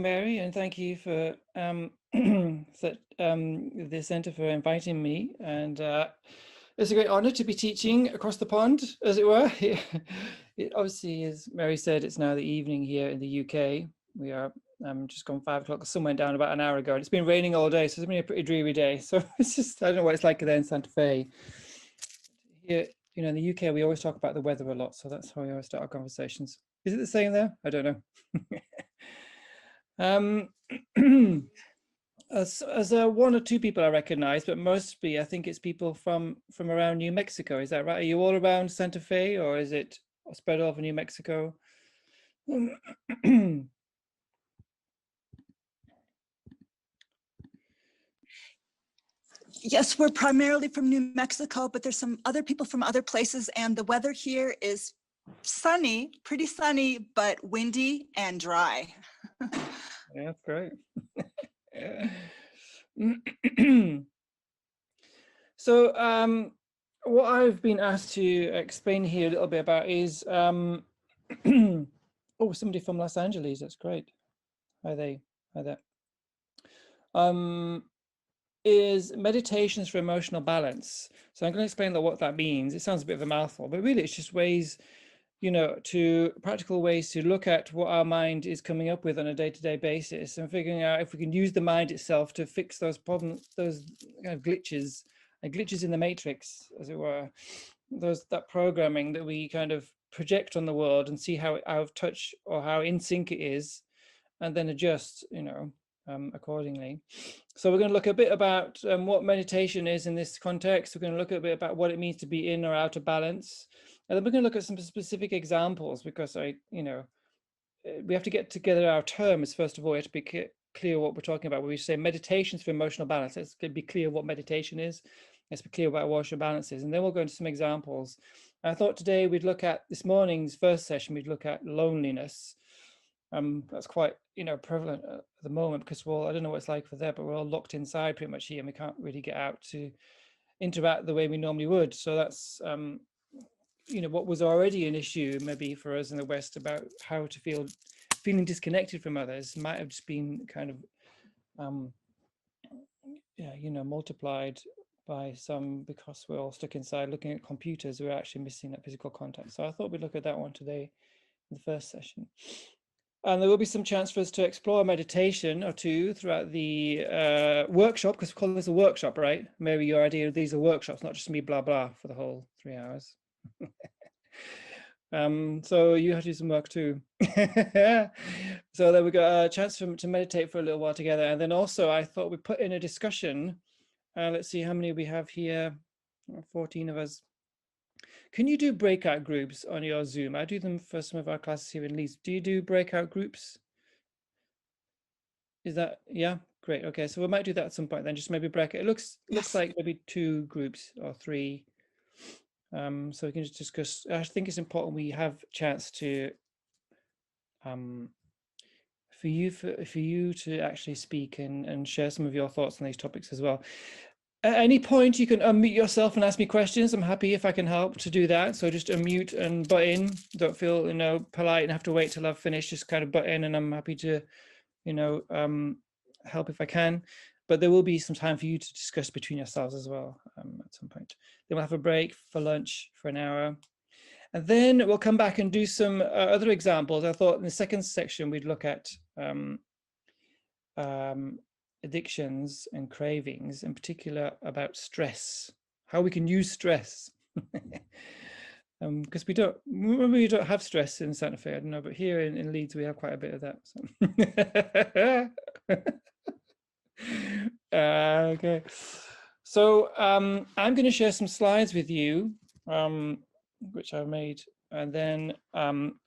Mary, and thank you for the Centre for inviting me. And it's a great honour to be teaching across the pond, as it were. It obviously, as Mary said, it's now the evening here in the UK. We are just gone 5 o'clock. The sun went down about an hour ago, and it's been raining all day, so it's been a pretty dreary day. So it's just, I don't know what it's like there in Santa Fe. Here, in the UK, we always talk about the weather a lot, so that's how we always start our conversations. Is it the same there? I don't know. As one or two people I recognize, but mostly I think it's people from around New Mexico. Is that right? Are you all around Santa Fe, or is it spread over New Mexico? Yes, we're primarily from New Mexico, but there's some other people from other places, and the weather here is sunny, pretty sunny, but windy and dry. Yeah, that's great. So what I've been asked to explain here a little bit about is oh, somebody from Los Angeles. That's great. Hi there. Hi there. Is meditations for emotional balance. So I'm going to explain what that means. It sounds a bit of a mouthful, but really it's just ways, practical ways to look at what our mind is coming up with on a day-to-day basis and figuring out if we can use the mind itself to fix those problems, those kind of glitches in the matrix, as it were, that programming that we kind of project on the world and see how out of touch or how in sync it is, and then adjust, accordingly. So we're going to look a bit about what meditation is in this context. We're going to look a bit about what it means to be in or out of balance. And then we're going to look at some specific examples, because we have to get together our terms. First of all, we have to be clear what we're talking about. When we say meditations for emotional balance, let's be clear what meditation is. Let's be clear about what emotional balance is. And then we'll go into some examples. And I thought today we'd look at this morning's first session, we'd look at loneliness. That's quite, prevalent at the moment, because I don't know what it's like for there, but we're all locked inside pretty much here, and we can't really get out to interact the way we normally would. So that's, what was already an issue maybe for us in the West about how to feeling disconnected from others might have just been kind of, multiplied by some, because we're all stuck inside looking at computers. We're actually missing that physical contact. So I thought we'd look at that one today in the first session. And there will be some chance for us to explore a meditation or two throughout the workshop, because we call this a workshop, right? Maybe your idea of these are workshops, not just me blah blah for the whole 3 hours. So you have to do some work too. So then we got a chance to meditate for a little while together. And then also I thought we'd put in a discussion. Let's see how many we have here. 14 of us. Can you do breakout groups on your Zoom? I do them for some of our classes here in Leeds. Do you do breakout groups? Is that, yeah, great. Okay, so we might do that at some point then, just maybe break it. It looks like maybe 2 groups or 3. So we can just discuss. I think it's important we have a chance to for you to actually speak and share some of your thoughts on these topics as well. At any point, you can unmute yourself and ask me questions. I'm happy if I can help to do that. So just unmute and butt in. Don't feel, polite and have to wait till I've finished. Just kind of butt in, and I'm happy to, help if I can. But there will be some time for you to discuss between yourselves as well at some point. Then we'll have a break for lunch for an hour. And then we'll come back and do some other examples. I thought in the second section, we'd look at addictions and cravings, in particular about stress, how we can use stress. Because we don't have stress in Santa Fe, I don't know, but here in Leeds we have quite a bit of that. So. Okay, so I'm going to share some slides with you, which I've made, and then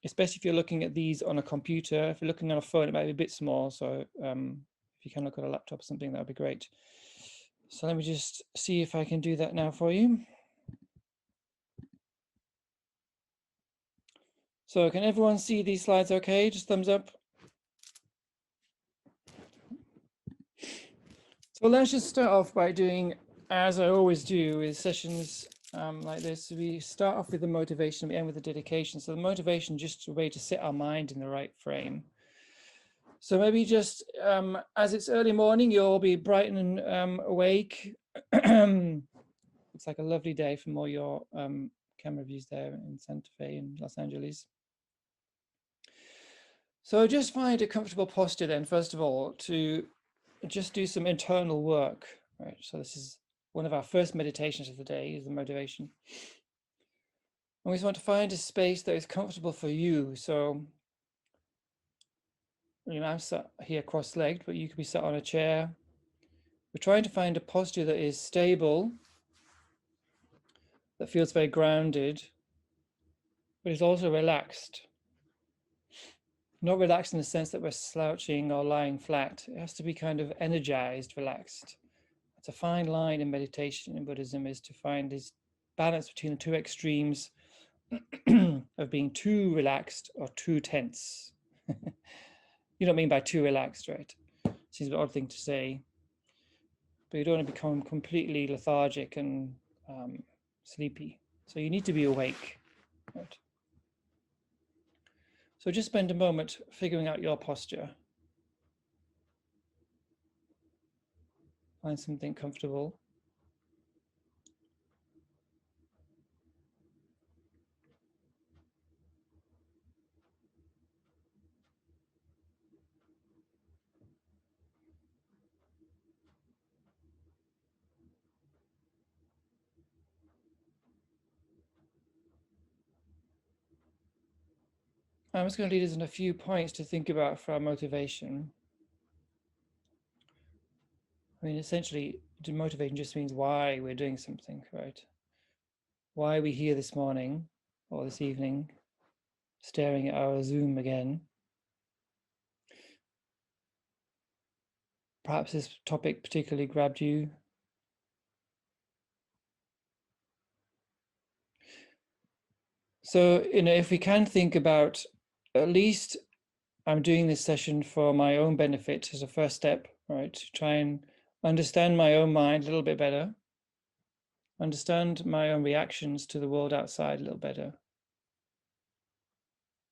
especially if you're looking at these on a computer. If you're looking on a phone, it might be a bit small, so if you can look at a laptop or something, that would be great. So let me just see if I can do that now for you. So can everyone see these slides okay? Just thumbs up. So let's just start off by doing, as I always do with sessions like this, we start off with the motivation, we end with the dedication. So the motivation, just a way to set our mind in the right frame. So maybe just as it's early morning, you'll be bright and awake. It's like a lovely day from all your camera views there in Santa Fe in Los Angeles. So just find a comfortable posture then, first of all, to just do some internal work, right? So this is one of our first meditations of the day, is the motivation. And we just want to find a space that is comfortable for you. So, you know, I'm sat here cross-legged, but you could be sat on a chair. We're trying to find a posture that is stable, that feels very grounded, but is also relaxed. Not relaxed in the sense that we're slouching or lying flat. It has to be kind of energized, relaxed. It's a fine line in meditation in Buddhism, is to find this balance between the two extremes of being too relaxed or too tense. You don't mean by too relaxed, right? Seems an odd thing to say, but you don't want to become completely lethargic and sleepy. So you need to be awake, right? So just spend a moment figuring out your posture. Find something comfortable. I'm just going to lead us in a few points to think about for our motivation. I mean, essentially, motivation just means why we're doing something, right? Why are we here this morning or this evening, staring at our Zoom again? Perhaps this topic particularly grabbed you. So, you know, if we can think about, at least I'm doing this session for my own benefit as a first step, right? To try and understand my own mind a little bit better, understand my own reactions to the world outside a little better.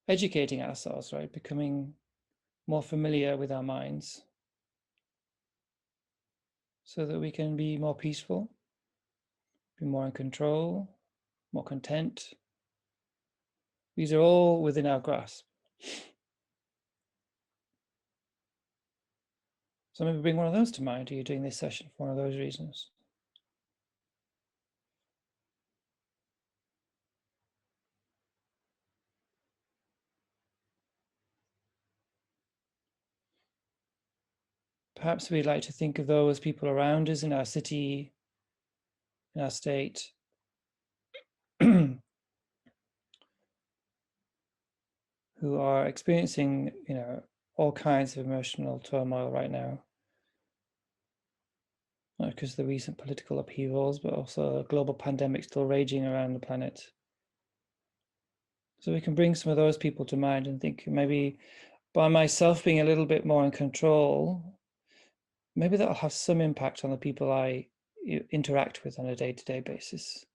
Educating ourselves, right? Becoming more familiar with our minds so that we can be more peaceful, be more in control, more content. These are all within our grasp. So maybe bring one of those to mind. Are you doing this session for one of those reasons? Perhaps we'd like to think of those people around us in our city, in our state, who are experiencing, you know, all kinds of emotional turmoil right now. Not because of the recent political upheavals, but also a global pandemic still raging around the planet. So we can bring some of those people to mind and think maybe by myself being a little bit more in control, maybe that'll have some impact on the people I interact with on a day-to-day basis.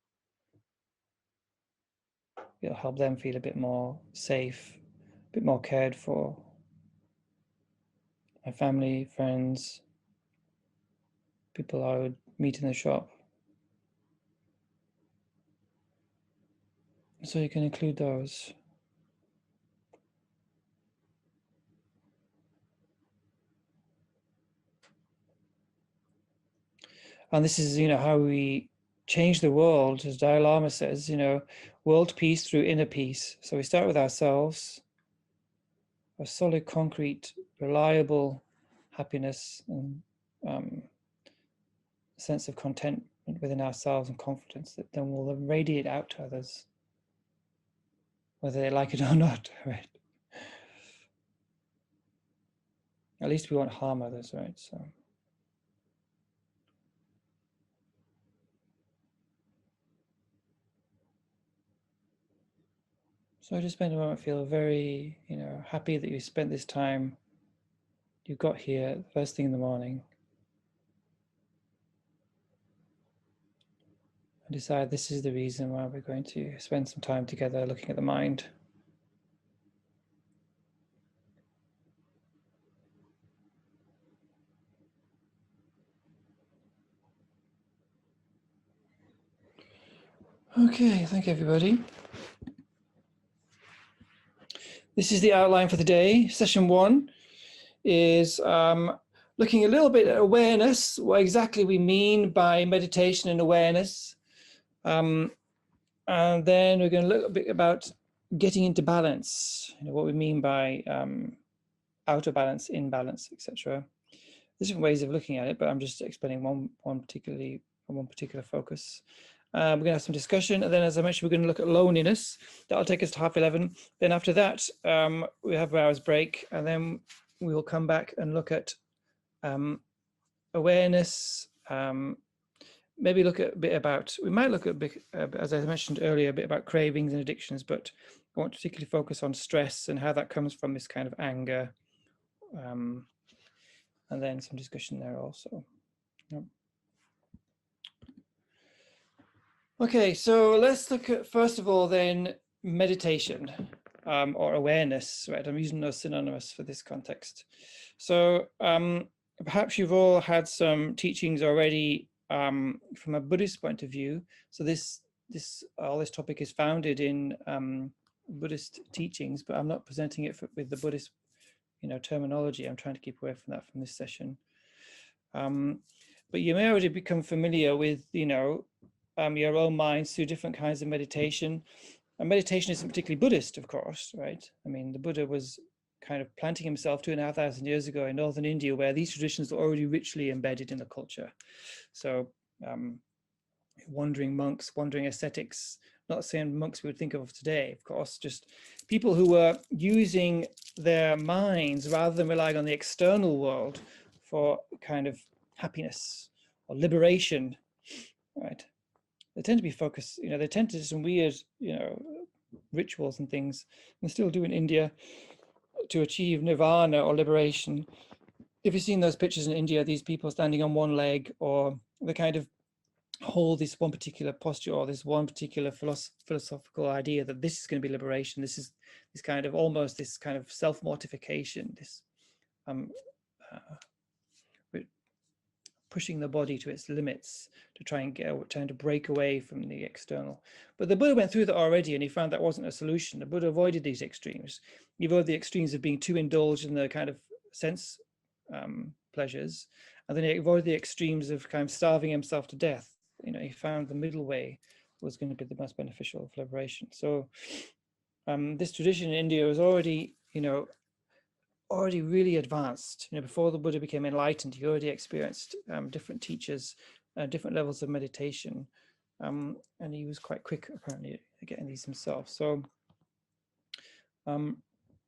It'll help them feel a bit more safe, a bit more cared for. My family, friends, people I would meet in the shop. So you can include those. And this is, you know, how we change the world, as Dalai Lama says, you know, world peace through inner peace. So we start with ourselves, a solid, concrete, reliable happiness and sense of contentment within ourselves and confidence that then will radiate out to others, whether they like it or not, right? At least we won't harm others, right? So I just spend a moment, feel very, you know, happy that you spent this time. You got here first thing in the morning. And decide this is the reason why we're going to spend some time together looking at the mind. Okay, thank you, everybody. This is the outline for the day. Session 1 is looking a little bit at awareness, what exactly we mean by meditation and awareness. And then we're going to look a bit about getting into balance, what we mean by out of balance, in balance, etc. There's different ways of looking at it, but I'm just explaining one particular focus. We're going to have some discussion, and then, as I mentioned, we're going to look at loneliness. That'll take us to 11:30. Then after that, we have an hour's break, and then we will come back and look at awareness. Maybe look at a bit about. We might look at a bit, as I mentioned earlier, a bit about cravings and addictions, but I want to particularly focus on stress and how that comes from this kind of anger, and then some discussion there also. Yep. Okay, so let's look at, first of all, then meditation or awareness, right? I'm using those synonymous for this context. So perhaps you've all had some teachings already from a Buddhist point of view. So this topic is founded in Buddhist teachings, but I'm not presenting it with the Buddhist, terminology. I'm trying to keep away from that from this session. But you may already become familiar with, your own minds through different kinds of meditation. And meditation isn't particularly Buddhist, of course, right? I mean, the Buddha was kind of planting himself 2,500 years ago in northern India, where these traditions are already richly embedded in the culture. So wandering monks, wandering ascetics, not saying monks we would think of today, of course, just people who were using their minds rather than relying on the external world for kind of happiness or liberation, right? They tend to be focused, they tend to do some weird, rituals and things, and still do in India to achieve nirvana or liberation. If you've seen those pictures in India, these people standing on one leg, or they kind of hold this one particular posture or this one particular philosophical idea that this is going to be liberation. This is this kind of almost this kind of self-mortification, this pushing the body to its limits to trying to break away from the external. But the Buddha went through that already, and he found that wasn't a solution. The Buddha avoided these extremes. He avoided the extremes of being too indulged in the kind of sense pleasures, and then he avoided the extremes of kind of starving himself to death. He found the middle way was going to be the most beneficial for liberation. So this tradition in India was already, already really advanced. Before the Buddha became enlightened, he already experienced different teachers, different levels of meditation, and he was quite quick apparently at getting these himself. So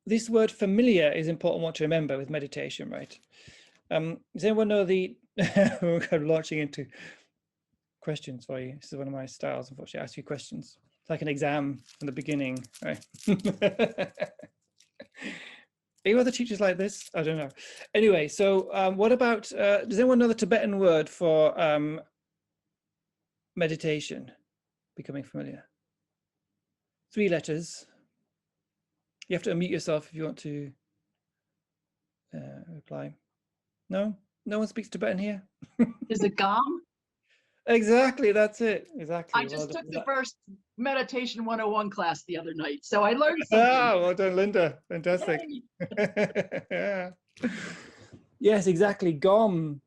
this word familiar is an important one to remember with meditation, right? Does anyone know we're kind of launching into questions for you. This is one of my styles, unfortunately. I ask you questions. It's like an exam from the beginning, right? Are you other teachers like this? I don't know. Anyway, so what about, does anyone know the Tibetan word for meditation? Becoming familiar. 3 letters. You have to unmute yourself if you want to reply. No? No one speaks Tibetan here? Is it Gom? Exactly, that's it. Exactly. I just took the first meditation 101 class the other night, so I learned something. Ah, well done, Linda. Fantastic. Yeah. Yes, exactly. Gom.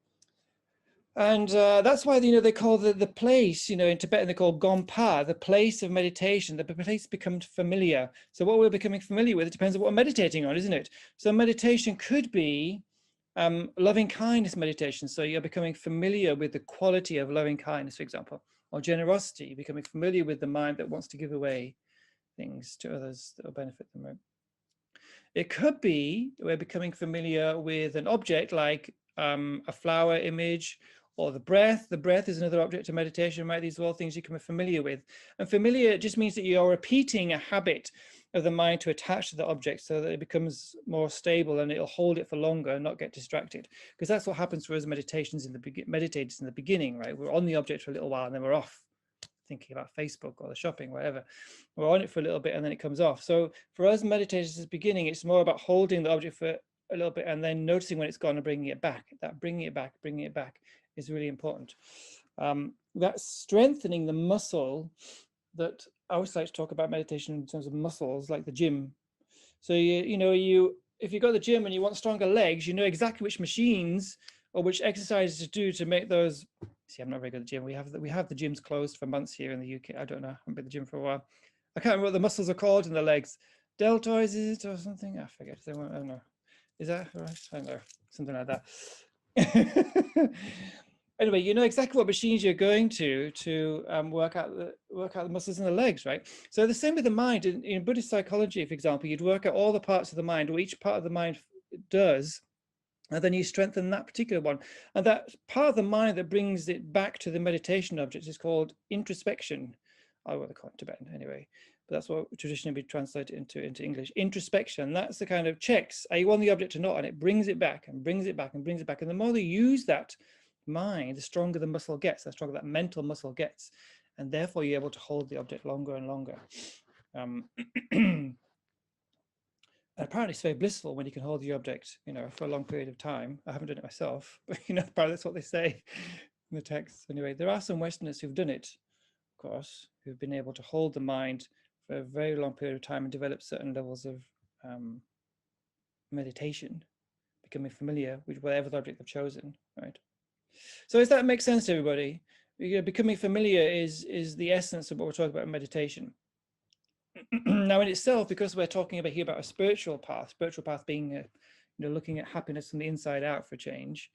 And that's why, they call the place, in Tibetan, they call Gompa, the place of meditation, the place becomes familiar. So what we're becoming familiar with, it depends on what we're meditating on, isn't it? So meditation could be loving kindness meditation. So you're becoming familiar with the quality of loving kindness, for example, or generosity, becoming familiar with the mind that wants to give away things to others that will benefit them. Right? It could be we're becoming familiar with an object like a flower image or the breath. The breath is another object of meditation, right? These are all things you can be familiar with. And familiar just means that you're repeating a habit of the mind to attach to the object so that it becomes more stable and it'll hold it for longer and not get distracted. Because that's what happens for us meditators in the beginning, right? We're on the object for a little while and then we're off thinking about Facebook or the shopping, whatever. We're on it for a little bit and then it comes off. So for us meditators at the beginning, it's more about holding the object for a little bit and then noticing when it's gone and bringing it back. That bringing it back is really important. That's strengthening the muscle that I always like to talk about meditation in terms of muscles, like the gym. So if you go to the gym and you want stronger legs, you know exactly which machines or which exercises to do to make those. See, I'm not very good at the gym. We have the gyms closed for months here in the UK. I don't know. I haven't been to the gym for a while. I can't remember what the muscles are called in the legs. Deltoids, is it, or something? I forget. I don't know. Is that right? I don't know. Something like that. Anyway, you know exactly what machines you're going to work out the muscles in the legs, right? So the same with the mind. In Buddhist psychology, for example, you'd work out all the parts of the mind, or each part of the mind does, and then you strengthen that particular one. And that part of the mind that brings it back to the meditation object is called introspection. I want to call it Tibetan anyway, but that's what traditionally be translated into English. Introspection, that's the kind of checks, are you on the object or not? And it brings it back and brings it back and brings it back. And the more they use that mind, the stronger the muscle gets, the stronger that mental muscle gets. And therefore you're able to hold the object longer and longer. Apparently it's very blissful when you can hold the object, for a long period of time. I haven't done it myself, but apparently that's what they say in the text. Anyway, there are some Westerners who've done it, of course, who've been able to hold the mind for a very long period of time and develop certain levels of meditation, becoming familiar with whatever the object they've chosen, right? So does that make sense to everybody? Becoming familiar is the essence of what we're talking about in meditation. Now in itself, because we're talking about here about a spiritual path being looking at happiness from the inside out for a change,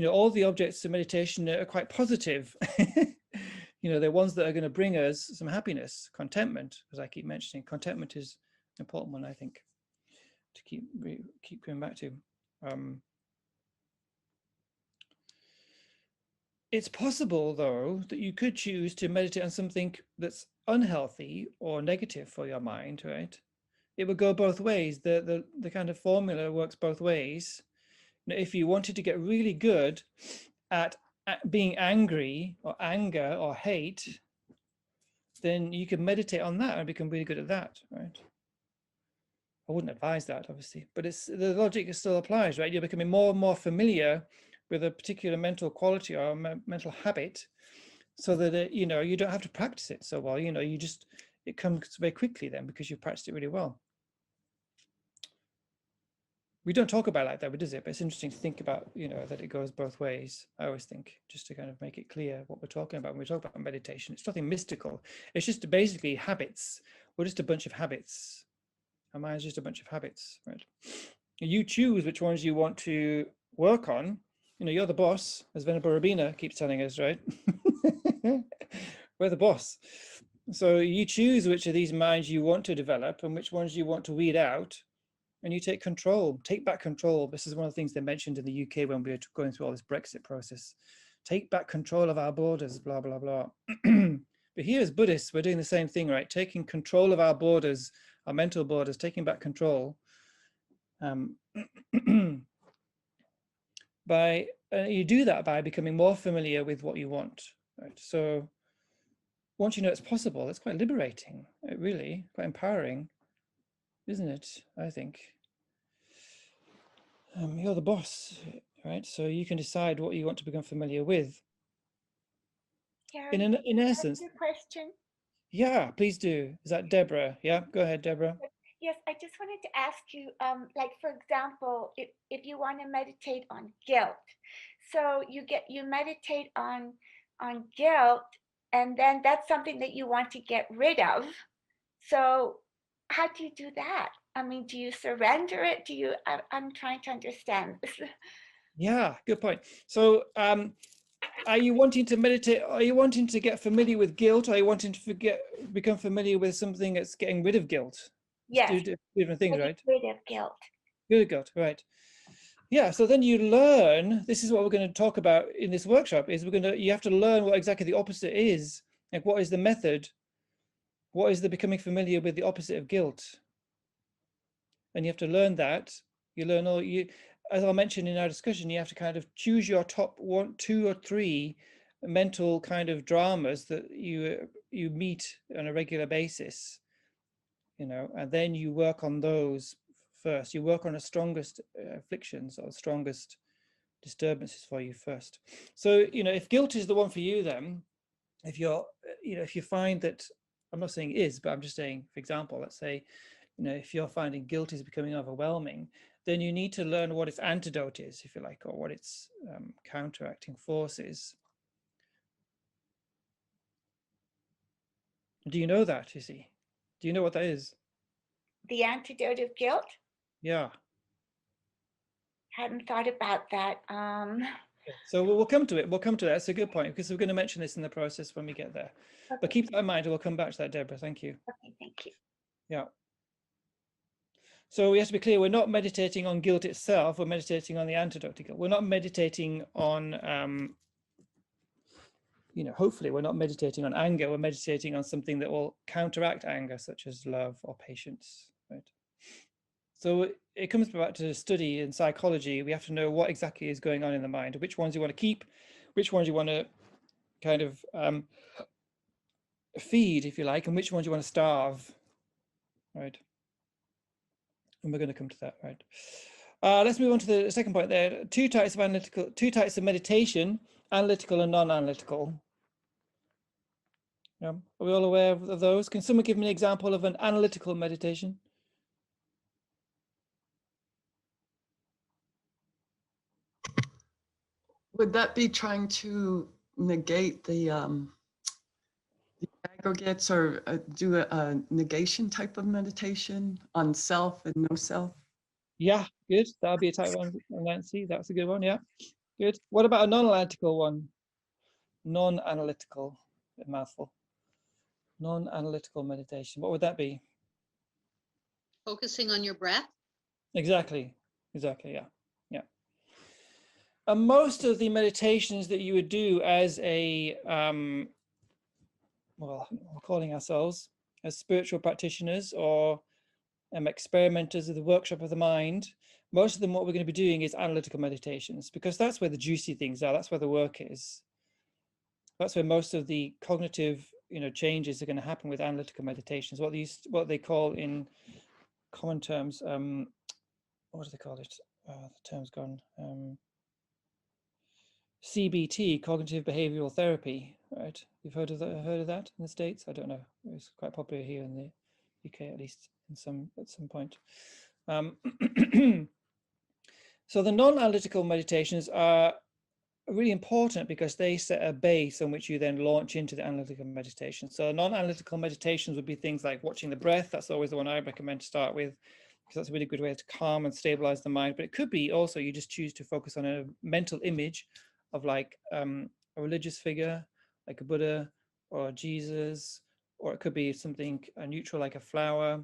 all the objects of meditation are quite positive. They're ones that are going to bring us some happiness, contentment, as I keep mentioning. Contentment is an important one, I think, to keep coming back to. It's possible, though, that you could choose to meditate on something that's unhealthy or negative for your mind, right? It would go both ways. The kind of formula works both ways. If you wanted to get really good at being angry or anger or hate, then you can meditate on that and become really good at that, right? I wouldn't advise that, obviously, but the logic still applies, right? You're becoming more and more familiar with a particular mental quality or mental habit, so that you don't have to practice it so well. It comes very quickly then because you've practiced it really well. We don't talk about it like that, but does it? But it's interesting to think about, that it goes both ways. I always think, just to kind of make it clear what we're talking about when we talk about meditation. It's nothing mystical. It's just basically habits. We're just a bunch of habits. Our mind's just a bunch of habits, right? You choose which ones you want to work on. You're the boss, as Venerable Rabina keeps telling us, right? We're the boss. So you choose which of these minds you want to develop and which ones you want to weed out, and you take control, take back control. This is one of the things they mentioned in the UK when we were going through all this Brexit process. Take back control of our borders, blah, blah, blah. But here as Buddhists, we're doing the same thing, right? Taking control of our borders, our mental borders, taking back control. You do that by becoming more familiar with what you want, right? So once you know it's possible, it's quite liberating, really, quite empowering, isn't it? I think. You're the boss, right? So you can decide what you want to become familiar with. Kerry, In essence. your question? Yeah, please do. Is that Deborah? Yeah, go ahead, Deborah. Yes, I just wanted to ask you, like for example, if you want to meditate on guilt, so you meditate on guilt, and then that's something that you want to get rid of. So how do you do that? I mean, do you surrender it? I'm trying to understand this. Yeah, good point. So are you wanting to meditate? Are you wanting to get familiar with guilt? Or are you wanting to become familiar with something that's getting rid of guilt? Yes. Two different things, right? Get rid of guilt. Good guilt, right. Yeah, so then you learn, this is what we're going to talk about in this workshop, is you have to learn what exactly the opposite is. Like, what is the method? What is the becoming familiar with the opposite of guilt? And you have to learn that. You learn as I mentioned in our discussion, you have to kind of choose your top 1, 2, or 3 mental kind of dramas that you meet on a regular basis, and then you work on those first. You work on the strongest afflictions or the strongest disturbances for you first. So, if guilt is the one for you, then if you find that I'm not saying is, but I'm just saying, for example, let's say, if you're finding guilt is becoming overwhelming, then you need to learn what its antidote is, if you like, or what its counteracting force is. Do you know that, you see? Do you know what that is? The antidote of guilt? Yeah. Hadn't thought about that. So we'll come to it. We'll come to that. It's a good point, because we're going to mention this in the process when we get there. But Okay, keep that in mind, and we'll come back to that, Deborah. Thank you. okay, thank you. Yeah. So we have to be clear, we're not meditating on guilt itself, we're meditating on the antidote to guilt. We're not meditating on, hopefully we're not meditating on anger, we're meditating on something that will counteract anger, such as love or patience, right? So it comes back to study in psychology. We have to know what exactly is going on in the mind, which ones you want to keep, which ones you want to kind of feed, if you like, and which ones you want to starve, right? And we're going to come to that, right? Let's move on to the second point there. Two types of meditation, analytical and non-analytical. Are we all aware of those? Can someone give me an example of an analytical meditation? Would that be trying to negate the aggregates, or do a negation type of meditation on self and no self? Yeah, good. That'll be a type of Nancy. That's a good one. Yeah, good. What about a non-analytical one? Non-analytical, a mouthful. Non-analytical meditation. What would that be? Focusing on your breath. Exactly. Yeah. And most of the meditations that you would do as a well, we're calling ourselves as spiritual practitioners or experimenters of the workshop of the mind, most of them, what we're going to be doing is analytical meditations, because that's where the juicy things are. That's where the work is. That's where most of the cognitive, changes are going to happen with analytical meditations. What they call in common terms, what do they call it? The term's gone. CBT, cognitive behavioral therapy, right? You've heard of that in the States? I don't know. It's quite popular here in the UK, at least at some point. So the non-analytical meditations are really important because they set a base on which you then launch into the analytical meditation. So non-analytical meditations would be things like watching the breath. That's always the one I recommend to start with, because that's a really good way to calm and stabilize the mind. But it could be also you just choose to focus on a mental image of like a religious figure, like a Buddha or Jesus, or it could be something neutral like a flower.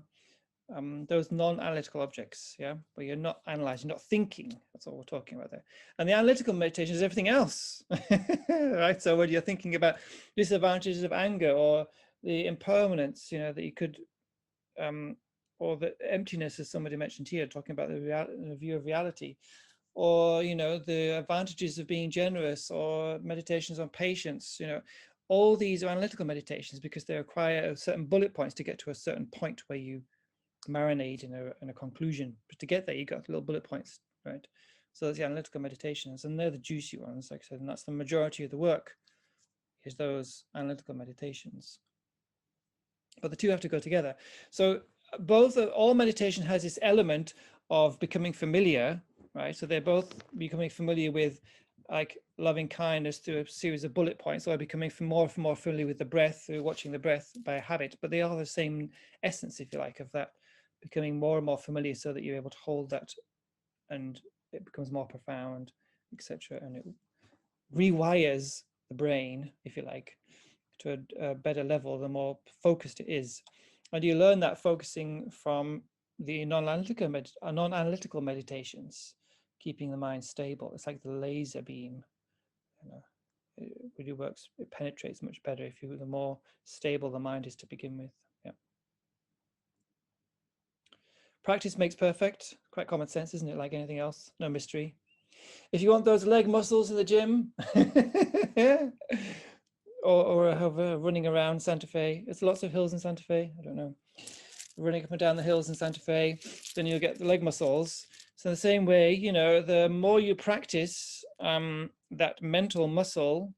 Those non-analytical objects, yeah, where you're not analyzing, not thinking. That's all we're talking about there. And the analytical meditation is everything else, right? So when you're thinking about disadvantages of anger or the impermanence, that you could, or the emptiness, as somebody mentioned here, talking about the view of reality, or the advantages of being generous, or meditations on patience. All these are analytical meditations because they require certain bullet points to get to a certain point where you marinate in a conclusion. But to get there, you got little bullet points, right? So that's the analytical meditations, and they're the juicy ones, like I said, and that's the majority of the work, is those analytical meditations. But the two have to go together. So all meditation has this element of becoming familiar, right? So they're both becoming familiar with like loving kindness through a series of bullet points, or becoming more familiar with the breath through watching the breath by habit. But they are the same essence, if you like, of that becoming more and more familiar, so that you're able to hold that and it becomes more profound, etc. And it rewires the brain, if you like, to a better level the more focused it is. And you learn that focusing from the non-analytical meditations, keeping the mind stable. It's like the laser beam, it really works. It penetrates much better the more stable the mind is to begin with. Yeah. Practice makes perfect. Quite common sense, isn't it? Like anything else, no mystery. If you want those leg muscles in the gym, or running around Santa Fe, there's lots of hills in Santa Fe. I don't know. Running up and down the hills in Santa Fe, then you'll get the leg muscles. So in the same way, the more you practice that mental muscle,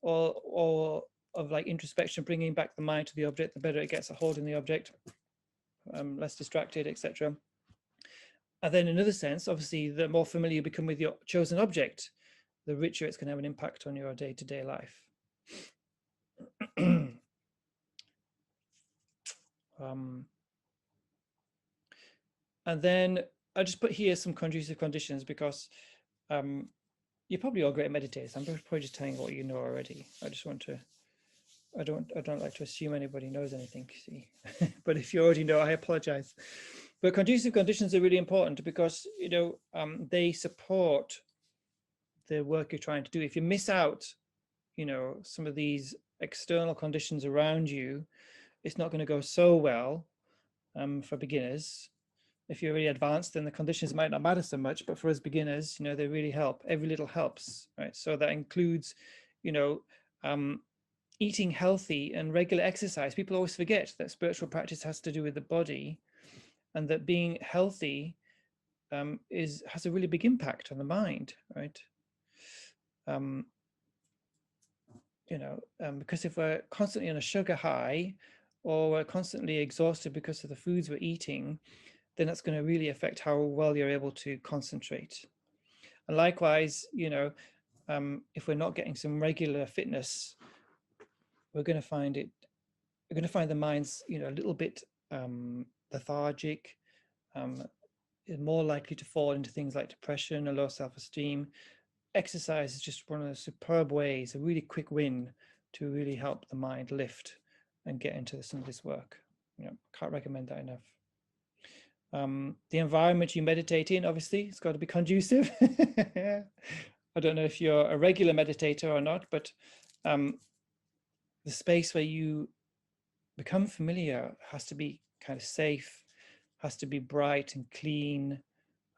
or of like introspection, bringing back the mind to the object, the better it gets at holding the object, less distracted, etc. And then in another sense, obviously, the more familiar you become with your chosen object, the richer it's going to have an impact on your day-to-day life. And then I just put here some conducive conditions because you're probably all great meditators. I'm probably just telling you what you know already. I just want to, I don't like to assume anybody knows anything, see. But if you already know, I apologize. But conducive conditions are really important because, you know, they support the work you're trying to do. If you miss out, you know, some of these external conditions around you, it's not going to go so well for beginners. If you're really advanced, then the conditions might not matter so much, but for us beginners, you know, they really help. Every little helps, right? So that includes, you know, eating healthy and regular exercise. People always forget that spiritual practice has to do with the body, and that being healthy has a really big impact on the mind, right? You know, because if we're constantly on a sugar high, or we're constantly exhausted because of the foods we're eating, then that's going to really affect how well you're able to concentrate. And likewise, you know, if we're not getting some regular fitness, we're going to find the mind's, you know, a little bit lethargic, is more likely to fall into things like depression or low self-esteem. Exercise is just one of the superb ways, a really quick win to really help the mind lift and get into some of this work. You know, can't recommend that enough. The environment you meditate in, obviously, it's got to be conducive. I don't know if you're a regular meditator or not, but the space where you become familiar has to be kind of safe, has to be bright and clean.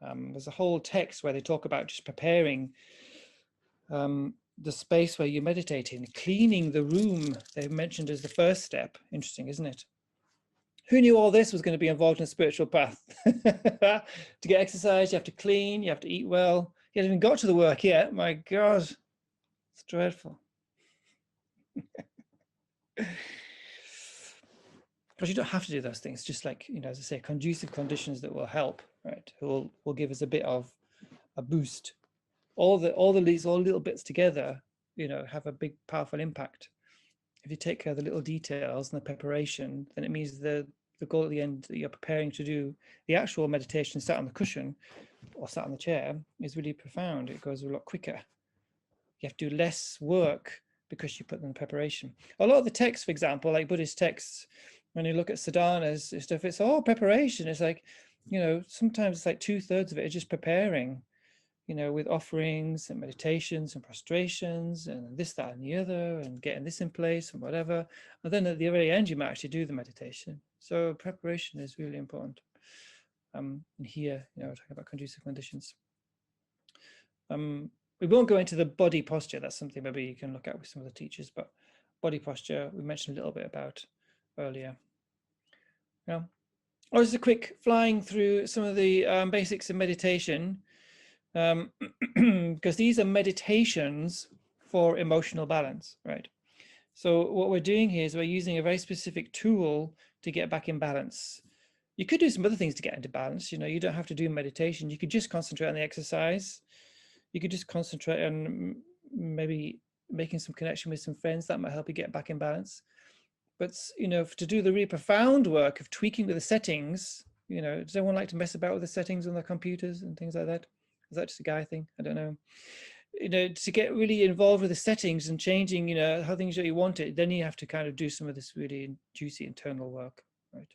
There's a whole text where they talk about just preparing the space where you meditate in, cleaning the room. They've mentioned as the first step. Interesting, isn't it? Who knew all this was going to be involved in a spiritual path? To get exercise, you have to clean, you have to eat well. You haven't even got to the work yet. My God, it's dreadful. But you don't have to do those things. Just like, you know, as I say, conducive conditions that will help, right? Will give us a bit of a boost. All the little bits together, you know, have a big, powerful impact. If you take care of the little details and the preparation, then it means the goal at the end that you're preparing to do the actual meditation sat on the cushion or sat on the chair is really profound. It goes a lot quicker. You have to do less work because you put in preparation. A lot of the texts, for example, like Buddhist texts, when you look at sadhanas and stuff, it's all preparation. It's like, you know, sometimes it's like 2/3 of it is just preparing, you know, with offerings and meditations and prostrations and this, that, and the other, and getting this in place and whatever. And then at the very end, you might actually do the meditation. So preparation is really important. And here, you know, we're talking about conducive conditions. We won't go into the body posture. That's something maybe you can look at with some of the teachers, but body posture, we mentioned a little bit about earlier. Yeah. Oh, just a quick flying through some of the basics of meditation. Because these are meditations for emotional balance, right? So what we're doing here is we're using a very specific tool to get back in balance. You could do some other things to get into balance. You know, you don't have to do meditation. You could just concentrate on the exercise. You could just concentrate on maybe making some connection with some friends. That might help you get back in balance. But, you know, to do the really profound work of tweaking with the settings, you know, does anyone like to mess about with the settings on their computers and things like that? Is that just a guy thing? I don't know. You know, to get really involved with the settings and changing, you know, how things that you want it, then you have to kind of do some of this really juicy internal work, right?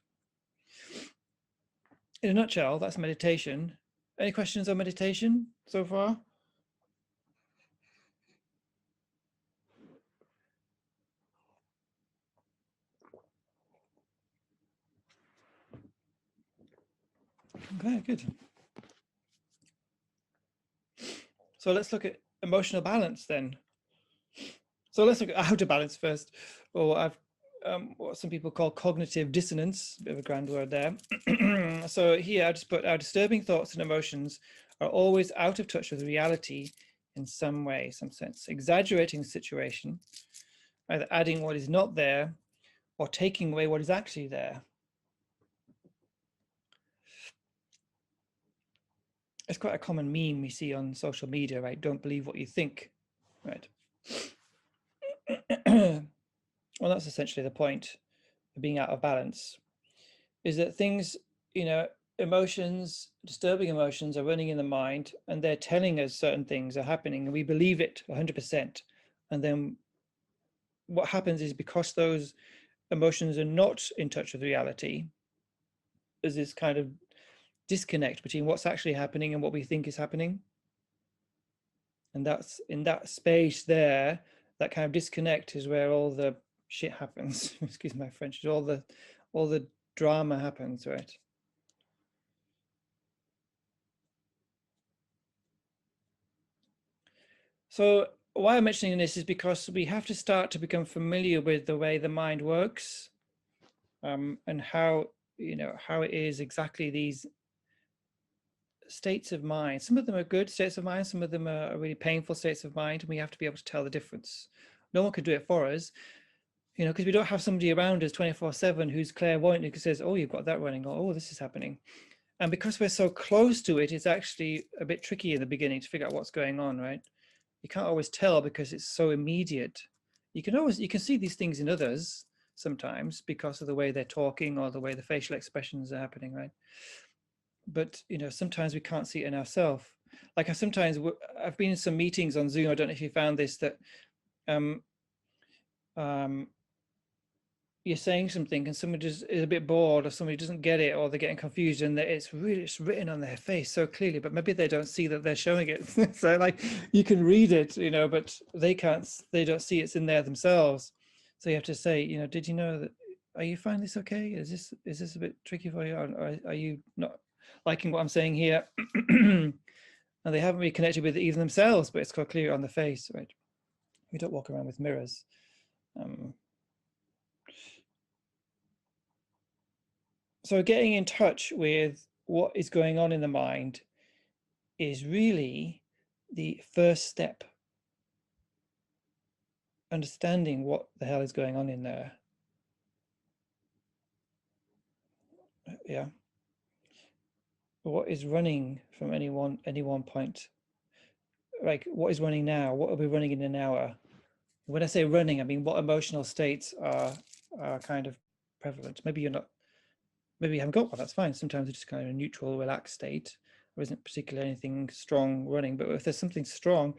In a nutshell, that's meditation. Any questions on meditation so far? Okay, good. So let's look at emotional balance then. So let's look at how to balance first, or what some people call cognitive dissonance, a bit of a grand word there. So here I just put our disturbing thoughts and emotions are always out of touch with reality in some way, some sense, exaggerating the situation, either adding what is not there or taking away what is actually there. It's quite a common meme we see on social media, right? Don't believe what you think, right? Well, that's essentially the point of being out of balance, is that things, emotions, disturbing emotions are running in the mind, and they're telling us certain things are happening, and we believe it 100%. And then what happens is, because those emotions are not in touch with reality, there's this kind of disconnect between what's actually happening and what we think is happening. And that's in that space there, that kind of disconnect is where all the shit happens. Excuse my French. All the drama happens, right? So why I'm mentioning this is because we have to start to become familiar with the way the mind works, and how it is exactly these states of mind. Some of them are good states of mind, some of them are really painful states of mind, and we have to be able to tell the difference. No one could do it for us, because we don't have somebody around us 24/7 who's clairvoyant, who says, oh, you've got that running, or oh, this is happening. And because we're so close to it, it's actually a bit tricky in the beginning to figure out what's going on, right? You can't always tell because it's so immediate. You can see these things in others sometimes because of the way they're talking or the way the facial expressions are happening, right? But sometimes we can't see it in ourselves. Like I've been in some meetings on Zoom, I don't know if you found this, that you're saying something and somebody just is a bit bored, or somebody doesn't get it, or they're getting confused, and it's written on their face so clearly, but maybe they don't see that they're showing it. So like you can read it, but they don't see it's in there themselves. So you have to say, did you know that, are you finding this okay? Is this a bit tricky for you? Or are you not liking what I'm saying here? And they haven't really connected with it even themselves, but it's quite clear on the face, right? We don't walk around with mirrors. So getting in touch with what is going on in the mind is really the first step. Understanding what the hell is going on in there. Yeah. What is running from any one point? Like, what is running now? What are we running in an hour? When I say running, I mean what emotional states are kind of prevalent. Maybe you haven't got one, that's fine. Sometimes it's just kind of a neutral, relaxed state. There isn't particularly anything strong running, but if there's something strong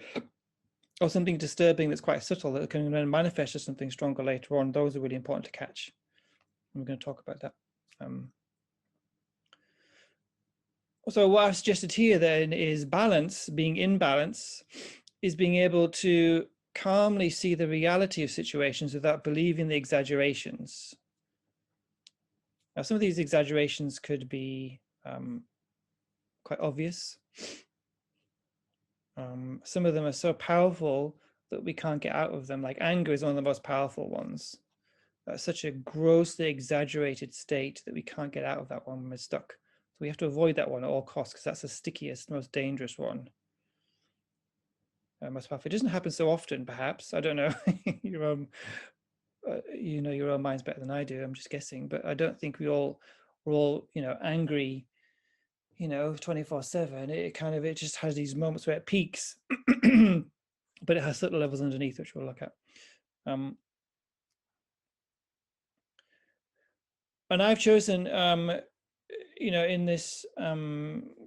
or something disturbing that's quite subtle that can then manifest as something stronger later on, those are really important to catch. And we're going to talk about that. So what I've suggested here then is balance. Being in balance is being able to calmly see the reality of situations without believing the exaggerations. Now, some of these exaggerations could be quite obvious. Some of them are so powerful that we can't get out of them. Like anger is one of the most powerful ones. Such a grossly exaggerated state that we can't get out of that one when we're stuck. So we have to avoid that one at all costs, because that's the stickiest, most dangerous one. Most powerful. It doesn't happen so often, perhaps. I don't know. Your own mind's better than I do. I'm just guessing, but I don't think we're all angry 24/7. It just has these moments where it peaks, but it has subtle levels underneath, which we'll look at. And I've chosen, in this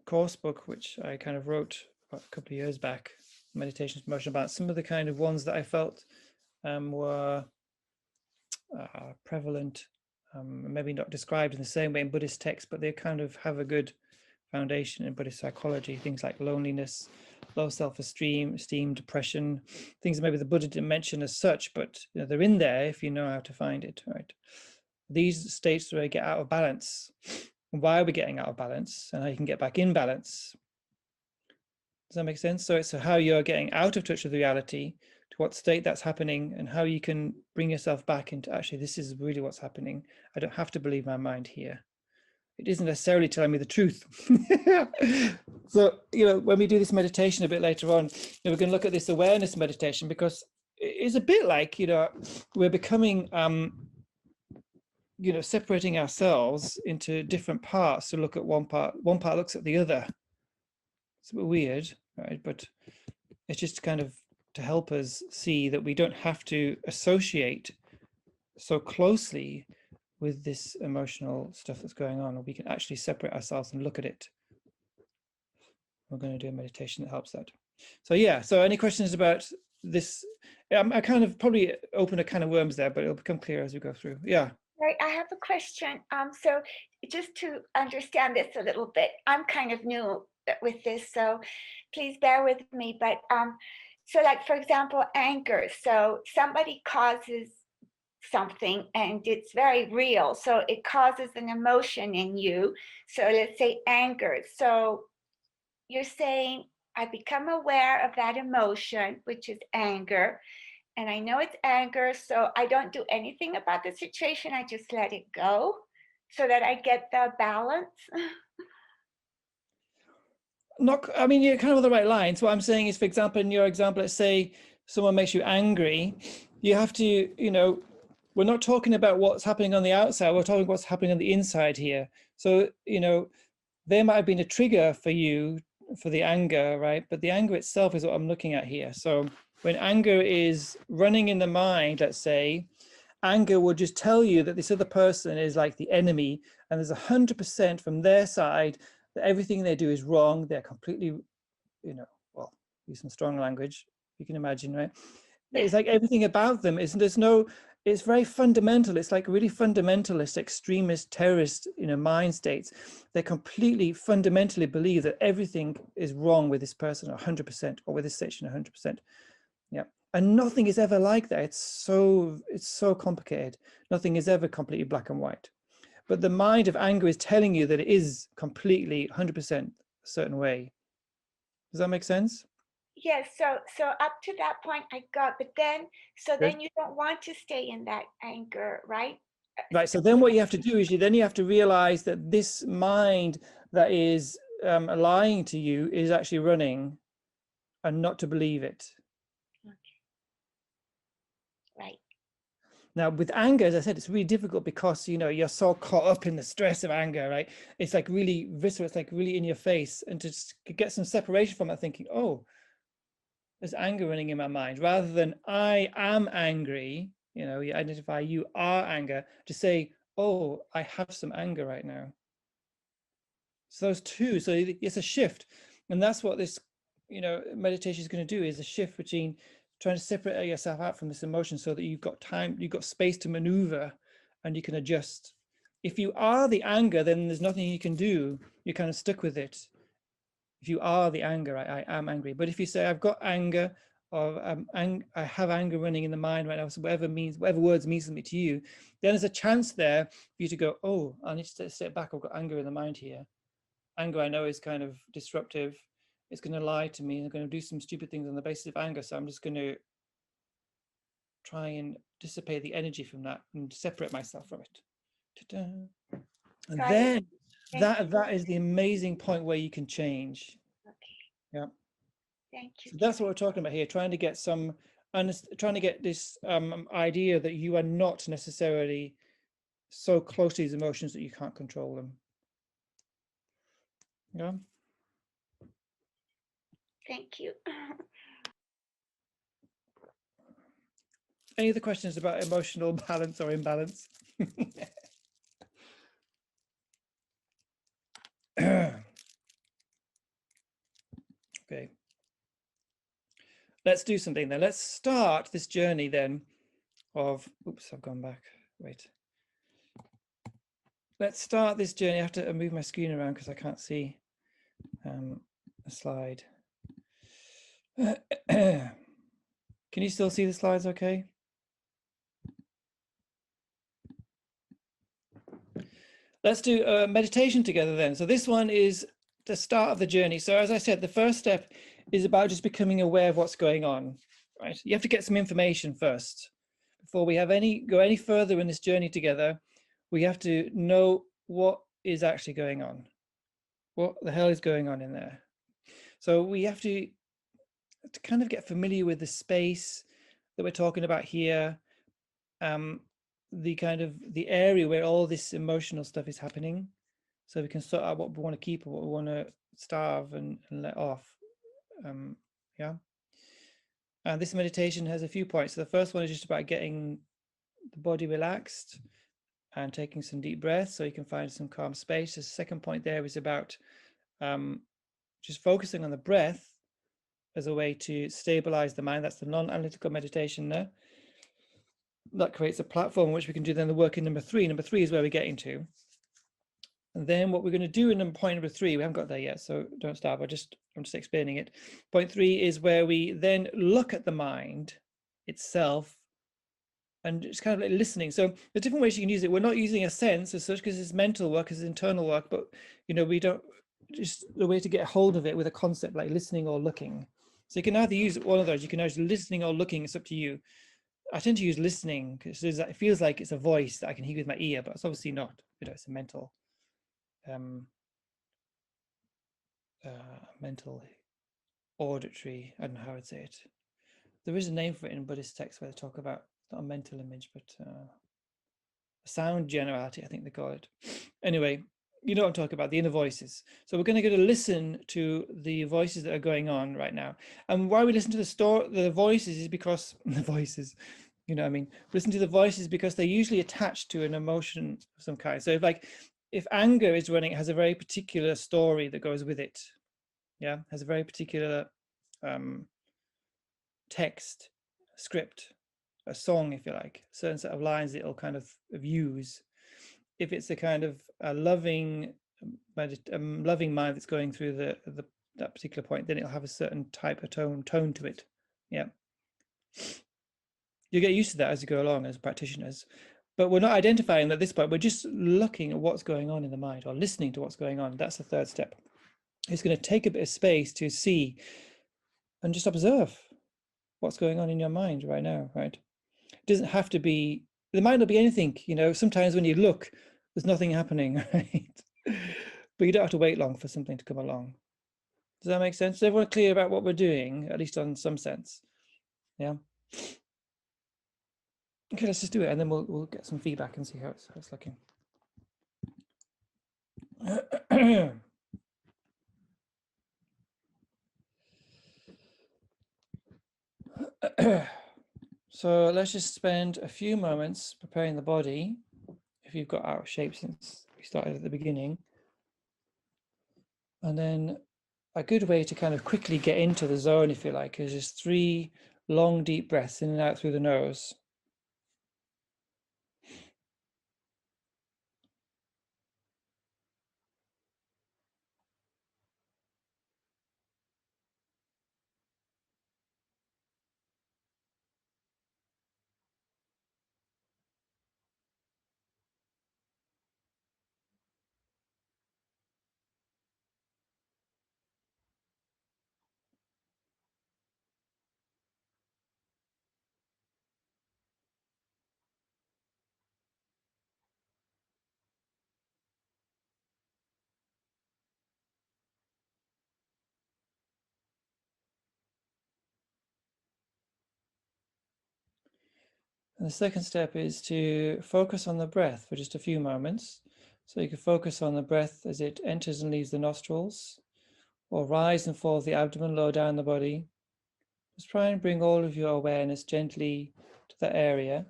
course book, which I kind of wrote a couple of years back, Meditations for Emotional Balance, some of the kind of ones that I felt were prevalent, maybe not described in the same way in Buddhist texts, but they kind of have a good foundation in Buddhist psychology. Things like loneliness, low self-esteem, depression, things that maybe the Buddha didn't mention as such, but they're in there if you know how to find it, right? These states where we get out of balance. Why are we getting out of balance, and how you can get back in balance? Does that make sense? So it's how you're getting out of touch with reality, to what state that's happening, and how you can bring yourself back into, actually, this is really what's happening. I don't have to believe my mind here. It isn't necessarily telling me the truth. So, when we do this meditation a bit later on, we're going to look at this awareness meditation, because it's a bit like, we're becoming, separating ourselves into different parts to look at one part. One part looks at the other. It's a bit weird, right? But it's just kind of to help us see that we don't have to associate so closely with this emotional stuff that's going on, or we can actually separate ourselves and look at it. We're going to do a meditation that helps that. So yeah, so any questions about this? I kind of probably open a can of worms there, but it'll become clear as we go through. Yeah. Right, I have a question. So just to understand this a little bit, I'm kind of new with this, so please bear with me. But so like, for example, anger. So somebody causes something and it's very real. So it causes an emotion in you. So let's say anger. So you're saying I become aware of that emotion, which is anger. And I know it's anger, so I don't do anything about the situation. I just let it go so that I get the balance. Not, I mean, you're kind of on the right line. So what I'm saying is, for example, in your example, let's say someone makes you angry, you have to, we're not talking about what's happening on the outside, we're talking what's happening on the inside here. So, there might have been a trigger for you for the anger, right? But the anger itself is what I'm looking at here. So when anger is running in the mind, let's say, anger will just tell you that this other person is like the enemy, and there's 100% from their side that everything they do is wrong. They're completely, well, use some strong language, you can imagine, right? It's like everything about them is, it's very fundamental. It's like really fundamentalist, extremist, terrorist, mind states. They completely fundamentally believe that everything is wrong with this person 100%, or with this section 100%. Yeah. And nothing is ever like that. It's so complicated. Nothing is ever completely black and white. But the mind of anger is telling you that it is completely 100% a certain way. Does that make sense? Yes, so up to that point I got, but then then you don't want to stay in that anger, right? Right. So then what you have to do is you have to realize that this mind that is lying to you is actually running, and not to believe it. Okay. Right. Now, with anger, as I said, it's really difficult because, you're so caught up in the stress of anger, right? It's like really visceral, it's like really in your face. And to just get some separation from it, thinking, oh, there's anger running in my mind, rather than I am angry, you identify you are anger, to say, oh, I have some anger right now. So those two, so it's a shift. And that's what this, meditation is going to do, is a shift between trying to separate yourself out from this emotion so that you've got time, you've got space to maneuver, and you can adjust. If you are the anger, then there's nothing you can do. You're kind of stuck with it. If you are the anger, I am angry. But if you say, I've got anger, or I have anger running in the mind right now, so whatever words mean something to you, then there's a chance there for you to go, oh, I need to step back. I've got anger in the mind here. Anger, I know, is kind of disruptive. It's going to lie to me, and I'm going to do some stupid things on the basis of anger. So I'm just going to try and dissipate the energy from that and separate myself from it. Ta-da. And then that is the amazing point where you can change. Okay. Yeah. Thank you. So that's what we're talking about here, trying to get this idea that you are not necessarily so close to these emotions that you can't control them. Yeah. Thank you. Any other questions about emotional balance or imbalance? Okay. Let's do something then. Let's start this journey then of, oops, I've gone back. Wait. Let's start this journey. I have to move my screen around because I can't see a slide. Can you still see the slides okay? Let's do a meditation together then. So this one is the start of the journey. So as I said, the first step is about just becoming aware of what's going on, right? You have to get some information first. Before we have go any further in this journey together, we have to know what is actually going on. What the hell is going on in there? So we have to kind of get familiar with the space, that we're talking about here, the kind of the area where all this emotional stuff is happening, so we can sort out what we want to keep and what we want to starve and let off. Yeah. And this meditation has a few points. So the first one is just about getting the body relaxed and taking some deep breaths so you can find some calm space. The second point there is about just focusing on the breath as a way to stabilize the mind. That's the non-analytical meditation there. That creates a platform which we can do then the work in number 3. Number 3 is where we're getting to. And then what we're going to do in point number 3, we haven't got there yet, so don't stop. I'm just explaining it. Point 3 is where we then look at the mind itself and it's kind of like listening. So the different ways you can use it. We're not using a sense as such because it's mental work, it's internal work, but we don't, just the way to get a hold of it with a concept like listening or looking. So you can either use one of those, you can use listening or looking, it's up to you. I tend to use listening because it feels like it's a voice that I can hear with my ear, but it's obviously not. It's a mental, mental auditory. I don't know how I'd say it. There is a name for it in Buddhist texts where they talk about not a mental image, but sound generality, I think they call it. Anyway, you know what I'm talking about, the inner voices. So we're going to listen to the voices that are going on right now. And why we listen to the voices is because the voices, what I mean, listen to the voices because they're usually attached to an emotion of some kind. So if anger is running, it has a very particular story that goes with it. Yeah, has a very particular text, script, a song, if you like, a certain set of lines that it'll kind of use. If it's a kind of a loving mind that's going through that particular point, then it'll have a certain type of tone to it. Yeah, you get used to that as you go along as practitioners, but we're not identifying at this point. We're just looking at what's going on in the mind or listening to what's going on. That's the third step. It's going to take a bit of space to see and just observe what's going on in your mind right now, right? It doesn't have to be, there might not be anything, sometimes when you look, there's nothing happening, right? But you don't have to wait long for something to come along. Does that make sense? Is everyone clear about what we're doing, at least on some sense? Yeah. Okay, let's just do it, and then we'll get some feedback and see how it's looking. So let's just spend a few moments preparing the body. If you've got out of shape since we started at the beginning, and then a good way to kind of quickly get into the zone, if you like, is just 3 long deep breaths in and out through the nose. And the second step is to focus on the breath for just a few moments. So you can focus on the breath as it enters and leaves the nostrils, or rise and fall the abdomen, low down the body. Just try and bring all of your awareness gently to that area,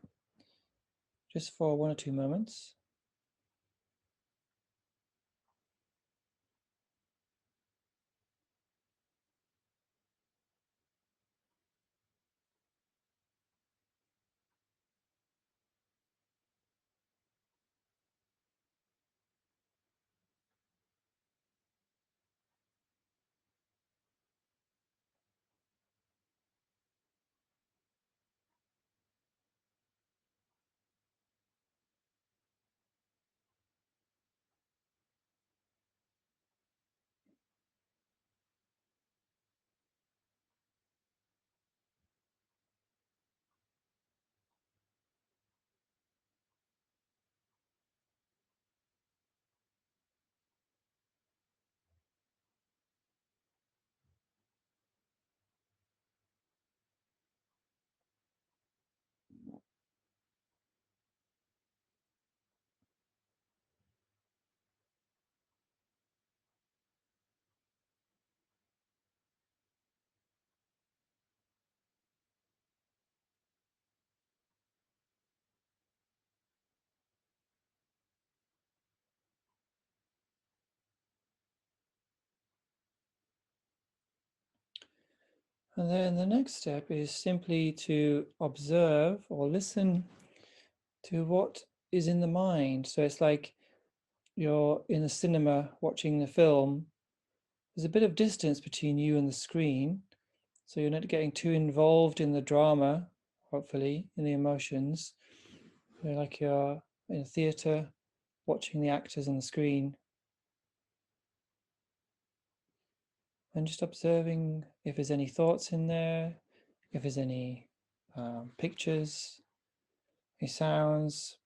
just for 1 or 2 moments. And then the next step is simply to observe or listen to what is in the mind. So it's like you're in a cinema watching the film. There's a bit of distance between you and the screen, so you're not getting too involved in the drama, hopefully, in the emotions. You're like you're in a theatre watching the actors on the screen, and just observing if there's any thoughts in there, if there's any pictures, any sounds.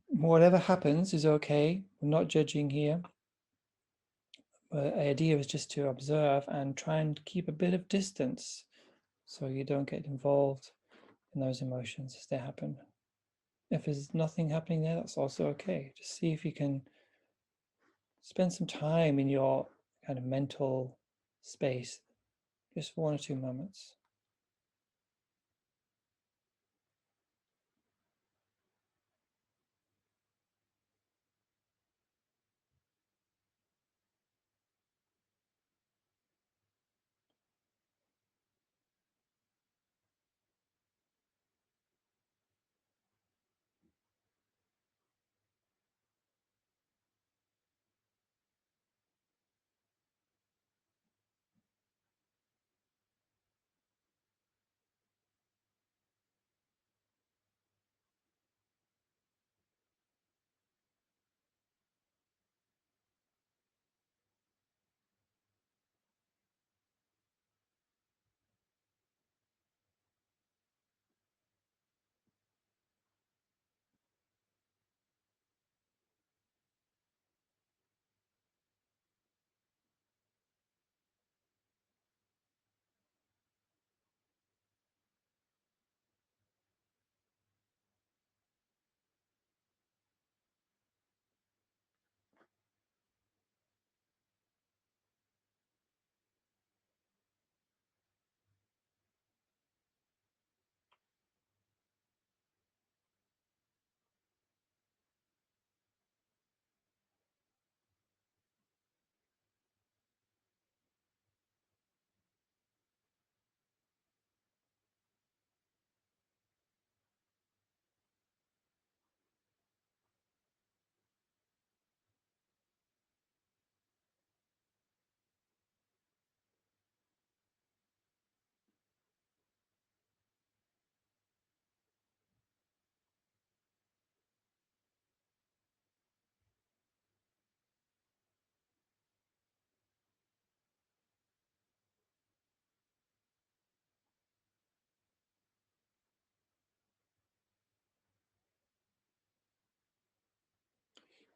Whatever happens is okay. We're not judging here. But the idea is just to observe and try and keep a bit of distance so you don't get involved in those emotions as they happen. If there's nothing happening there, that's also okay. Just see if you can spend some time in your kind of mental space, just 1 or 2 moments.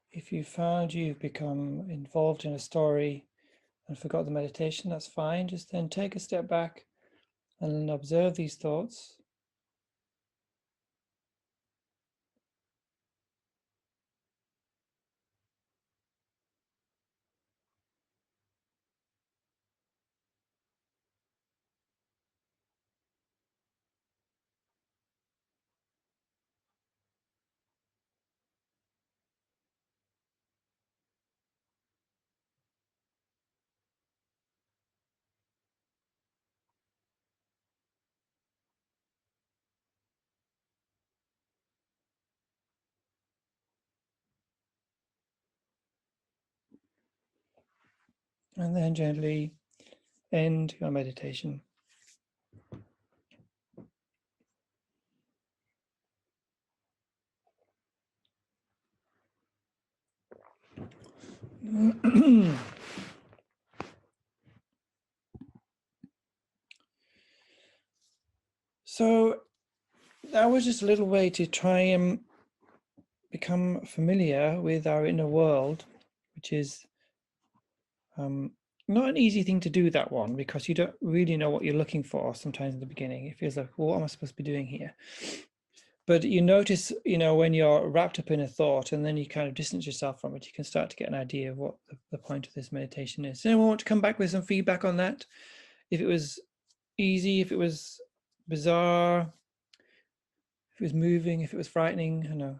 If you found you've become involved in a story and forgot the meditation, that's fine. Just then take a step back and observe these thoughts. And then gently end your meditation. So that was just a little way to try and become familiar with our inner world, which is not an easy thing to do, that one, because you don't really know what you're looking for sometimes in the beginning. It feels like, well, what am I supposed to be doing here? But you notice, when you're wrapped up in a thought and then you kind of distance yourself from it, you can start to get an idea of what the point of this meditation is. Does anyone want to come back with some feedback on that? If it was easy, if it was bizarre, if it was moving, if it was frightening, I know.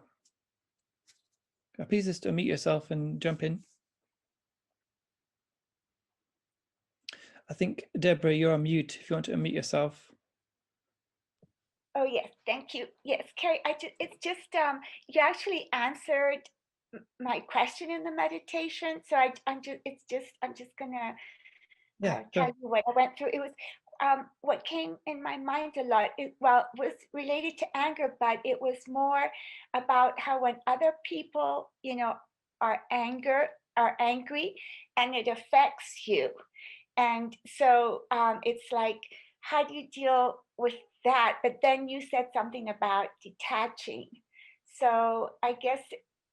Please just unmute yourself and jump in. I think, Deborah, you're on mute if you want to unmute yourself. Oh, yes, thank you. Yes, Kerry, it's just, you actually answered my question in the meditation. So I'm just gonna Yeah, tell go. you what I went through. It was, what came in my mind a lot, was related to anger, but it was more about how when other people, are angry and it affects you. And so it's like, how do you deal with that? But then you said something about detaching. So I guess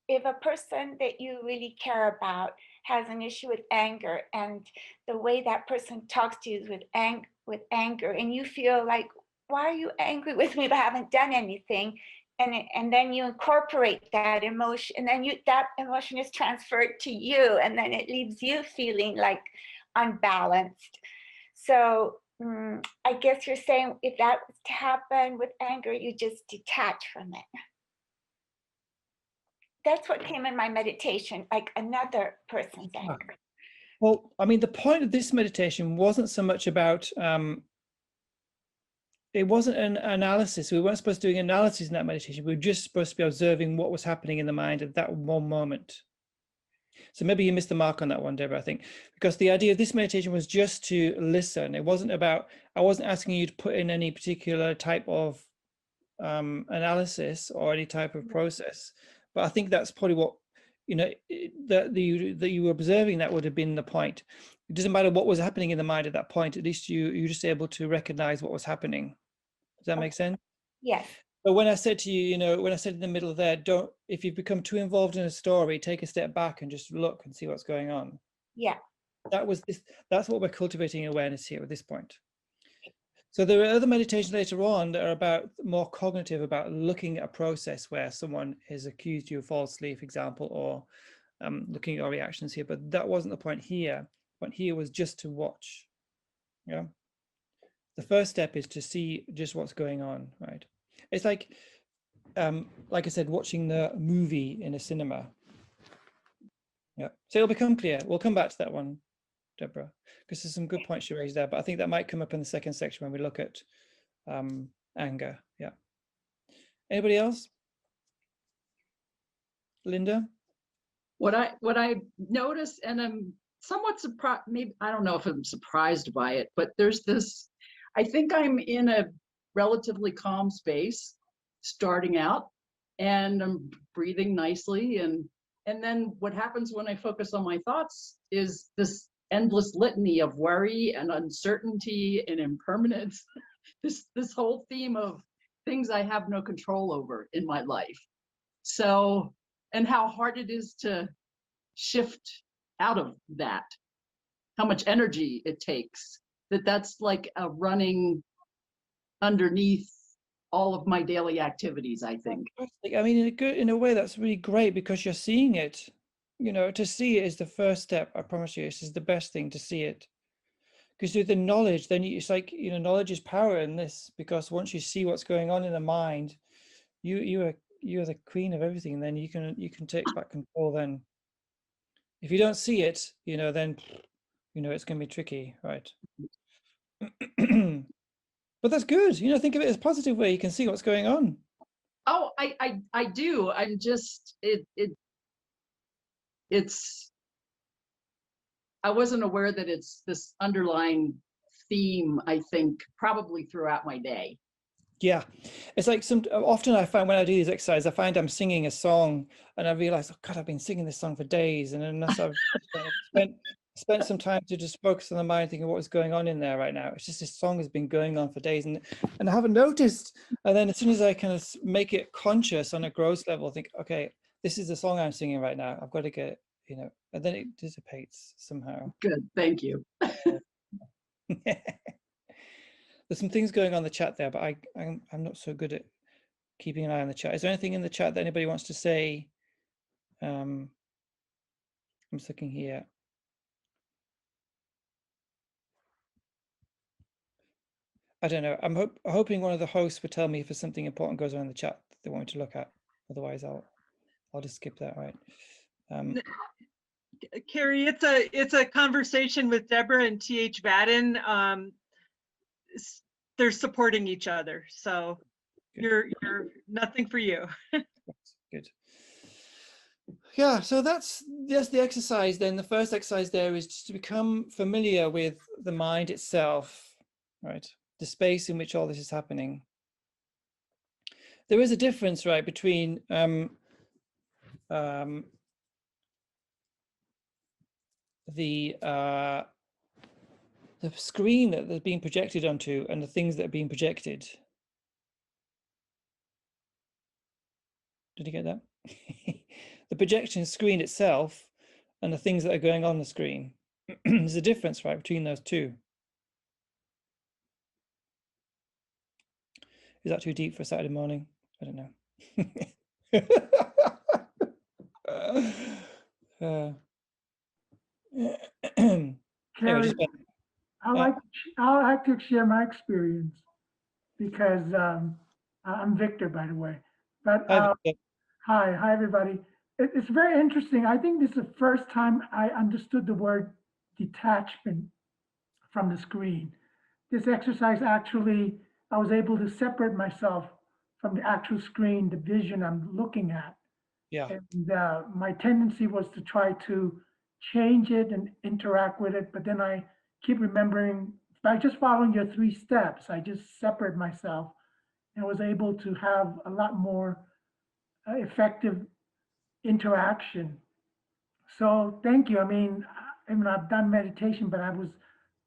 if a person that you really care about has an issue with anger, and the way that person talks to you is with anger, and you feel like, why are you angry with me if I haven't done anything? And then you incorporate that emotion, and then that emotion is transferred to you, and then it leaves you feeling like unbalanced. So I guess you're saying if that was to happen with anger, you just detach from it. That's what came in my meditation, like another person's anger. Well, I mean, the point of this meditation wasn't so much about, it wasn't an analysis. We weren't supposed to do an analysis in that meditation. We were just supposed to be observing what was happening in the mind at that one moment. So maybe you missed the mark on that one, Deborah, I think, because the idea of this meditation was just to listen. It wasn't about, I wasn't asking you to put in any particular type of analysis or any type of process. But I think that's probably what, that you were observing, that would have been the point. It doesn't matter what was happening in the mind at that point, at least you're just able to recognize what was happening. Does that make sense? Yes. But when I said to you, when I said in the middle there, if you've become too involved in a story, take a step back and just look and see what's going on. Yeah. That's what we're cultivating awareness here at this point. So there are other meditations later on that are about more cognitive, about looking at a process where someone has accused you falsely, for example, or looking at your reactions here. But that wasn't the point here. The point here was just to watch. Yeah. The first step is to see just what's going on, right? It's like I said, watching the movie in a cinema. Yeah. So it'll become clear. We'll come back to that one, Deborah, because there's some good points you raised there, but I think that might come up in the second section when we look at anger. Yeah. Anybody else? Linda? What I notice, and I'm somewhat surprised, maybe I don't know if I'm surprised by it, but there's this, I think I'm in a relatively calm space starting out, and I'm breathing nicely, and then what happens when I focus on my thoughts is this endless litany of worry and uncertainty and impermanence. This whole theme of things I have no control over in my life. So, and how hard it is to shift out of that, how much energy it takes, that's like a running underneath all of my daily activities, I think. I mean, in a way, that's really great because you're seeing it. To see it is the first step. I promise you, this is the best thing, to see it. Because with the knowledge, then it's like, knowledge is power in this, because once you see what's going on in the mind, you're the queen of everything. And then you can take back control. Then if you don't see it, then it's going to be tricky, right? But that's good. Think of it as a positive way. You can see what's going on. Oh, I do. I'm just it's I wasn't aware that it's this underlying theme, I think, probably throughout my day. Yeah, it's like often I find when I do these exercises, I find I'm singing a song and I realize, oh God, I've been singing this song for days. And unless I've spent some time to just focus on the mind, thinking what is going on in there right now, it's just this song has been going on for days and I haven't noticed. And then as soon as I kind of make it conscious on a gross level, I think, okay, this is the song I'm singing right now. I've got to get, and then it dissipates somehow. Good, thank you. There's some things going on in the chat there, but I'm not so good at keeping an eye on the chat. Is there anything in the chat that anybody wants to say? I'm just looking here. I don't know. I'm hoping one of the hosts would tell me if there's something important goes on in the chat that they want me to look at. Otherwise, I'll just skip that. Right. Kerry, it's a conversation with Deborah and TH Vadden. They're supporting each other, so Good. you're nothing for you. Good. Yeah, so that's the exercise then. The first exercise there is just to become familiar with the mind itself, right? The space in which all this is happening. There is a difference, right, between the screen that they're being projected onto and the things that are being projected. Did you get that? The projection screen itself and the things that are going on the screen. There's a difference, right, between those two. Is that too deep for a Saturday morning? I don't know. Anyway, Kerry, just I like to share my experience because I'm Victor, by the way. But hi everybody. It's very interesting. I think this is the first time I understood the word detachment from the screen. This exercise actually, I was able to separate myself from the actual screen, the vision I'm looking at. yeah. And my tendency was to try to change it and interact with it, but then I keep remembering by just following your 3 steps, I just separate myself and was able to have a lot more effective interaction. So thank you. I mean, I've done meditation, but I was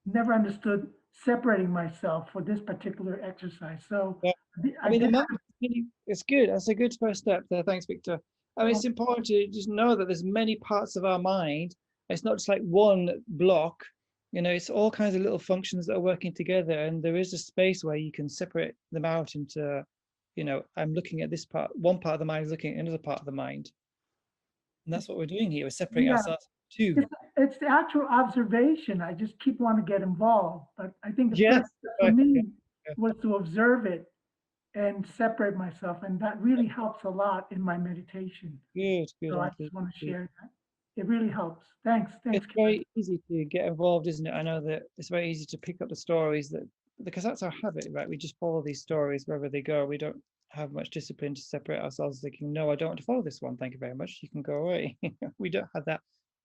never understood separating myself for this particular exercise. So Yeah. I mean, it's good. That's a good first step there. Thanks, Victor. I mean, it's important to just know that there's many parts of our mind. It's not just like one block, you know, it's all kinds of little functions that are working together. And there is a space where you can separate them out into, you know, I'm looking at this part, one part of the mind is looking at another part of the mind. And that's what we're doing here. We're separating ourselves too. It's the actual observation. I just keep wanting to get involved. But I think the Yes, first step for me was to observe it and separate myself. And that really helps a lot in my meditation. Good. So I just want to share that. It really helps. Thanks. It's very easy to get involved, isn't it? I know that it's very easy to pick up the stories because that's our habit, right? We just follow these stories wherever they go. We don't have much discipline to separate ourselves thinking, no, I don't want to follow this one. Thank you very much. You can go away. We don't have that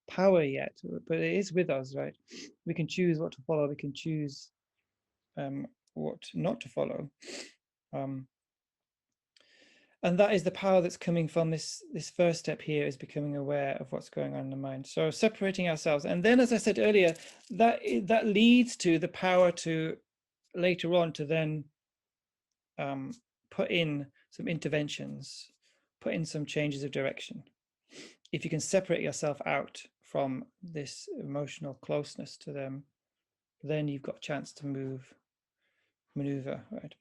power yet, but it is with us, right? We can choose what to follow. We can choose what not to follow. And that is the power that's coming from this first step here, is becoming aware of what's going on in the mind. So separating ourselves. And then, as I said earlier, that leads to the power to later on to then put in some interventions, put in some changes of direction. If you can separate yourself out from this emotional closeness to them, then you've got a chance to maneuver, right?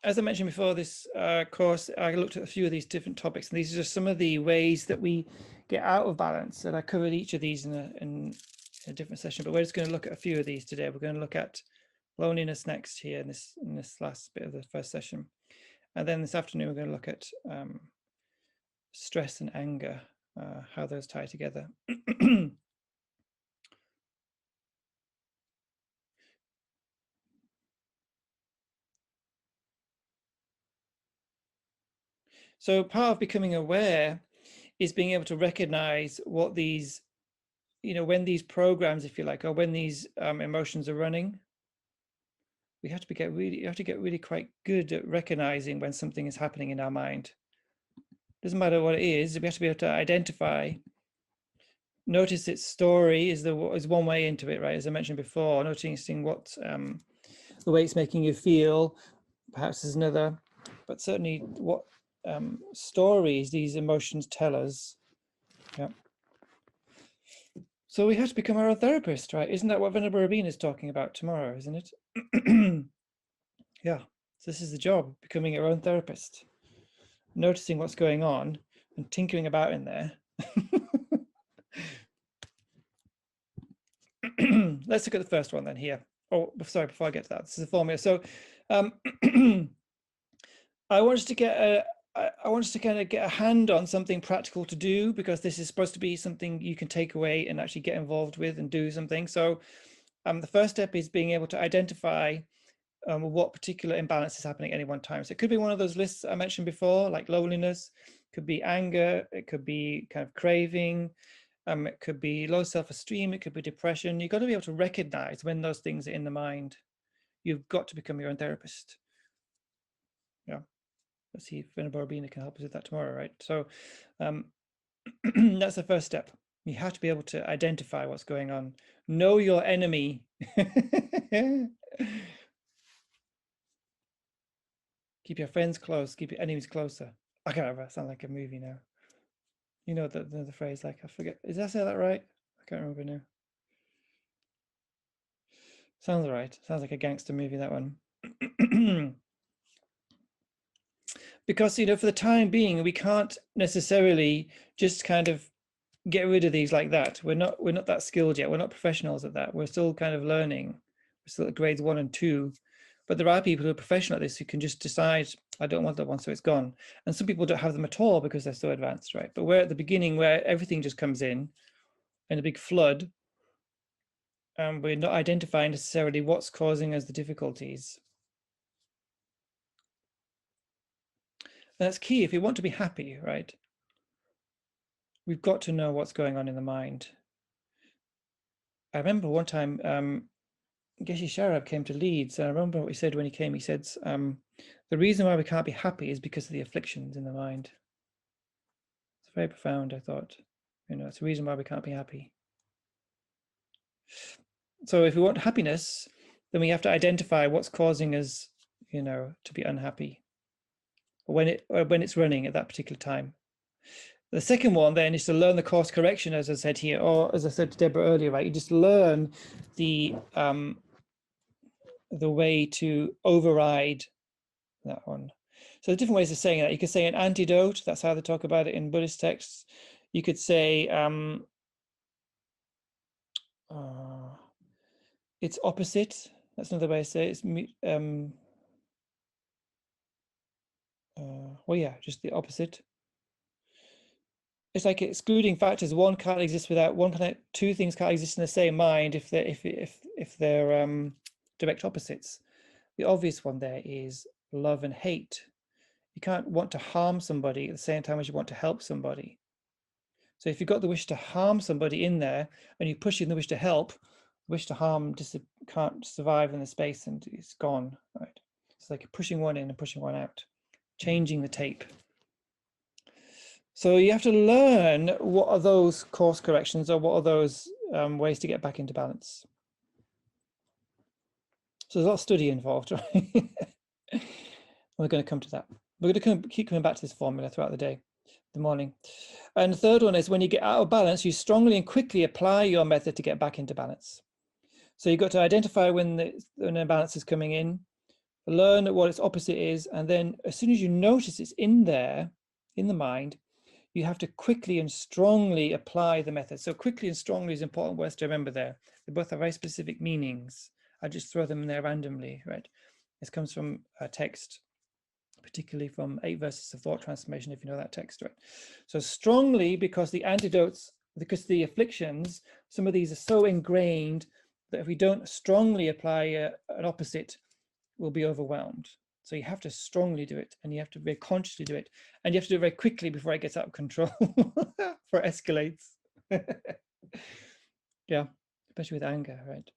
As I mentioned before this course, I looked at a few of these different topics, and these are just some of the ways that we get out of balance. And I covered each of these in a different session, but we're just going to look at a few of these today. We're going to look at loneliness next here in this last bit of the first session, and then this afternoon we're going to look at stress and anger, how those tie together. So part of becoming aware is being able to recognize what these, you know, when these programs, if you like, or when these emotions are running. We have to get really quite good at recognizing when something is happening in our mind. Doesn't matter what it is, we have to be able to identify. Notice its story is one way into it, right? As I mentioned before, noticing what the way it's making you feel, perhaps is another, but certainly what stories these emotions tell us. Yeah. So we have to become our own therapist, right? Isn't that what Venerable Rabin is talking about tomorrow, isn't it? Yeah, so this is the job, becoming your own therapist, noticing what's going on and tinkering about in there. Let's look at the first one then here. Oh, sorry, before I get to that, this is a formula. So I want us to get I want us to kind of get a hand on something practical to do, because this is supposed to be something you can take away and actually get involved with and do something. So the first step is being able to identify what particular imbalance is happening at any one time. So it could be one of those lists I mentioned before, like loneliness, could be anger, it could be kind of craving, it could be low self-esteem, it could be depression. You've got to be able to recognize when those things are in the mind. You've got to become your own therapist. Yeah. Let's see if Venerable Robina can help us with that tomorrow, right? So that's the first step. You have to be able to identify what's going on. Know your enemy. Keep your friends close, keep your enemies closer. I can't remember, it sounds like a movie now. You know the phrase, like, I forget, did I say that right? I can't remember now. Sounds right. Sounds like a gangster movie, that one. Because, you know, for the time being, we can't necessarily just kind of get rid of these like that. We're not that skilled yet. We're not professionals at that. We're still kind of learning. We're still at grades 1 and 2. But there are people who are professional at this who can just decide, I don't want that one, so it's gone. And some people don't have them at all because they're so advanced, right? But we're at the beginning where everything just comes in a big flood, and we're not identifying necessarily what's causing us the difficulties. And that's key if we want to be happy, right? We've got to know what's going on in the mind. I remember one time, Geshe Sharab came to Leeds, and I remember what he said when he came. He said, the reason why we can't be happy is because of the afflictions in the mind. It's very profound, I thought. You know, it's the reason why we can't be happy. So if we want happiness, then we have to identify what's causing us, you know, to be unhappy, or when it's running at that particular time. The second one then is to learn the course correction, as I said here, or as I said to Deborah earlier, right? You just learn the way to override that one. So there's different ways of saying that. You could say an antidote. That's how they talk about it in Buddhist texts. You could say its opposite. That's another way to say it. It's well, yeah, just the opposite. It's like excluding factors. One can't exist without one. Two things can't exist in the same mind if they're direct opposites. The obvious one there is love and hate. You can't want to harm somebody at the same time as you want to help somebody. So if you've got the wish to harm somebody in there and you push in the wish to help, the wish to harm just can't survive in the space and it's gone, right? It's like pushing one in and pushing one out, changing the tape. So you have to learn what are those course corrections, or what are those ways to get back into balance. So there's a lot of study involved, right? We're going to come to that. We're going to keep coming back to this formula throughout the day, the morning. And the third one is when you get out of balance, you strongly and quickly apply your method to get back into balance. So you've got to identify when an imbalance is coming in, learn what its opposite is, and then as soon as you notice it's in there, in the mind, you have to quickly and strongly apply the method. So quickly and strongly is important words to remember there. They both have very specific meanings. I just throw them in there randomly, right? This comes from a text, particularly from 8 Verses of Thought Transformation, if you know that text, right? So strongly, because the antidotes, because the afflictions, some of these are so ingrained that if we don't strongly apply an opposite, we'll be overwhelmed. So you have to strongly do it, and you have to very consciously do it, and you have to do it very quickly before it gets out of control, before it escalates. Yeah, especially with anger, right?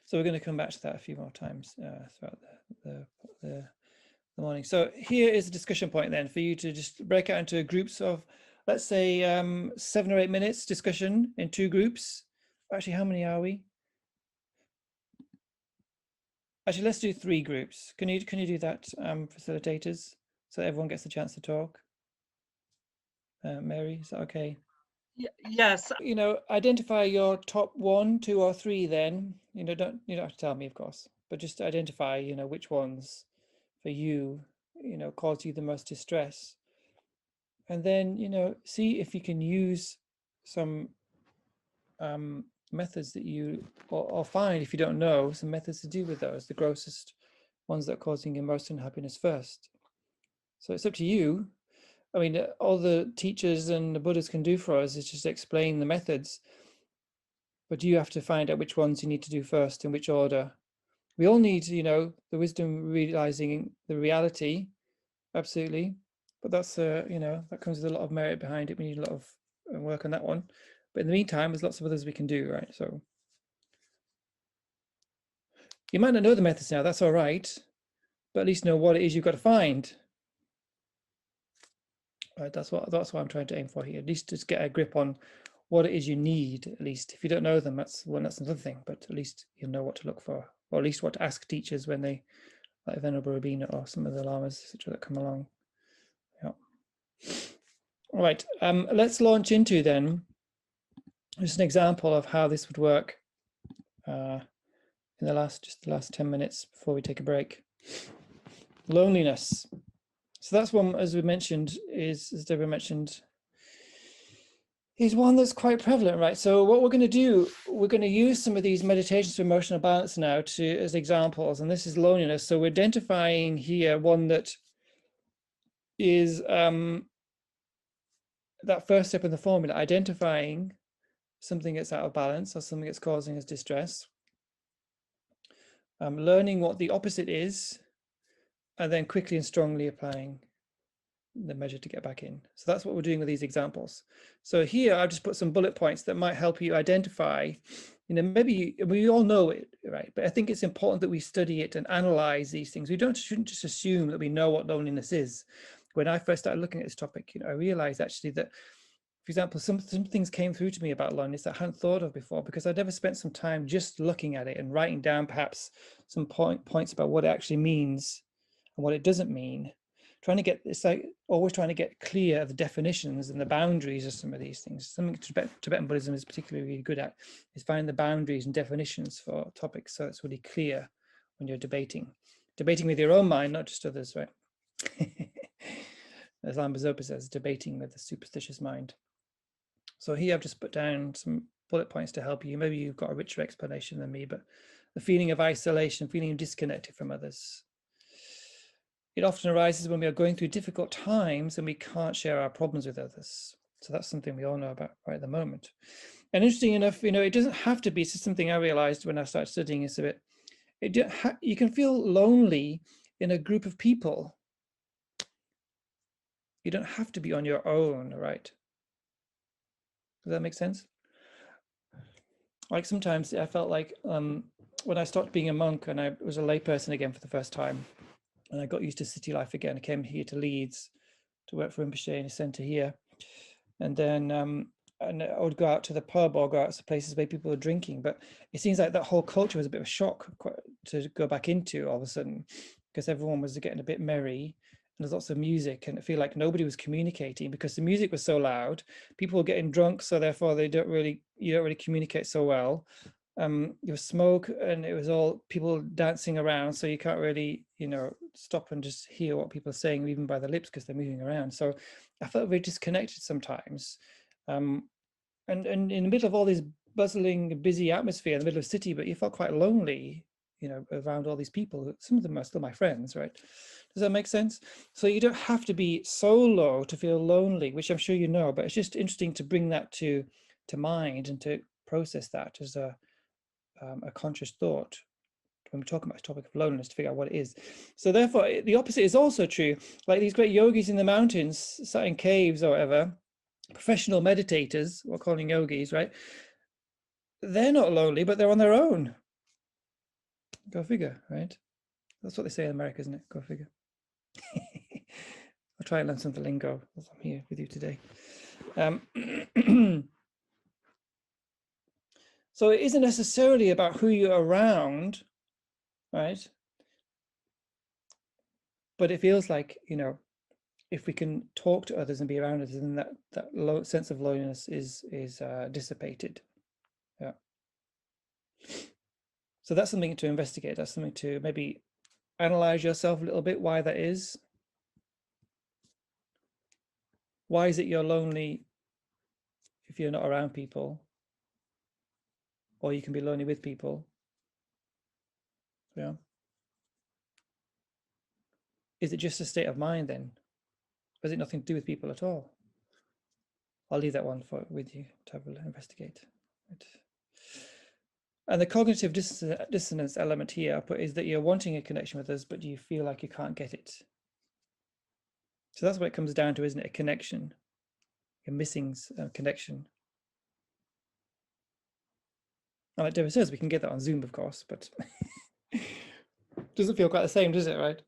So we're going to come back to that a few more times throughout the morning. So here is a discussion point then for you to just break out into groups of, let's say, 7 or 8 minutes discussion in 2 groups. Actually, how many are we? Actually, let's do 3 groups. Can you do that, facilitators, so everyone gets a chance to talk? Mary, is that okay? Yes, You know, identify your top 1, 2, or 3 then. You know, you don't have to tell me, of course, but just identify, you know, which ones for you, you know, cause you the most distress. And then, you know, see if you can use some methods that you, or find, if you don't know, some methods to deal with those, the grossest ones that are causing you most unhappiness first. So it's up to you. I mean, all the teachers and the Buddhas can do for us is just explain the methods, but you have to find out which ones you need to do first, in which order. We all need, the wisdom realizing the reality, absolutely. But that's, that comes with a lot of merit behind it. We need a lot of work on that one. But in the meantime, there's lots of others we can do, right? So you might not know the methods now, that's all right, but at least know what it is you've got to find. Right, that's what I'm trying to aim for here. At least just get a grip on what it is you need. At least if you don't know them, that's another thing. But at least you'll know what to look for, or at least what to ask teachers when they, like Venerable Rabina or some of the lamas, etc., that come along. Yeah. All right. Let's launch into then just an example of how this would work in the last 10 minutes before we take a break. Loneliness. So that's one, as we mentioned, as Deborah mentioned, is one that's quite prevalent, right? So what we're going to do, we're going to use some of these meditations for emotional balance now as examples, and this is loneliness. So we're identifying here one that is that first step in the formula, identifying something that's out of balance or something that's causing us distress, learning what the opposite is, and then quickly and strongly applying the measure to get back in. So that's what we're doing with these examples. So here I've just put some bullet points that might help you identify, maybe we all know it, right? But I think it's important that we study it and analyze these things. We shouldn't just assume that we know what loneliness is. When I first started looking at this topic, I realized actually that, for example, some things came through to me about loneliness that I hadn't thought of before, because I'd never spent some time just looking at it and writing down perhaps some points about what it actually means and what it doesn't mean. It's like always trying to get clear of the definitions and the boundaries of some of these things. Something Tibetan Buddhism is particularly really good at is finding the boundaries and definitions for topics, so it's really clear when you're debating with your own mind, not just others, right? As Lama Zopa says, debating with the superstitious mind. So here I've just put down some bullet points to help you. Maybe you've got a richer explanation than me, but the feeling of isolation, feeling disconnected from others. It often arises when we are going through difficult times and we can't share our problems with others. So that's something we all know about right at the moment. And interesting enough, it doesn't have to be. It's just something I realized when I started studying this a bit. You can feel lonely in a group of people. You don't have to be on your own, right? Does that make sense? Like sometimes I felt like when I stopped being a monk and I was a layperson again for the first time, and I got used to city life again. I came here to Leeds to work for Rinpoche in a centre here, and then and I would go out to the pub or go out to places where people were drinking. But it seems like that whole culture was a bit of a shock to go back into all of a sudden, because everyone was getting a bit merry. And there's lots of music, and I feel like nobody was communicating because the music was so loud. People were getting drunk, so therefore you don't really communicate so well. There was smoke, and it was all people dancing around, so you can't really stop and just hear what people are saying, even by the lips, because they're moving around. So I felt very disconnected sometimes, and in the middle of all this bustling, busy atmosphere in the middle of the city, but you felt quite lonely, around all these people. Some of them are still my friends, right? Does that make sense? So you don't have to be solo to feel lonely, which I'm sure you know, but it's just interesting to bring that to mind and to process that as a conscious thought when we're talking about the topic of loneliness, to figure out what it is. So therefore, the opposite is also true. Like these great yogis in the mountains, sat in caves or whatever, professional meditators, we're calling yogis, right? They're not lonely, but they're on their own. Go figure, right? That's what they say in America, isn't it? Go figure. I'll try and learn some of the lingo as I'm here with you today. So it isn't necessarily about who you're around, right? But it feels like, if we can talk to others and be around others, then that sense of loneliness is dissipated. Yeah. So that's something to investigate. That's something to maybe analyze yourself a little bit, why that is. Why is it you're lonely if you're not around people? or you can be lonely with people. Yeah. Is it just a state of mind then? Or is it nothing to do with people at all? I'll leave that one with you to have a investigate. Right. And the cognitive dissonance element here I put is that you're wanting a connection with us, but you feel like you can't get it. So that's what it comes down to, isn't it? A connection. You're missing a connection. And like Deborah says, we can get that on Zoom, of course, but doesn't feel quite the same, does it, right?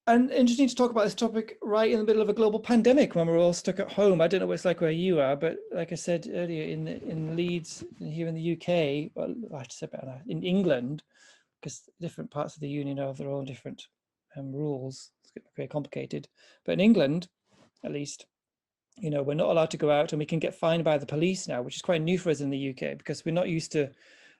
And interesting to talk about this topic right in the middle of a global pandemic when we're all stuck at home. I don't know what it's like where you are, but like I said earlier, in Leeds, here in the UK, well, I should say better now, in England, because different parts of the union have their own different rules. It's very complicated. But in England, at least, you know, we're not allowed to go out, and we can get fined by the police now, which is quite new for us in the UK because we're not used to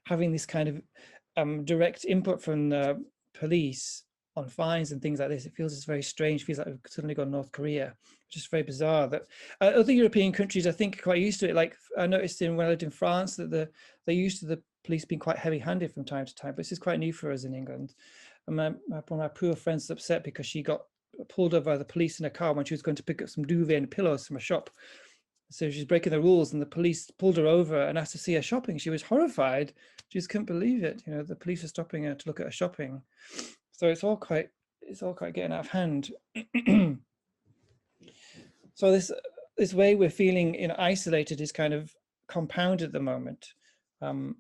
having this kind of direct input from the police on fines and things like this. It feels it's very strange. It feels like we've suddenly gone North Korea, which is very bizarre. That other European countries, I think, are quite used to it. Like I noticed when I lived in France that they're used to the police being quite heavy-handed from time to time. But this is quite new for us in England. And one of my poor friends is upset because she got pulled over by the police in a car when she was going to pick up some duvet and pillows from a shop. So she's breaking the rules, and the police pulled her over and asked to see her shopping. She was horrified. She just couldn't believe it. You know, the police are stopping her to look at her shopping. So it's all quite getting out of hand. So this way we're feeling, you know, isolated is kind of compounded at the moment. And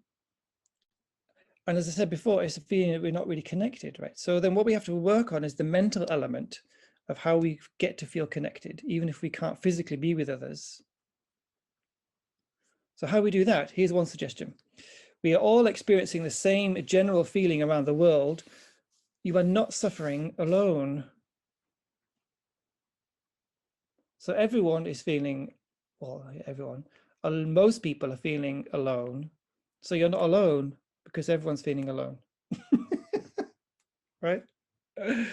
as I said before, it's a feeling that we're not really connected, right? So then what we have to work on is the mental element of how we get to feel connected, even if we can't physically be with others. So how we do that? Here's one suggestion. We are all experiencing the same general feeling around the world. You are not suffering alone. So everyone is feeling, well, everyone, most people are feeling alone. So you're not alone because everyone's feeling alone. Right? I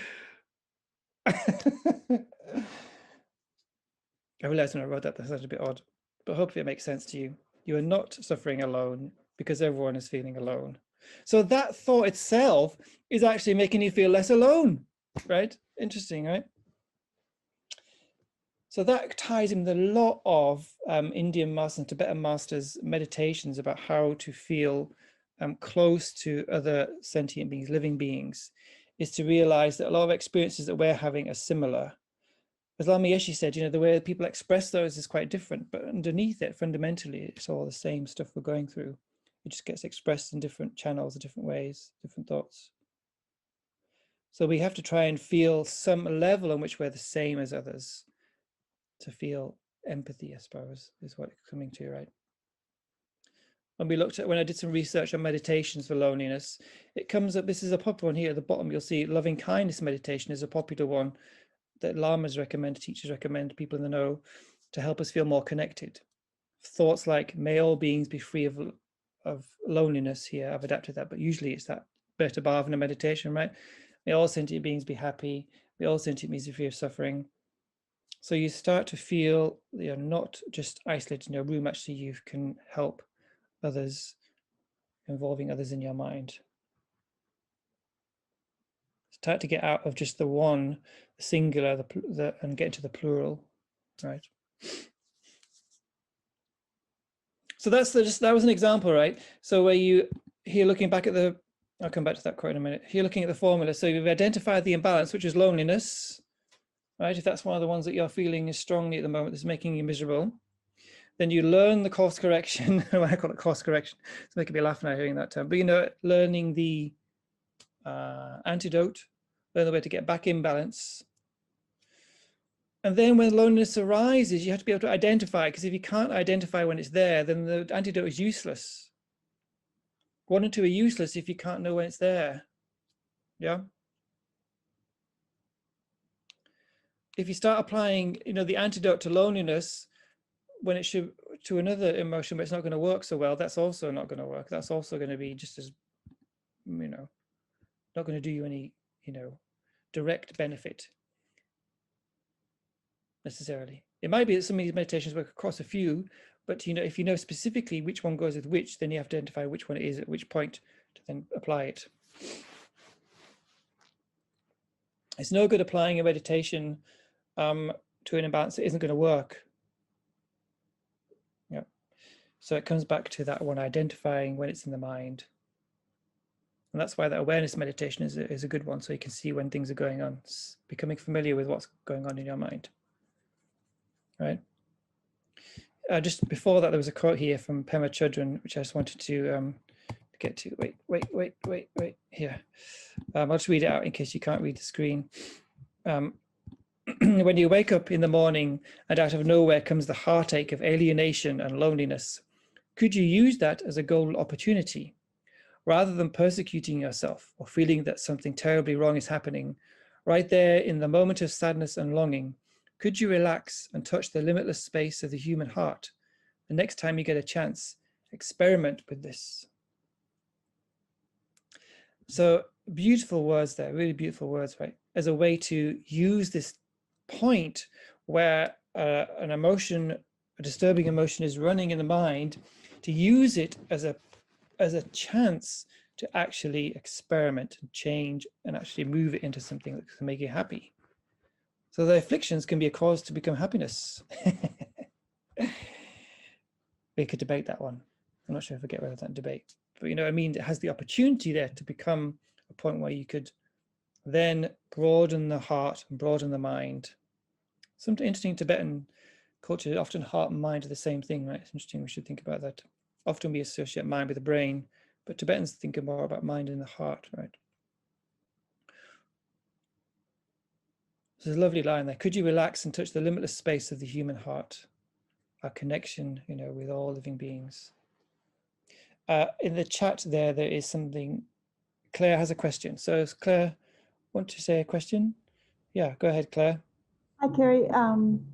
realized when I wrote that sounded a bit odd, but hopefully it makes sense to you. You are not suffering alone because everyone is feeling alone. So that thought itself is actually making you feel less alone, right? Interesting, right? So that ties in with a lot of Indian masters and Tibetan masters' meditations about how to feel close to other sentient beings, living beings, is to realize that a lot of experiences that we're having are similar. As Lama Yeshe said, you know, the way people express those is quite different, but underneath it, fundamentally, it's all the same stuff we're going through. It just gets expressed in different channels, in different ways, different thoughts. So we have to try and feel some level in which we're the same as others to feel empathy, I suppose, is what it's coming to, right? When we looked at, when I did some research on meditations for loneliness, it comes up, this is a popular one here at the bottom, you'll see loving kindness meditation is a popular one that lamas recommend, teachers recommend, people in the know, to help us feel more connected. Thoughts like, may all beings be free of loneliness here, I've adapted that, but usually it's that better bhavana meditation, right? May all sentient beings be happy, may all sentient beings be free of suffering. So you start to feel you're not just isolated in your room, actually you can help others, involving others in your mind. Start to get out of just the one, the singular, and get into the plural, right? So that was an example, right? So where you here looking back at I'll come back to that quote in a minute. Here looking at the formula, so you've identified the imbalance, which is loneliness, right? If that's one of the ones that you're feeling is strongly at the moment, that's making you miserable, then you learn the course correction. I call it course correction. It's making me laugh now hearing that term. But you know, learning the antidote, learn the way to get back in balance. And then when loneliness arises, you have to be able to identify, because if you can't identify when it's there, then the antidote is useless. 1 and 2 are useless if you can't know when it's there. Yeah. If you start applying, you know, the antidote to loneliness when it should to another emotion, but it's not going to work so well, that's also not going to work. That's also going to be just as, you know, not going to do you any, you know, direct benefit necessarily. It might be that some of these meditations work across a few, but if you know specifically which one goes with which, then you have to identify which one it is at which point to then apply it. It's no good applying a meditation to an imbalance that isn't going to work. Yeah. So it comes back to that one, identifying when it's in the mind. And that's why that awareness meditation is a good one, so you can see when things are going on. It's becoming familiar with what's going on in your mind. Right. Just before that, there was a quote here from Pema Chodron, which I just wanted to get to. Wait. Here. I'll just read it out in case you can't read the screen. When you wake up in the morning and out of nowhere comes the heartache of alienation and loneliness, could you use that as a golden opportunity? Rather than persecuting yourself or feeling that something terribly wrong is happening, right there in the moment of sadness and longing, could you relax and touch the limitless space of the human heart? The next time you get a chance, experiment with this. So beautiful words there, really beautiful words, right? As a way to use this point where an emotion, a disturbing emotion is running in the mind, to use it as a chance to actually experiment and change and actually move it into something that can make you happy. So the afflictions can be a cause to become happiness. We could debate that one. I'm not sure if I get rid of that debate, but I mean, it has the opportunity there to become a point where you could then broaden the heart and broaden the mind. Some interesting Tibetan culture, often heart and mind are the same thing, right? It's interesting, we should think about that. Often we associate mind with the brain, but Tibetans think more about mind and the heart, right? There's a lovely line there. Could you relax and touch the limitless space of the human heart? Our connection, with all living beings. In the chat there is something. Claire has a question. So Claire, want to say a question? Yeah, go ahead, Claire. Hi, Kerry. I'm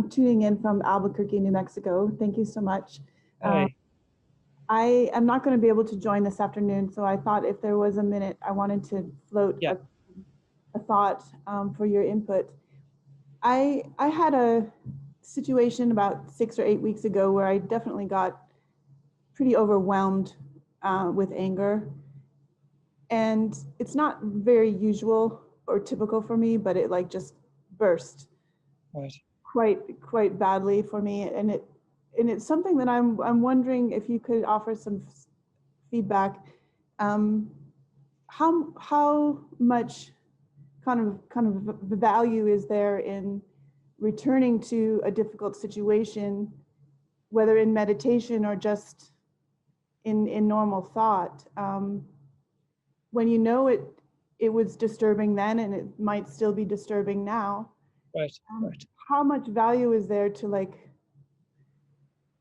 tuning in from Albuquerque, New Mexico. Thank you so much. Hi. I am not going to be able to join this afternoon, so I thought if there was a minute, I wanted to float a thought for your input. I had a situation about 6 or 8 weeks ago where I definitely got pretty overwhelmed with anger. And it's not very usual or typical for me, but it just burst quite badly for me. And it's something that I'm wondering if you could offer some feedback. How much kind of value is there in returning to a difficult situation, whether in meditation or just in normal thought, when it was disturbing then and it might still be disturbing now? Right. How much value is there to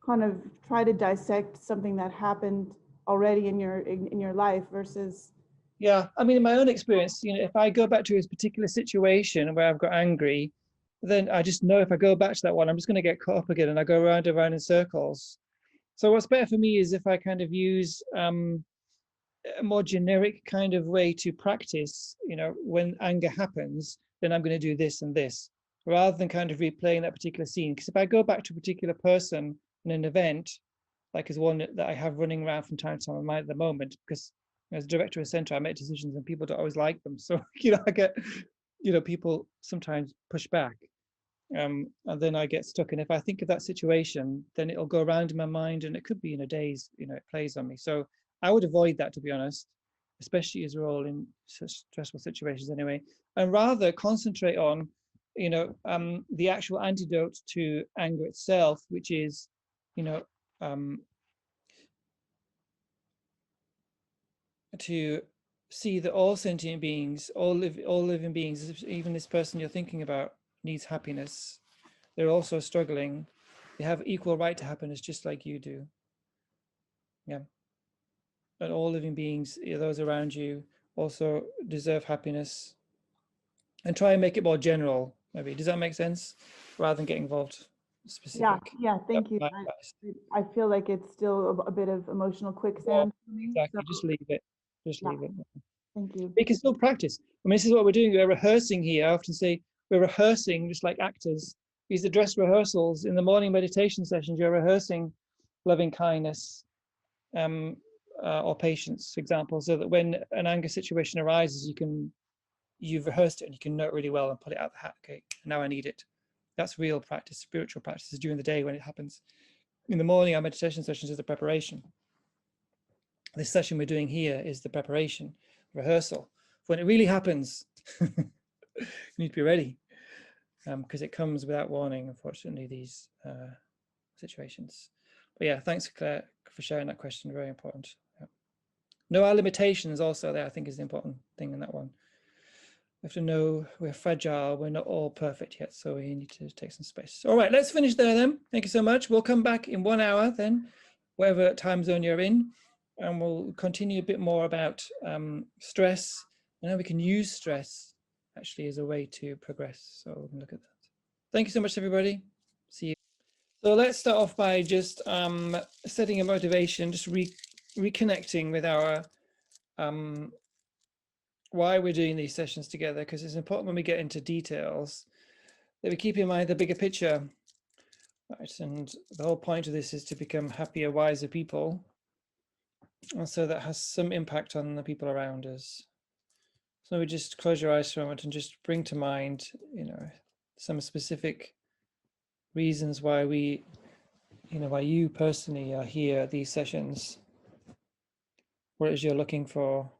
kind of try to dissect something that happened already in your life versus? Yeah, I mean, in my own experience, if I go back to this particular situation where I've got angry, then I just know if I go back to that one, I'm just going to get caught up again and I go round and round in circles. So what's better for me is if I kind of use a more generic kind of way to practice, when anger happens, then I'm going to do this and this, rather than kind of replaying that particular scene. Because if I go back to a particular person in an event, like as one that I have running around from time to time in mind at the moment, because as director of a center, I make decisions and people don't always like them. So, I get, people sometimes push back. And then I get stuck. And if I think of that situation, then it'll go around in my mind and it could be in a daze, it plays on me. So I would avoid that, to be honest, especially as we're all in such stressful situations anyway, and rather concentrate on, the actual antidote to anger itself, which is, to see that all sentient beings, all living beings, even this person you're thinking about needs happiness. They're also struggling. They have equal right to happiness, just like you do. Yeah. And all living beings, those around you, also deserve happiness. And try and make it more general, maybe. Does that make sense? Rather than get involved specific. Yeah, thank you. I feel like it's still a bit of emotional quicksand for me. Exactly, so just leave it. Leave it. Thank you. We can still practice. I mean, this is what we're doing. We're rehearsing here. I often say we're rehearsing just like actors. these are dress rehearsals. In the morning meditation sessions, you're rehearsing loving kindness or patience, for example, so that when an anger situation arises, you've rehearsed it and you can know it really well and put it out the hat. Okay, now I need it. That's real practice, spiritual practices during the day when it happens. In the morning, our meditation sessions is the preparation. This session we're doing here is the preparation, rehearsal. When it really happens, you need to be ready, because it comes without warning, unfortunately, these situations. But yeah, thanks, Claire, for sharing that question. Very important. Yeah. Know our limitations also there, I think, is the important thing in that one. We have to know we're fragile, we're not all perfect yet, so we need to take some space. All right, let's finish there then. Thank you so much. We'll come back in 1 hour then, whatever time zone you're in, and we'll continue a bit more about stress and how we can use stress actually as a way to progress. So we can look at that. Thank you so much, everybody. See you. So let's start off by just setting a motivation, just reconnecting with our why we're doing these sessions together, because it's important when we get into details that we keep in mind the bigger picture. Right, and the whole point of this is to become happier, wiser people. And so that has some impact on the people around us. So we just close your eyes for a moment and just bring to mind, some specific reasons why why you personally are here at these sessions. What it is you're looking for.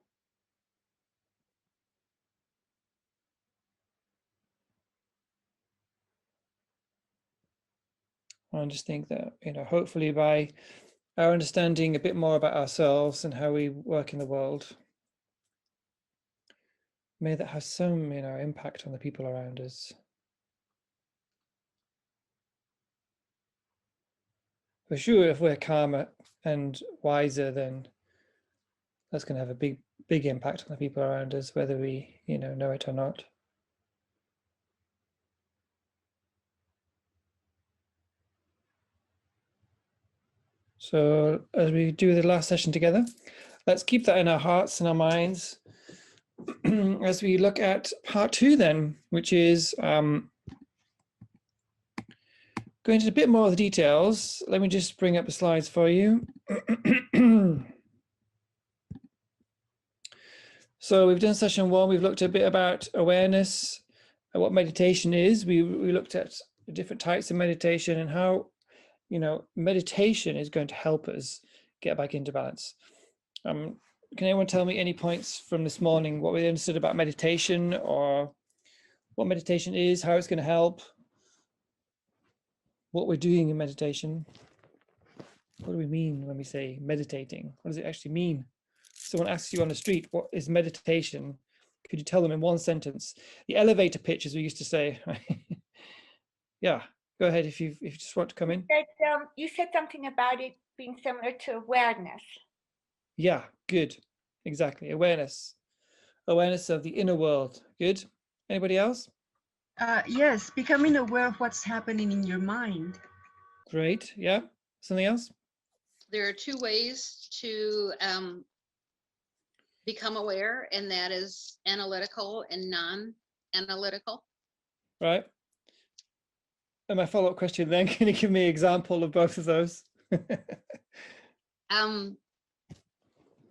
I just think that, hopefully by our understanding a bit more about ourselves and how we work in the world, may that have some, impact on the people around us. For sure, if we're calmer and wiser, then that's going to have a big impact on the people around us, whether we, know it or not. So as we do the last session together, let's keep that in our hearts and our minds as we look at part 2 then, which is going into a bit more of the details. Let me just bring up the slides for you. So we've done session 1. We've looked a bit about awareness and what meditation is. We looked at the different types of meditation and how, meditation is going to help us get back into balance. Can anyone tell me any points from this morning, what we understood about meditation, or what meditation is, how it's going to help, what we're doing in meditation? What do we mean when we say meditating? What does it actually mean? Someone asks you on the street, what is meditation? Could you tell them in one sentence? The elevator pitch, as we used to say. Yeah, go ahead if you just want to come in. You said something about it being similar to awareness. Yeah, good. Exactly. Awareness of the inner world. Good. Anybody else? Yes, becoming aware of what's happening in your mind. Great. Yeah. Something else? There are 2 ways to become aware, and that is analytical and non-analytical. Right. And my follow-up question then, can you give me an example of both of those?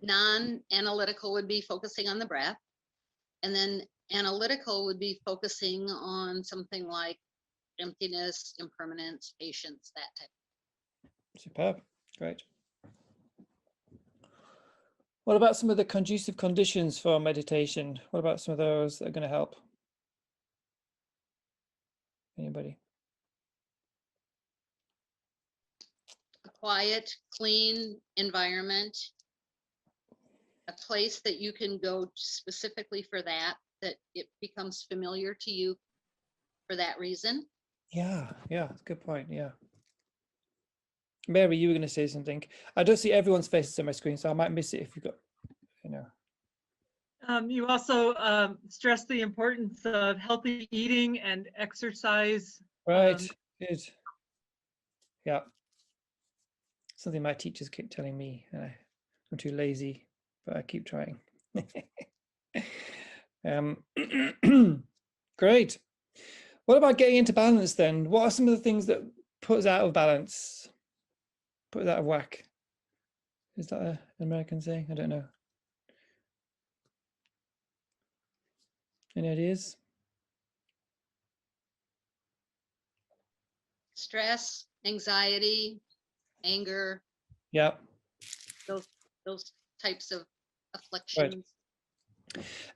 Non-analytical would be focusing on the breath, and then analytical would be focusing on something like emptiness, impermanence, patience, that type. Superb. Great. What about some of the conducive conditions for meditation? What about some of those that are going to help? Anybody? A quiet, clean environment, a place that you can go specifically for that it becomes familiar to you for that reason. Yeah, that's a good point. Yeah. Mary, you were going to say something. I don't see everyone's faces on my screen, so I might miss it if you've got, You also stress the importance of healthy eating and exercise. Right. Good. Yeah. Something my teachers keep telling me. I'm too lazy, but I keep trying. Great. What about getting into balance then? What are some of the things that put us out of balance, put us out of whack? Is that an American saying? I don't know. Any ideas? Stress, anxiety, anger, Yeah, those types of right. afflictions.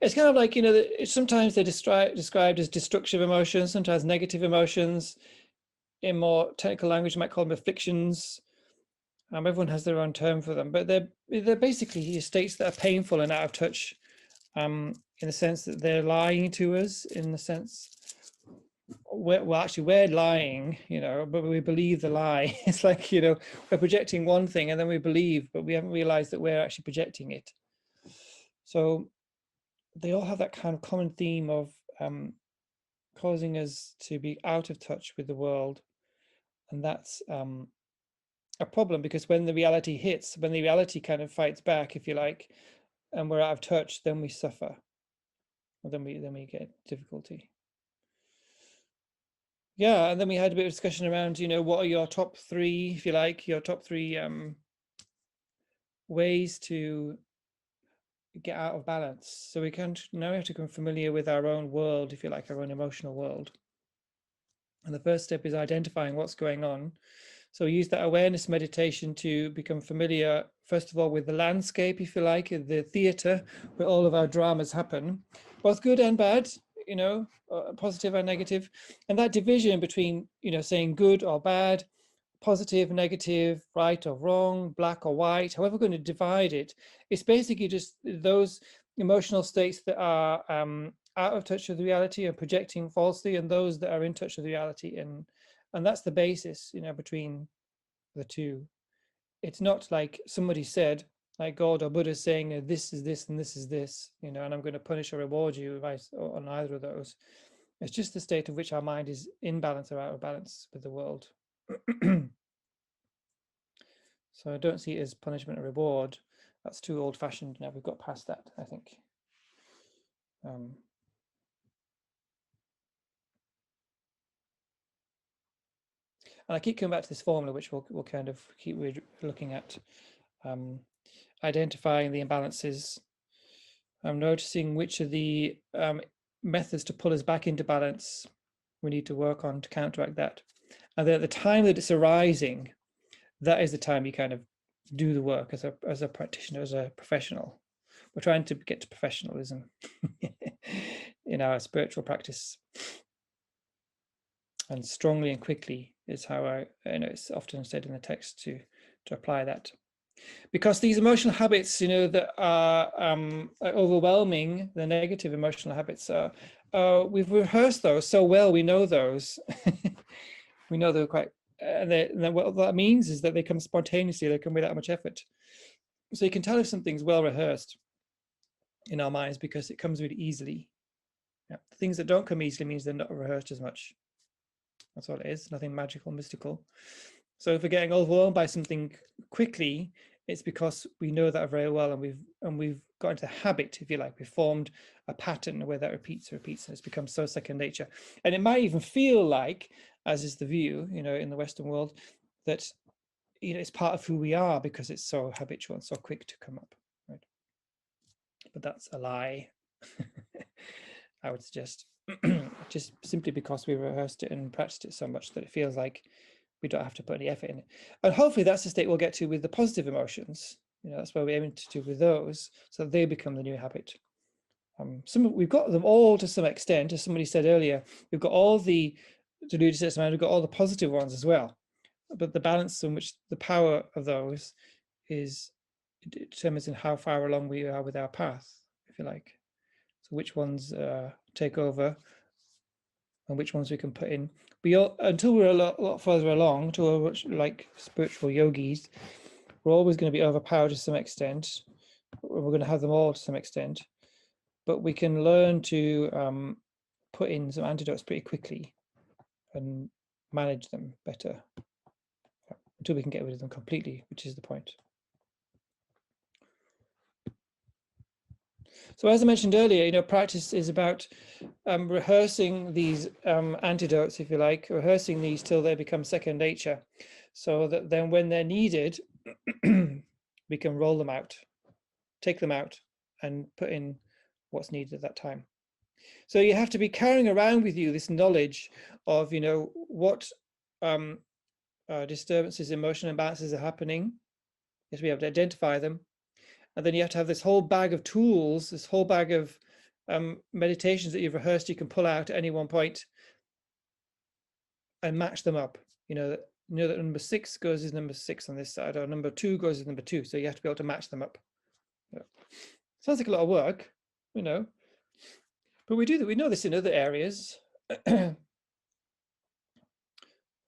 It's kind of like, you know, sometimes they're described as destructive emotions, sometimes negative emotions. In more technical language, you might call them afflictions. Everyone has their own term for them, but they're basically states that are painful and out of touch, in the sense that they're lying to us, in the sense, actually we're lying, you know, but we believe the lie. It's like, you know, we're projecting one thing and then we believe, but we haven't realized that we're actually projecting it. So they all have that kind of common theme of causing us to be out of touch with the world. And that's a problem, because when the reality hits, when the reality kind of fights back, if you like, and we're out of touch, then we suffer. Or then we get difficulty. Yeah, and then we had a bit of discussion around, you know, what are your top three, if you like, your top three ways to get out of balance. So we can now have to become familiar with our own world, if you like, our own emotional world. And the first step is identifying what's going on. So use that awareness meditation to become familiar, first of all, with the landscape, if you like, the theater where all of our dramas happen, both good and bad, you know, positive and negative. And that division between, you know, saying good or bad, positive, negative, right or wrong, black or white, however we're going to divide it, it's basically just those emotional states that are out of touch with reality and projecting falsely, and those that are in touch with reality. And that's the basis, you know, between the two. It's not like somebody said, like God or Buddha saying, this is this and this is this, you know, and I'm going to punish or reward you on either of those. It's just the state of which our mind is in balance or out of balance with the world. So I don't see it as punishment or reward. That's too old-fashioned now. We've got past that, I think. And I keep coming back to this formula, which we'll kind of keep looking at. Identifying the imbalances. I'm noticing which of the methods to pull us back into balance we need to work on to counteract that. And then at the time that it's arising, that is the time you kind of do the work as a practitioner, as a professional. We're trying to get to professionalism in our spiritual practice. And strongly and quickly is how it's often said in the text to apply that. Because these emotional habits, you know, that are overwhelming, the negative emotional habits are, we've rehearsed those so well, we know those. We know they're quite, and then what that means is that they come spontaneously, they come without much effort. So you can tell if something's well rehearsed in our minds because it comes really easily. Yeah. Things that don't come easily means they're not rehearsed as much. That's all it is, nothing magical, mystical. So if we're getting overwhelmed by something quickly, it's because we know that very well, and we've got into the habit, if you like. We've formed a pattern where that repeats, and it's become so second nature. And it might even feel like, as is the view, you know, in the Western world, that, you know, it's part of who we are because it's so habitual and so quick to come up, right? But that's a lie. I would suggest, just simply because we rehearsed it and practiced it so much that it feels like we don't have to put any effort in it. And hopefully that's the state we'll get to with the positive emotions. You know, that's what we're aiming to do with those, so that they become the new habit. We've got them all to some extent, as somebody said earlier. We've got all the deluded states of mind, we've got all the positive ones as well. But the balance in which the power of those is determines in how far along we are with our path, if you like. So which ones take over and which ones we can put in. Until we're a lot further along, until we're like spiritual yogis, we're always going to be overpowered to some extent. We're going to have them all to some extent, but we can learn to put in some antidotes pretty quickly and manage them better until we can get rid of them completely, which is the point. So as I mentioned earlier, you know, practice is about rehearsing these antidotes, if you like, rehearsing these till they become second nature, so that then when they're needed, we can roll them out, take them out, and put in what's needed at that time. So you have to be carrying around with you this knowledge of, you know, what disturbances, emotional imbalances are happening. You have to be able to identify them. And then you have to have this whole bag of tools, this whole bag of meditations that you've rehearsed, you can pull out at any one point and match them up. You know that number 6 goes as number 6 on this side, or number 2 goes as number 2. So you have to be able to match them up. Yeah. Sounds like a lot of work, you know, but we do that. We know this in other areas. Like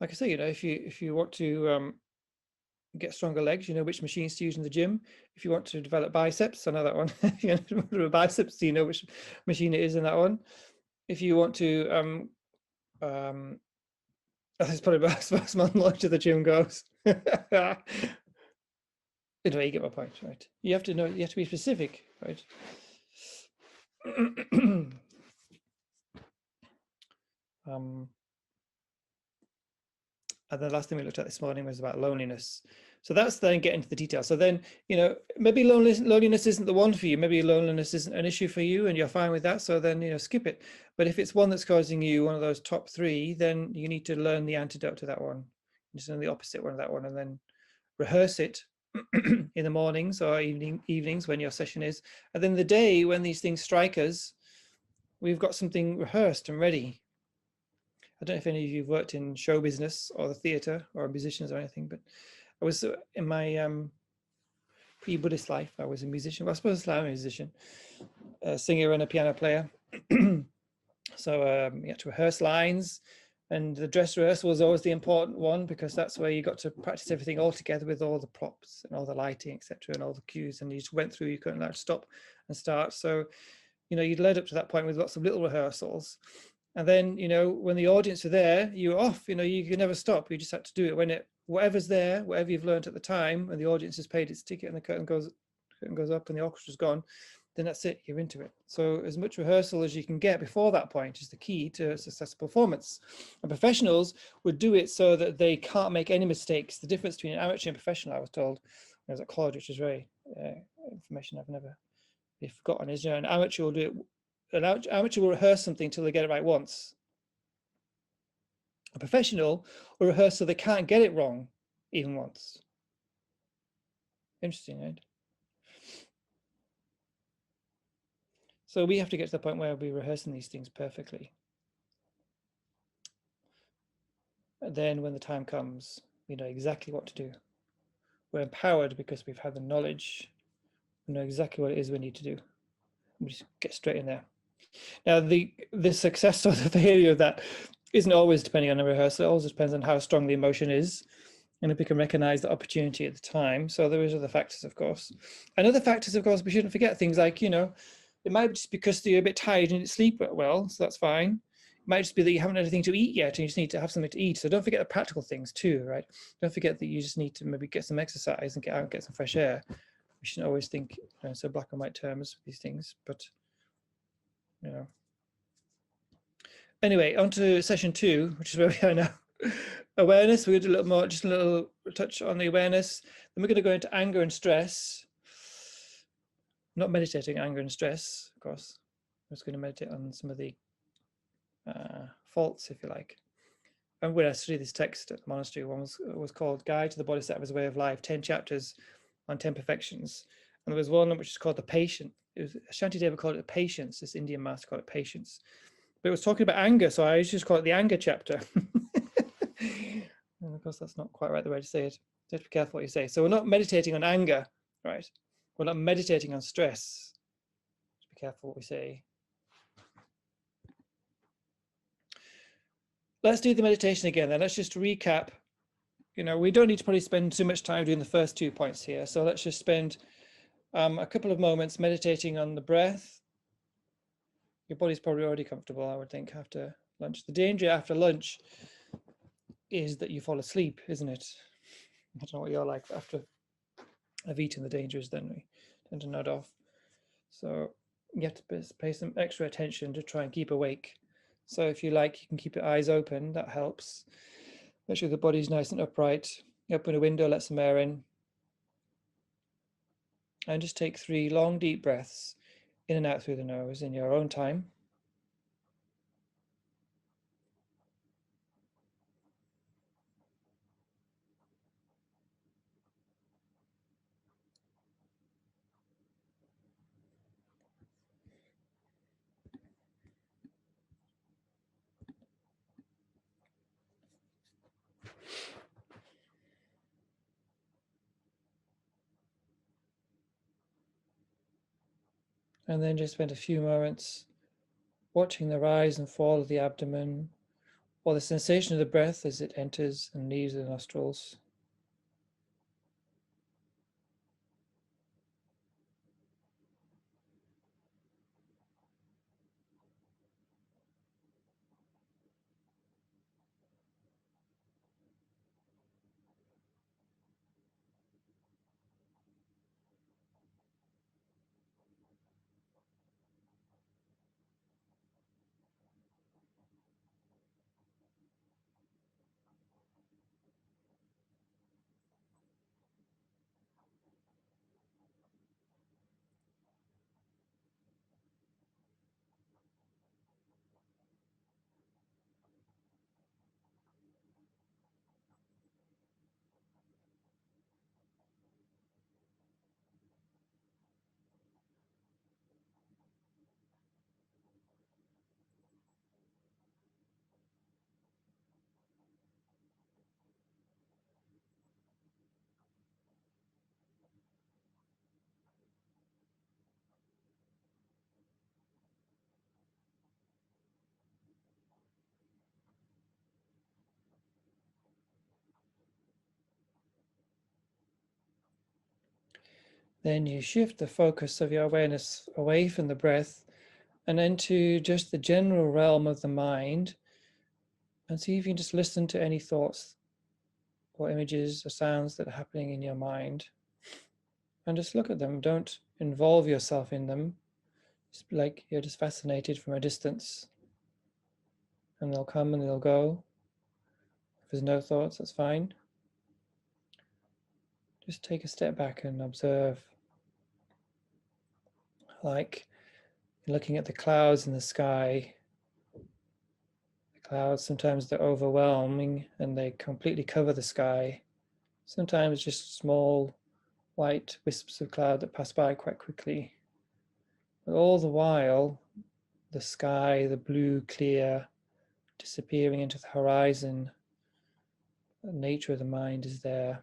I say, you know, if you want to get stronger legs, you know which machines to use in the gym. If you want to develop biceps, I know that one. If you want to develop biceps, you know which machine it is in that one. If you want to that's probably about as far as my knowledge of the gym goes. Anyway, you get my point, right? You have to know, you have to be specific, right? And the last thing we looked at this morning was about loneliness. So that's then getting into the detail. So then, you know, maybe loneliness isn't the one for you. Maybe loneliness isn't an issue for you and you're fine with that. So then, you know, skip it. But if it's one that's causing you one of those top 3, then you need to learn the antidote to that one. Just learn the opposite one of that one, and then rehearse it in the mornings or evenings when your session is. And then the day when these things strike us, we've got something rehearsed and ready. I don't know if any of you have worked in show business or the theatre or musicians or anything, but I was in my pre-Buddhist life, I was a musician. Well, I suppose I'm a musician, a singer and a piano player. So you had to rehearse lines, and the dress rehearsal was always the important one, because that's where you got to practice everything all together with all the props and all the lighting, etc., and all the cues, and you just went through, you couldn't allowed to stop and start. So, you know, you'd led up to that point with lots of little rehearsals. And then, you know, when the audience are there, you're off, you know, you can never stop. You just had to do it when whatever's there, whatever you've learned at the time, and the audience has paid its ticket and the curtain goes up and the orchestra's gone, then that's it, you're into it. So as much rehearsal as you can get before that point is the key to a successful performance. And professionals would do it so that they can't make any mistakes. The difference between an amateur and professional, I was told when I was at college, which is very information I've never forgotten, is, you know, an amateur will do it. An amateur will rehearse something until they get it right once. A professional will rehearse so they can't get it wrong even once. Interesting, right? So we have to get to the point where we're rehearsing these things perfectly. And then when the time comes, we know exactly what to do. We're empowered because we've had the knowledge. We know exactly what it is we need to do. We just get straight in there. Now, the success or the failure of that isn't always depending on the rehearsal. It also depends on how strong the emotion is, and if we can recognize the opportunity at the time. So there is other factors, of course. And other factors, of course, we shouldn't forget things like, you know, it might just be because you're a bit tired and you didn't sleep well, so that's fine. It might just be that you haven't had anything to eat yet and you just need to have something to eat. So don't forget the practical things too, right? Don't forget that you just need to maybe get some exercise and get out and get some fresh air. We shouldn't always think, you know, so black and white terms with these things, but, you know. Anyway, on to session 2, which is where we are now. Awareness. We're going to do a little more, just a little touch on the awareness. Then we're going to go into anger and stress. Not meditating anger and stress, of course. I'm just going to meditate on some of the faults, if you like. And when I studied this text at the monastery, one was called Guide to the Bodhisattva's Way of Life, 10 chapters on 10 perfections. And there was one which is called the patient. It was Shantideva called it patience. This Indian master called it patience. But it was talking about anger, so I just call it the anger chapter. And of course, that's not quite right the way to say it. You have to be careful what you say. So we're not meditating on anger, right? We're not meditating on stress. Just be careful what we say. Let's do the meditation again then. Let's just recap. You know, we don't need to probably spend too much time doing the first 2 points here. So let's just spend a couple of moments meditating on the breath. Your body's probably already comfortable, I would think, after lunch. The danger after lunch is that you fall asleep, isn't it? I don't know what you're like, but after I've eaten, the danger is then we tend to nod off. So you have to pay some extra attention to try and keep awake. So if you like, you can keep your eyes open, that helps. Make sure the body's nice and upright. Open a window, let some air in. And just take 3 long, deep breaths in and out through the nose in your own time. And then just spend a few moments watching the rise and fall of the abdomen, or the sensation of the breath as it enters and leaves the nostrils. Then you shift the focus of your awareness away from the breath and into just the general realm of the mind, and see if you can just listen to any thoughts or images or sounds that are happening in your mind, and just look at them. Don't involve yourself in them. It's like you're just fascinated from a distance, and they'll come and they'll go. If there's no thoughts, that's fine. Just take a step back and observe, like looking at the clouds in the sky. The clouds, sometimes they're overwhelming and they completely cover the sky. Sometimes just small white wisps of cloud that pass by quite quickly. But all the while, the sky, the blue, clear, disappearing into the horizon, the nature of the mind is there.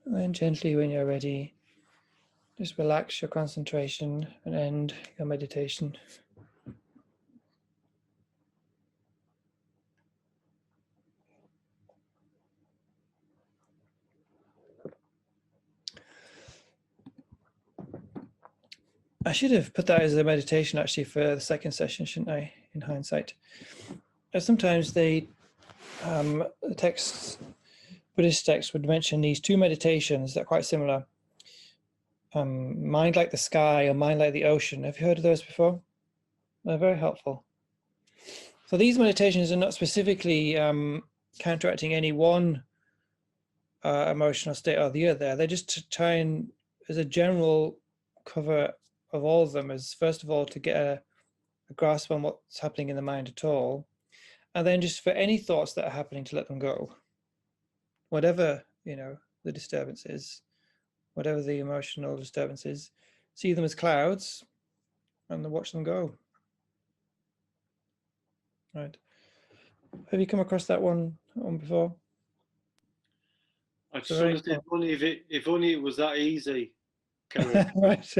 And then gently, when you're ready, just relax your concentration and end your meditation. I should have put that as a meditation actually for the second session, shouldn't I, in hindsight? Sometimes the texts, Buddhist texts would mention these two meditations that are quite similar. Mind like the sky or mind like the ocean. Have you heard of those before? They're very helpful. So these meditations are not specifically counteracting any one emotional state or the other. They're just to try and, as a general cover of all of them, is first of all to get a grasp on what's happening in the mind at all, and then just for any thoughts that are happening to let them go. Whatever, you know, the disturbance is, whatever the emotional disturbance is, see them as clouds and then watch them go. Right. Have you come across that one before? I just want to say, if only it was that easy, Kerry. Right.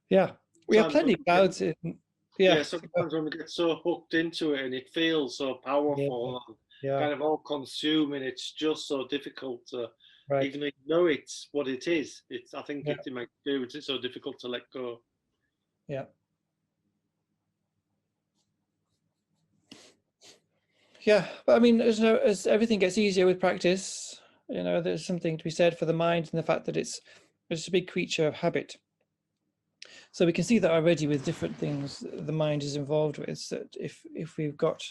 Yeah, we have plenty of clouds in. Yeah, sometimes when we get so hooked into it and it feels so powerful, yeah, kind of all consuming, it's just so difficult to, right. even though you know it's what it is. It's, I think in my experience, it's so difficult to let go. Yeah. Yeah, but I mean, as everything gets easier with practice, you know, there's something to be said for the mind and the fact that it's a big creature of habit. So we can see that already with different things the mind is involved with. That if we've got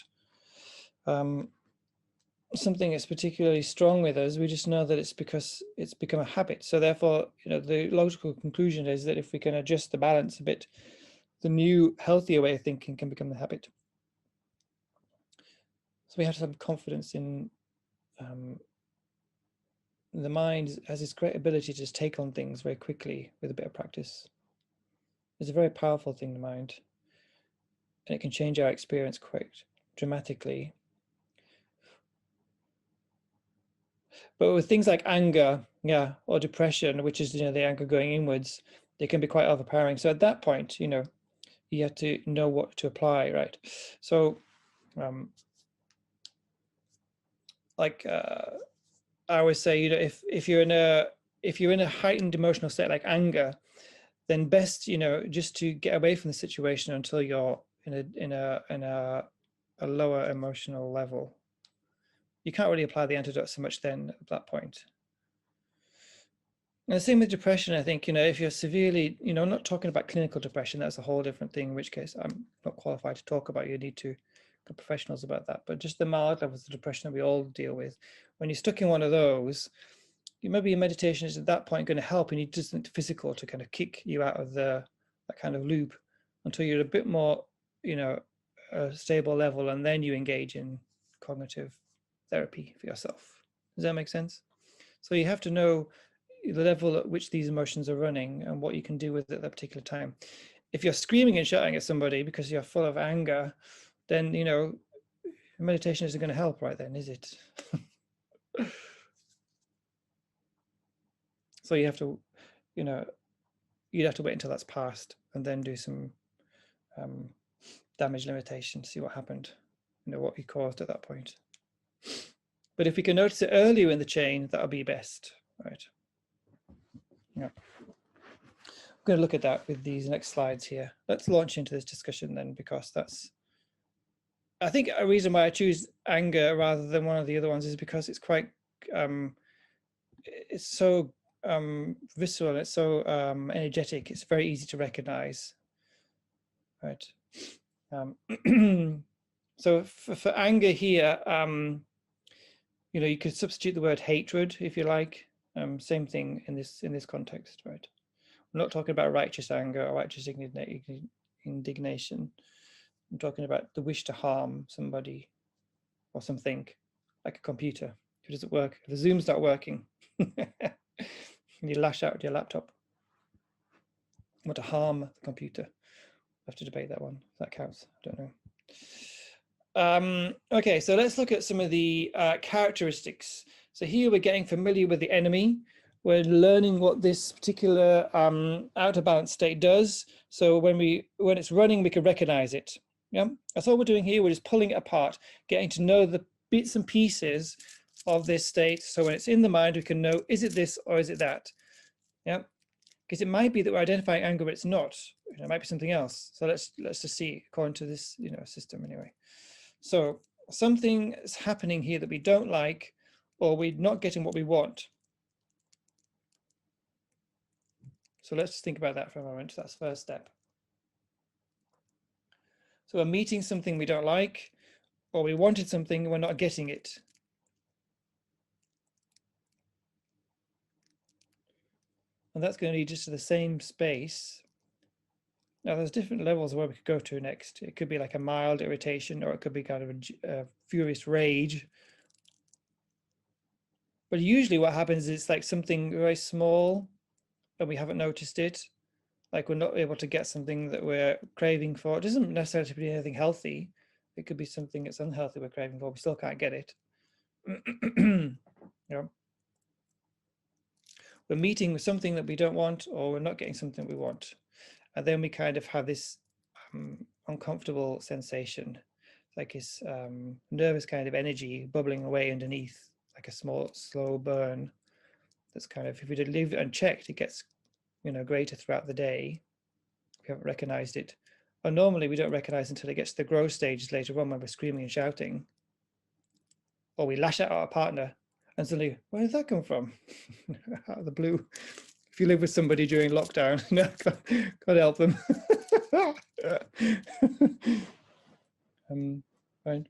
something that's particularly strong with us, we just know that it's because it's become a habit. So therefore, you know, the logical conclusion is that if we can adjust the balance a bit, the new, healthier way of thinking can become the habit. So we have to have confidence in the mind has this great ability to just take on things very quickly with a bit of practice. It's a very powerful thing, the mind, and it can change our experience quite dramatically. But with things like anger, or depression, which is, you know, the anger going inwards, they can be quite overpowering. So at that point, you know, you have to know what to apply, right? So, I always say, you know, if you're in a heightened emotional state like anger, then best, you know, just to get away from the situation until you're in a lower emotional level. You can't really apply the antidote so much then at that point. And the same with depression, I think, you know, if you're severely, you know, I'm not talking about clinical depression, that's a whole different thing, in which case I'm not qualified to talk about. You need to go professionals about that. But just the mild levels of depression that we all deal with, when you're stuck in one of those, maybe your meditation is at that point going to help, and you just need physical to kind of kick you out of that kind of loop until you're a bit more, you know, a stable level, and then you engage in cognitive therapy for yourself. Does that make sense? So you have to know the level at which these emotions are running and what you can do with it at that particular time. If you're screaming and shouting at somebody because you're full of anger, then, you know, meditation isn't going to help right then, is it? So you have to, you know, you'd have to wait until that's passed and then do some damage limitation to see what happened, you know, what you caused at that point. But if we can notice it earlier in the chain, that'll be best, right? Yeah. I'm going to look at that with these next slides here. Let's launch into this discussion then, because that's, I think a reason why I choose anger rather than one of the other ones is because it's quite, it's so visceral, it's so energetic, it's very easy to recognize, right? So for anger here, you know, you could substitute the word hatred if you like. Same thing in this context, right? We're not talking about righteous anger or righteous indignation. I'm talking about the wish to harm somebody or something, like a computer. If it doesn't work, if the Zoom's not working, and you lash out at your laptop. Want to harm the computer. I have to debate that one. If that counts. I don't know. Okay, so let's look at some of the characteristics. So here we're getting familiar with the enemy. We're learning what this particular out of balance state does. So when it's running, we can recognize it. Yeah, that's all we're doing here. We're just pulling it apart, getting to know the bits and pieces of this state. So when it's in the mind, we can know, is it this or is it that? Yeah. Because it might be that we're identifying anger, but it's not. You know, it might be something else. So let's just see, according to this, you know, system anyway. So something is happening here that we don't like, or we're not getting what we want. So let's think about that for a moment. That's the first step. So we're meeting something we don't like, or we wanted something and we're not getting it. And that's going to lead us to the same space. Now there's different levels where we could go to next. It could be like a mild irritation, or it could be kind of a furious rage. But usually what happens is like something very small and we haven't noticed it. Like we're not able to get something that we're craving for. It doesn't necessarily be anything healthy. It could be something that's unhealthy we're craving for. We still can't get it. Yeah. We're meeting with something that we don't want, or we're not getting something we want. And then we kind of have this uncomfortable sensation, like this nervous kind of energy bubbling away underneath, like a small, slow burn. That's kind of, if we leave it unchecked, it gets, you know, greater throughout the day. We haven't recognized it. And normally we don't recognize until it gets to the growth stages later on when we're screaming and shouting. Or we lash out at our partner and suddenly, where did that come from? Out of the blue. If you live with somebody during lockdown, no, can't help them. Right.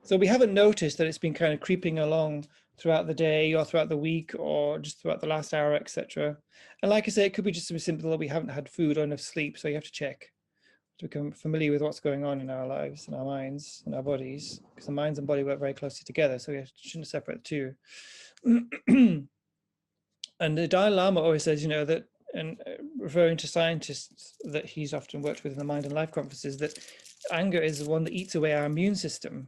So we haven't noticed that it's been kind of creeping along throughout the day or throughout the week or just throughout the last hour, etc. And like I say, it could be just as simple that we haven't had food or enough sleep. So you have to check to become familiar with what's going on in our lives, in our minds, in our bodies, because the minds and body work very closely together. So we shouldn't separate the two. And the Dalai Lama always says, you know, that, and referring to scientists that he's often worked with in the Mind and Life conferences, that anger is the one that eats away our immune system.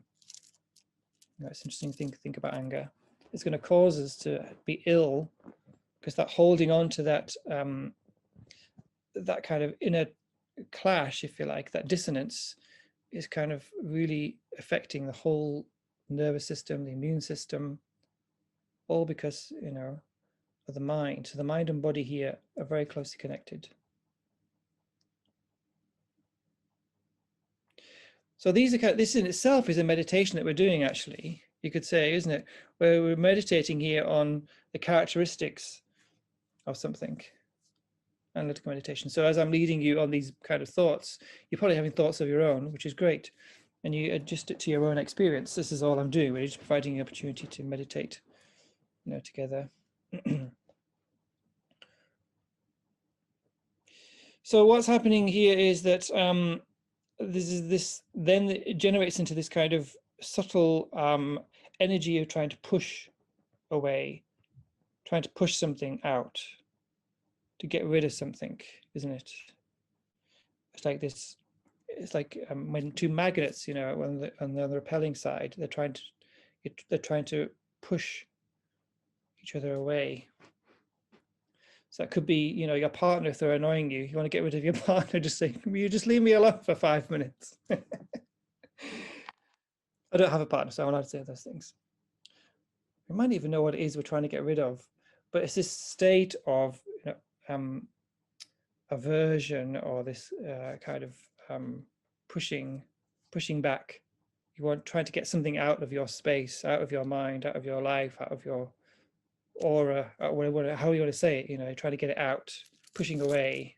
You know, it's interesting to think about anger. It's going to cause us to be ill because that holding on to that that kind of inner clash, if you like, that dissonance is kind of really affecting the whole nervous system, the immune system, all because, you know, of the mind. So the mind and body here are very closely connected. So these are this in itself is a meditation that we're doing, actually, you could say, isn't it? Where we're meditating here on the characteristics of something. Analytical meditation. So as I'm leading you on these kind of thoughts, you're probably having thoughts of your own, which is great. And you adjust it to your own experience. This is all I'm doing. We're just providing you an opportunity to meditate, you know, together. So what's happening here is that this then it generates into this kind of subtle energy of trying to push away, trying to push something out, to get rid of something, isn't it? It's like this. It's like when two magnets, you know, on the repelling side, they're trying to push each other away. So that could be, you know, your partner, if they're annoying you, you want to get rid of your partner, just say, "Will you just leave me alone for 5 minutes?" I don't have a partner, so I'm allowed to say those things. We might even know what it is we're trying to get rid of, but it's this state of, you know, aversion, or this kind of pushing back. You want trying to get something out of your space, out of your mind, out of your life, out of your aura, whatever, how you want to say it, you know, try to get it out, pushing away.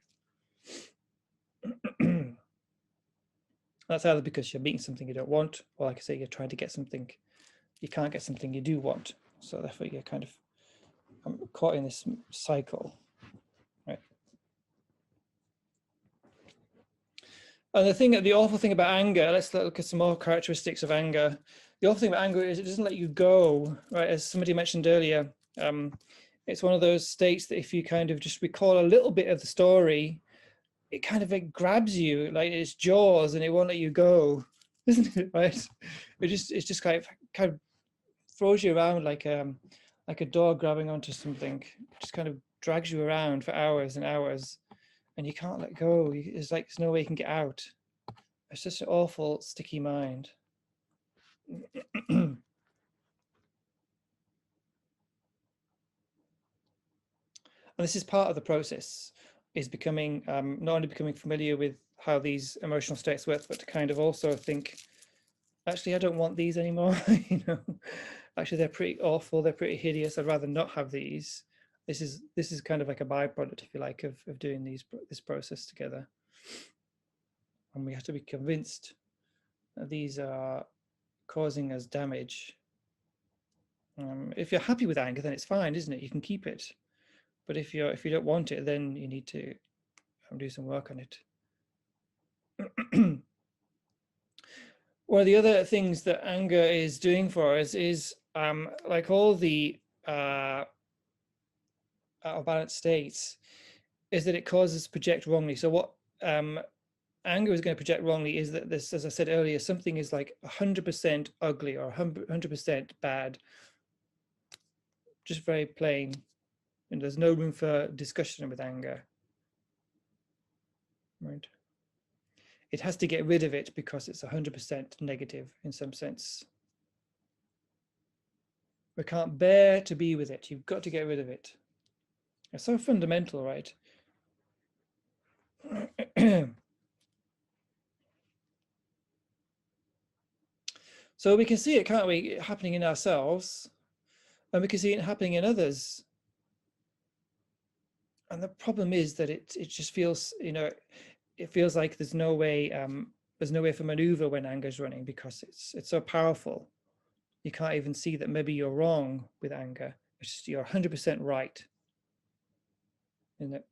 That's either because you're meeting something you don't want, or like I say, you're trying to get something, you can't get something you do want. So therefore you're kind of caught in this cycle, right? And the awful thing about anger, let's look at some more characteristics of anger. The awful thing about anger is it doesn't let you go, right? As somebody mentioned earlier, it's one of those states that if you kind of just recall a little bit of the story, it kind of like grabs you like its jaws and it won't let you go, isn't it? Right? It's just kind of throws you around like a dog grabbing onto something. It just kind of drags you around for hours and hours, and you can't let go. It's like there's no way you can get out. It's just an awful sticky mind. And this is part of the process, is becoming, not only becoming familiar with how these emotional states work, but to kind of also think, actually, I don't want these anymore. You know, actually, they're pretty awful. They're pretty hideous. I'd rather not have these. This is kind of like a byproduct, if you like, of doing this process together. And we have to be convinced that these are causing us damage. If you're happy with anger, then it's fine, isn't it? You can keep it. But if you don't want it, then you need to do some work on it. One of the other things that anger is doing for us is, like all the out of balance states, is that it causes project wrongly. So what anger is going to project wrongly is that this, as I said earlier, something is like 100% ugly or 100% bad, just very plain, and there's no room for discussion with anger. Right? It has to get rid of it because it's 100% negative in some sense. We can't bear to be with it. You've got to get rid of it. It's so fundamental, right? So we can see it, can't we, happening in ourselves, and we can see it happening in others. And the problem is that it just feels, you know, it feels like there's no way for maneuver when anger's running, because it's so powerful. You can't even see that maybe you're wrong with anger. It's just you're 100% right. Isn't it?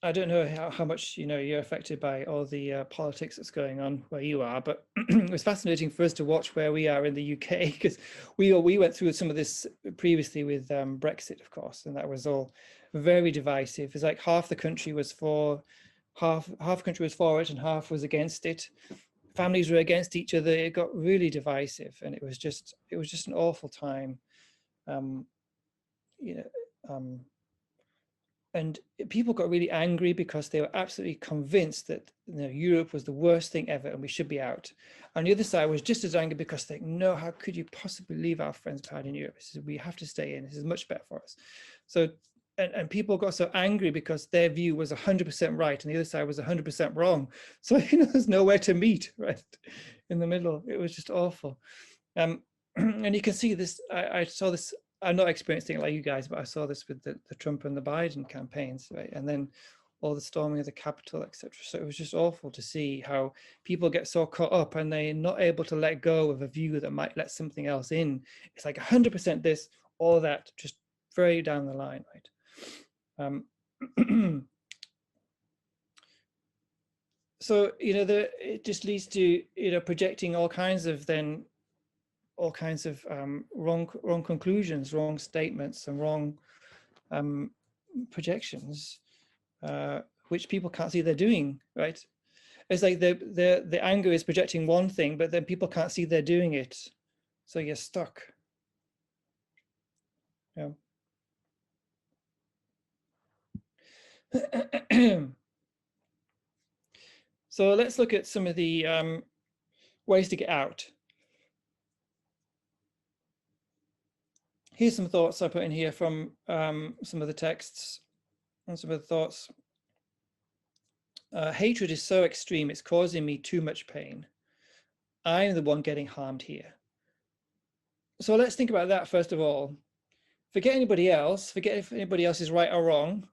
I don't know how much, you know, you're affected by all the politics that's going on where you are, but it was fascinating for us to watch where we are in the UK, because we went through some of this previously with Brexit, of course, and that was all very divisive. It's like half the country was for, half the country was for it and half was against it. Families were against each other. It got really divisive, and it was just an awful time. You know, and people got really angry because they were absolutely convinced that, you know, Europe was the worst thing ever and we should be out. On the other side was just as angry because they think, no, how could you possibly leave our friends behind in Europe? We have to stay in. This is much better for us. So, and people got so angry because their view was 100% right and the other side was 100% wrong. So, you know, there's nowhere to meet, right, in the middle. It was just awful. And you can see this. I saw this. I'm not experiencing it like you guys, but I saw this with the Trump and the Biden campaigns, right? And then all the storming of the Capitol, etc. So it was just awful to see how people get so caught up and they're not able to let go of a view that might let something else in. It's like 100% this, all that, just very down the line, right? So, you know, it just leads to, you know, projecting all kinds of wrong conclusions, wrong statements, and wrong projections, which people can't see they're doing, right? It's like the anger is projecting one thing, but then people can't see they're doing it, so you're stuck. Yeah. So let's look at some of the ways to get out. Here's some thoughts I put in here from some of the texts and some of the thoughts. Hatred is so extreme, it's causing me too much pain. I'm the one getting harmed here. So let's think about that first of all. Forget anybody else. Forget if anybody else is right or wrong.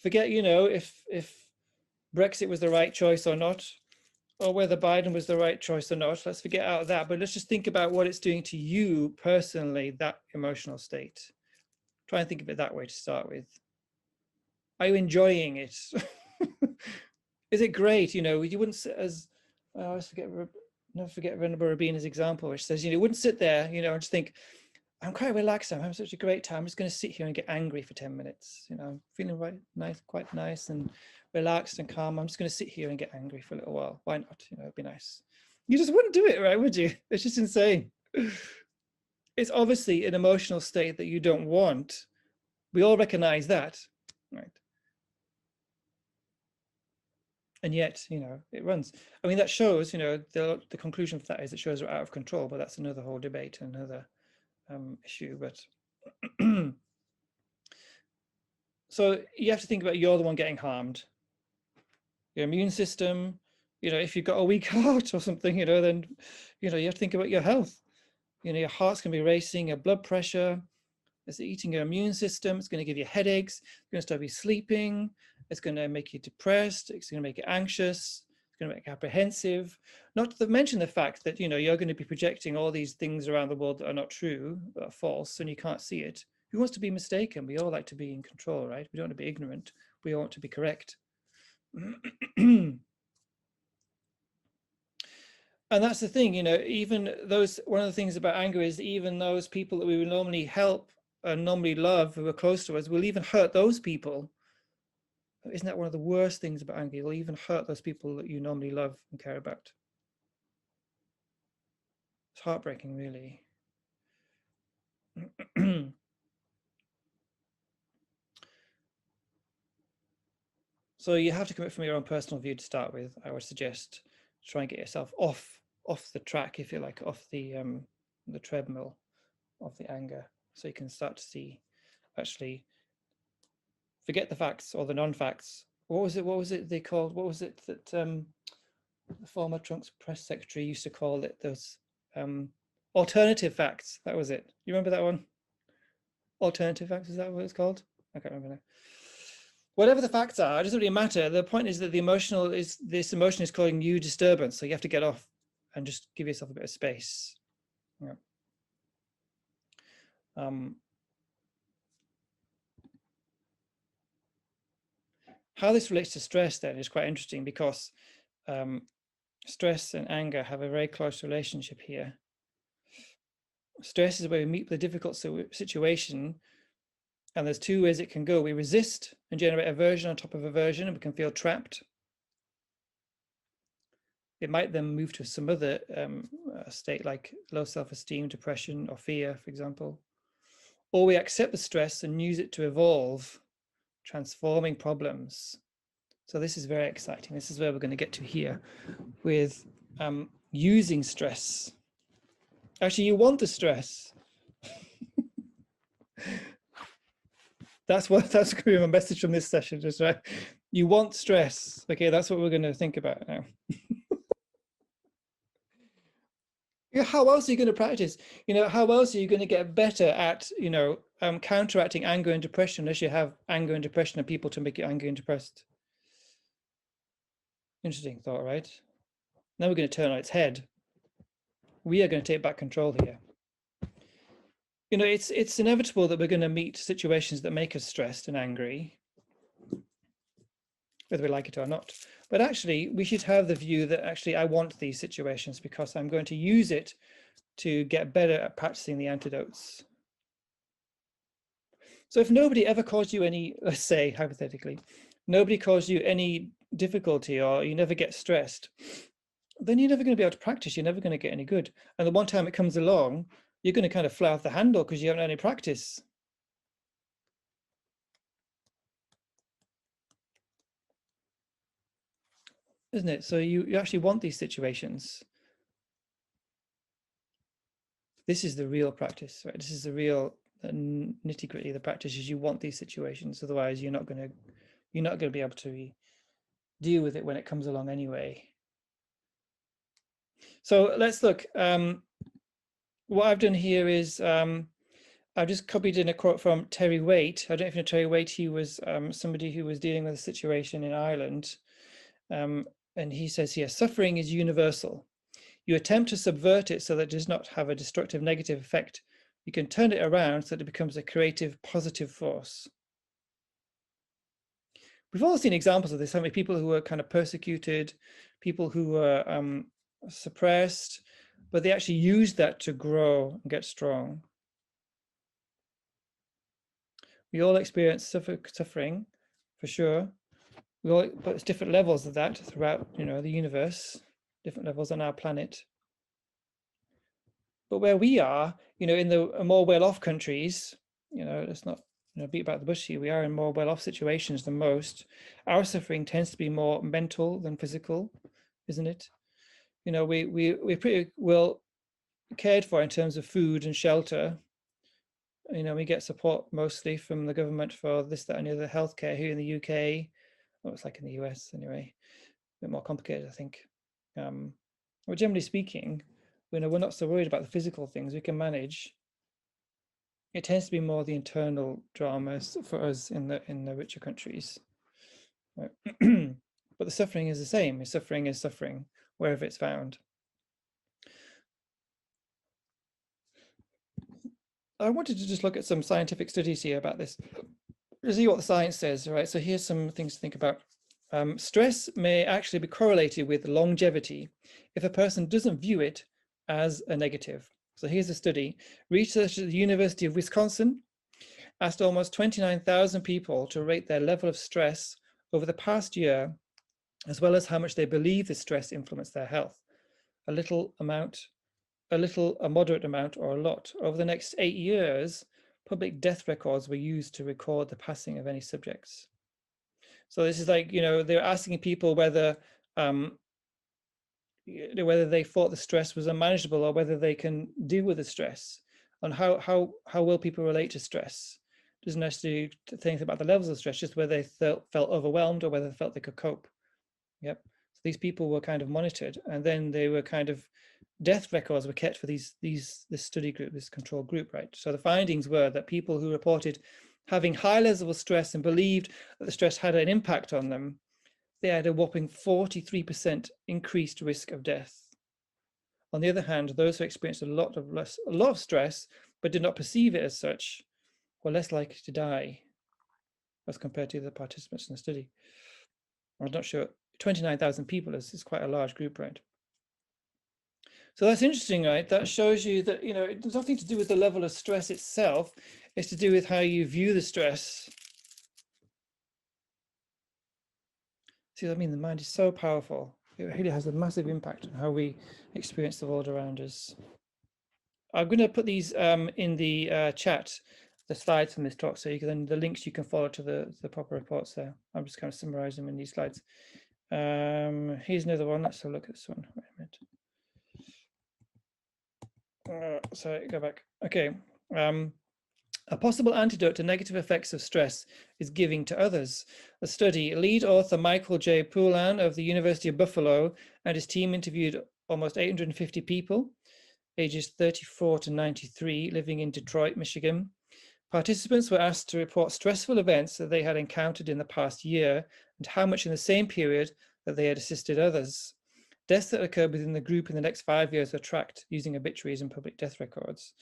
Forget, you know, if Brexit was the right choice or not, or whether Biden was the right choice or not. Let's forget out of that, but let's just think about what it's doing to you personally, that emotional state. Try and think of it that way to start with. Are you enjoying it? Is it great? You know, you wouldn't, as I always never forget Venerable Rabina's example, which says, you know, you wouldn't sit there, you know, and just think, I'm quite relaxed. I'm having such a great time. I'm just going to sit here and get angry for 10 minutes. You know, I'm feeling quite nice and relaxed and calm. I'm just going to sit here and get angry for a little while. Why not? You know, it'd be nice. You just wouldn't do it, right? Would you? It's just insane. It's obviously an emotional state that you don't want. We all recognize that, right? And yet, it runs. I mean, that shows, the conclusion for that is it shows we're out of control, but that's another whole debate, another issue. But so you have to think about you're the one getting harmed. Your immune system, if you've got a weak heart or something, then, you have to think about your health. Your heart's going to be racing, your blood pressure, it's eating your immune system, it's going to give you headaches, it's going to stop you sleeping, it's going to make you depressed, it's going to make you anxious, it's going to make you apprehensive. Not to mention the fact that, you're going to be projecting all these things around the world that are not true, that are false, and you can't see it. Who wants to be mistaken? We all like to be in control, right? We don't want to be ignorant. We all want to be correct. And that's the thing, even those, one of the things about anger is even those people that we would normally help and normally love, who are close to us, will even hurt those people. Isn't that one of the worst things about anger? You'll even hurt those people that you normally love and care about. It's heartbreaking, really. So you have to commit from your own personal view to start with. I would suggest try and get yourself off the track, if you like, off the treadmill of the anger, so you can start to see, actually forget the facts or the non-facts. What was it they called? What was it that the former Trump's press secretary used to call it? Those alternative facts. That was it. You remember that one? Alternative facts, is that what it's called? I can't remember now. Whatever the facts are, it doesn't really matter. The point is that this emotion is causing you disturbance, so you have to get off and just give yourself a bit of space. Yeah. How this relates to stress then is quite interesting, because stress and anger have a very close relationship here. Stress is where we meet the difficult situation, and there's two ways it can go. We resist and generate aversion on top of aversion, and we can feel trapped. It might then move to some other state, like low self-esteem, depression, or fear, for example. Or we accept the stress and use it to evolve, transforming problems. So this is very exciting. This is where we're going to get to here with using stress. Actually, you want the stress. That's going to be my message from this session, just right. You want stress. Okay, that's what we're going to think about now. How else are you going to practice? How else are you going to get better at, counteracting anger and depression unless you have anger and depression and people to make you angry and depressed? Interesting thought, right? Now we're going to turn on its head. We are going to take back control here. It's inevitable that we're going to meet situations that make us stressed and angry, whether we like it or not. But actually, we should have the view that actually I want these situations because I'm going to use it to get better at practicing the antidotes. So if nobody ever caused you any, let's say hypothetically, nobody caused you any difficulty, or you never get stressed, then you're never going to be able to practice. You're never going to get any good. And the one time it comes along, you're going to kind of fly off the handle because you haven't had any practice. Isn't it? So you actually want these situations. This is the real practice, right? This is the real nitty-gritty. The practice is you want these situations. Otherwise, you're not going to be able to deal with it when it comes along anyway. So let's look. What I've done here is I've just copied in a quote from Terry Waite. I don't know if you know Terry Waite. He was somebody who was dealing with a situation in Ireland. And he says here, suffering is universal. You attempt to subvert it so that it does not have a destructive negative effect. You can turn it around so that it becomes a creative positive force. We've all seen examples of this, haven't we? People who were kind of persecuted, people who were suppressed, but they actually used that to grow and get strong. We all experience suffering, for sure. But it's different levels of that throughout, the universe, different levels on our planet. But where we are, in the more well-off countries, let's not beat about the bush here. We are in more well-off situations than most. Our suffering tends to be more mental than physical, isn't it? We're pretty well cared for in terms of food and shelter. We get support mostly from the government for this, that, and the other healthcare here in the UK. Well, it's like in the US anyway, a bit more complicated, I think. But generally speaking, we're not so worried about the physical things we can manage. It tends to be more the internal dramas for us in the richer countries. Right? But the suffering is the same. Suffering is suffering wherever it's found. I wanted to just look at some scientific studies here about this to see what the science says. Right. So here's some things to think about. Stress may actually be correlated with longevity if a person doesn't view it as a negative. So here's a study. Researchers at the University of Wisconsin asked almost 29,000 people to rate their level of stress over the past year, as well as how much they believe the stress influenced their health. A little amount, a moderate amount, or a lot. Over the next 8 years, public death records were used to record the passing of any subjects. So this is like, they're asking people whether they thought the stress was unmanageable or whether they can deal with the stress, and how well people relate to stress. Doesn't necessarily think about the levels of stress, just whether they felt overwhelmed or whether they felt they could cope. Yep. So these people were kind of monitored, and then they were kind of death records were kept for this study group, this control group, right? So the findings were that people who reported having high levels of stress and believed that the stress had an impact on them, they had a whopping 43% increased risk of death. On the other hand, those who experienced a lot of stress but did not perceive it as such were less likely to die as compared to the participants in the study. I'm not sure. 29,000 people is quite a large group, right? So that's interesting, right? That shows you that, it's nothing to do with the level of stress itself. It's to do with how you view the stress. See what I mean? The mind is so powerful. It really has a massive impact on how we experience the world around us. I'm going to put these in the chat, the slides from this talk, so then the links you can follow to the proper reports there. I'm just kind of summarizing them in these slides. Here's another one. Let's have a look at this one. Wait a minute. Sorry, go back. Okay. A possible antidote to negative effects of stress is giving to others. A study, lead author Michael J. Poulan of the University of Buffalo and his team interviewed almost 850 people, ages 34 to 93, living in Detroit, Michigan. Participants were asked to report stressful events that they had encountered in the past year and how much in the same period that they had assisted others. Deaths that occurred within the group in the next 5 years were tracked using obituaries and public death records.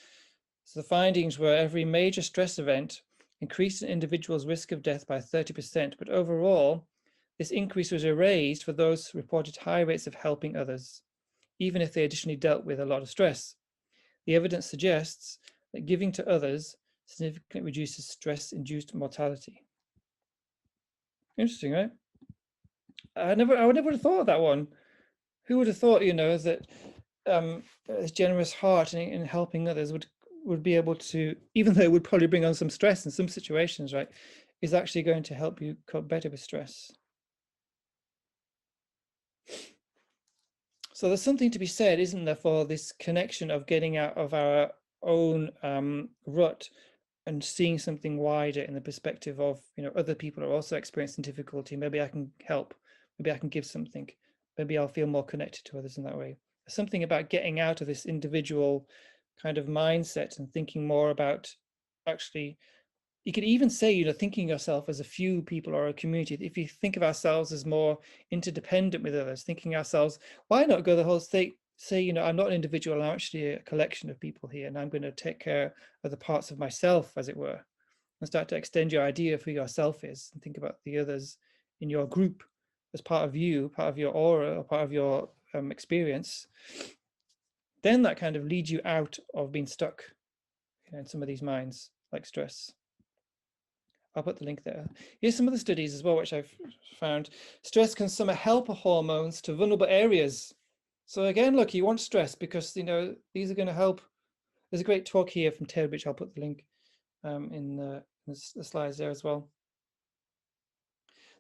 So the findings were every major stress event increased an individual's risk of death by 30%, but overall, this increase was erased for those who reported high rates of helping others, even if they additionally dealt with a lot of stress. The evidence suggests that giving to others significantly reduces stress-induced mortality. Interesting, right? I would never have thought of that one. Who would have thought, that a generous heart in helping others would be able to, even though it would probably bring on some stress in some situations, right, is actually going to help you cope better with stress. So there's something to be said, isn't there, for this connection of getting out of our own rut and seeing something wider in the perspective of, other people are also experiencing difficulty. Maybe I can help. Maybe I can give something. Maybe I'll feel more connected to others in that way. There's something about getting out of this individual kind of mindset and thinking more about, actually, you could even say, thinking yourself as a few people or a community. If you think of ourselves as more interdependent with others, thinking ourselves, why not go the whole say, I'm not an individual, I'm actually a collection of people here, and I'm going to take care of the parts of myself, as it were, and start to extend your idea of who yourself is and think about the others in your group as part of you, part of your aura, or part of your experience. Then that kind of leads you out of being stuck in some of these minds, like stress. I'll put the link there. Here's some of the studies as well, which I've found. Stress can somehow help hormones to vulnerable areas. So again, look, you want stress because, these are going to help. There's a great talk here from Ted, which I'll put the link in the There's the slides there as well.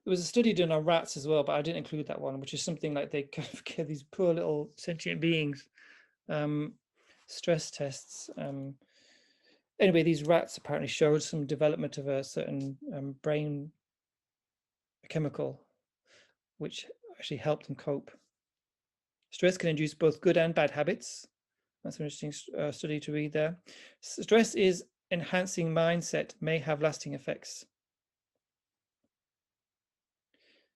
There was a study done on rats as well, but I didn't include that one, which is something like they kind of give these poor little sentient beings stress tests. Anyway, these rats apparently showed some development of a certain brain chemical, which actually helped them cope. Stress can induce both good and bad habits. That's an interesting study to read there. Stress is enhancing mindset may have lasting effects.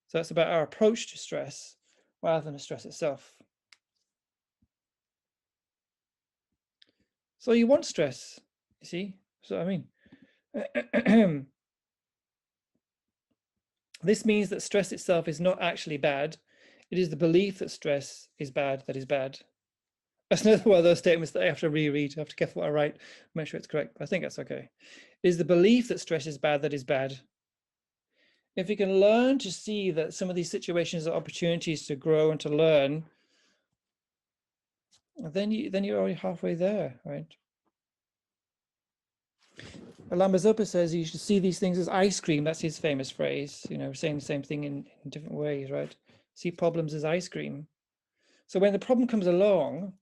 So that's about our approach to stress rather than the stress itself. So you want stress, you see? So I mean, this means that stress itself is not actually bad. It is the belief that stress is bad that is bad. That's another one of those statements that I have to reread. I have to be careful what I write, make sure it's correct, but I think that's okay. It is the belief that stress is bad that is bad. If you can learn to see that some of these situations are opportunities to grow and to learn, then you're already halfway there, right? Lamazopa says you should see these things as ice cream. That's his famous phrase, you know, saying the same thing in different ways, right? See problems as ice cream. So when the problem comes along,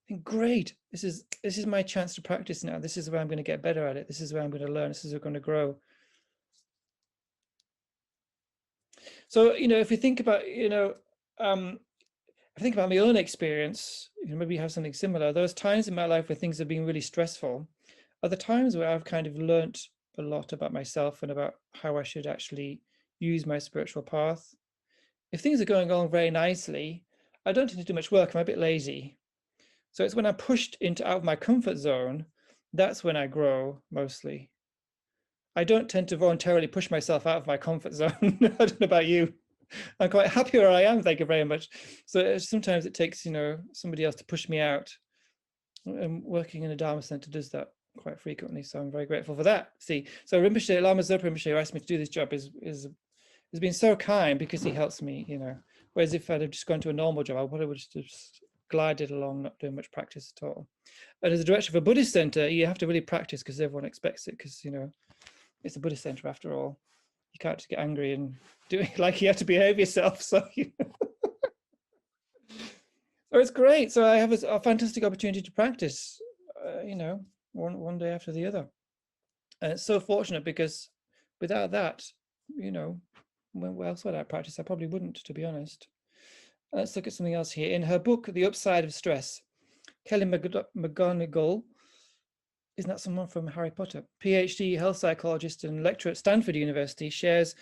think, great, this is my chance to practice now. This is where I'm going to get better at it. This is where I'm going to learn. This is where I'm going to grow. So, you know, if we think about, you know, I think about my own experience, you know, maybe you have something similar. Those times in my life where things have been really stressful are the times where I've kind of learnt a lot about myself and about how I should actually use my spiritual path. If things are going along very nicely, I don't tend to do much work. I'm a bit lazy. So it's when I'm pushed out of my comfort zone, that's when I grow mostly. I don't tend to voluntarily push myself out of my comfort zone. I don't know about you. I'm quite happy where I am, thank you very much. So sometimes it takes, you know, somebody else to push me out. And working in a Dharma center does that quite frequently, so I'm very grateful for that. See, so Rinpoche, Lama Zopa Rinpoche, who asked me to do this job has been so kind because he helps me, you know. Whereas if I'd have just gone to a normal job, I probably would have just glided along, not doing much practice at all. And as a director of a Buddhist center, you have to really practice because everyone expects it, because, you know, it's a Buddhist center after all. You can't just get angry and do it like you have to behave yourself. So, you know. So it's great. So I have a fantastic opportunity to practice, you know, one day after the other. And it's so fortunate because without that, you know, where else would I practice? I probably wouldn't, to be honest. Let's look at something else here. In her book, The Upside of Stress, Kelly McGonigal, isn't that someone from Harry Potter? PhD health psychologist and lecturer at Stanford University, shares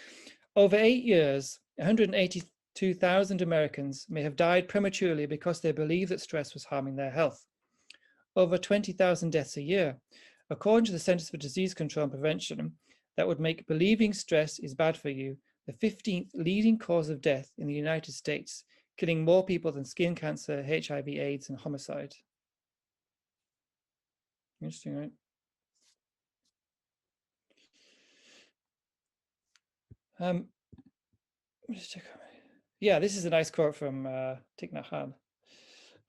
over 8 years, 182,000 Americans may have died prematurely because they believed that stress was harming their health. Over 20,000 deaths a year. According to the Centers for Disease Control and Prevention, that would make believing stress is bad for you the 15th leading cause of death in the United States, killing more people than skin cancer, HIV, AIDS, and homicide. Interesting, right? Just check. Yeah, this is a nice quote from Thich Nhat Hanh.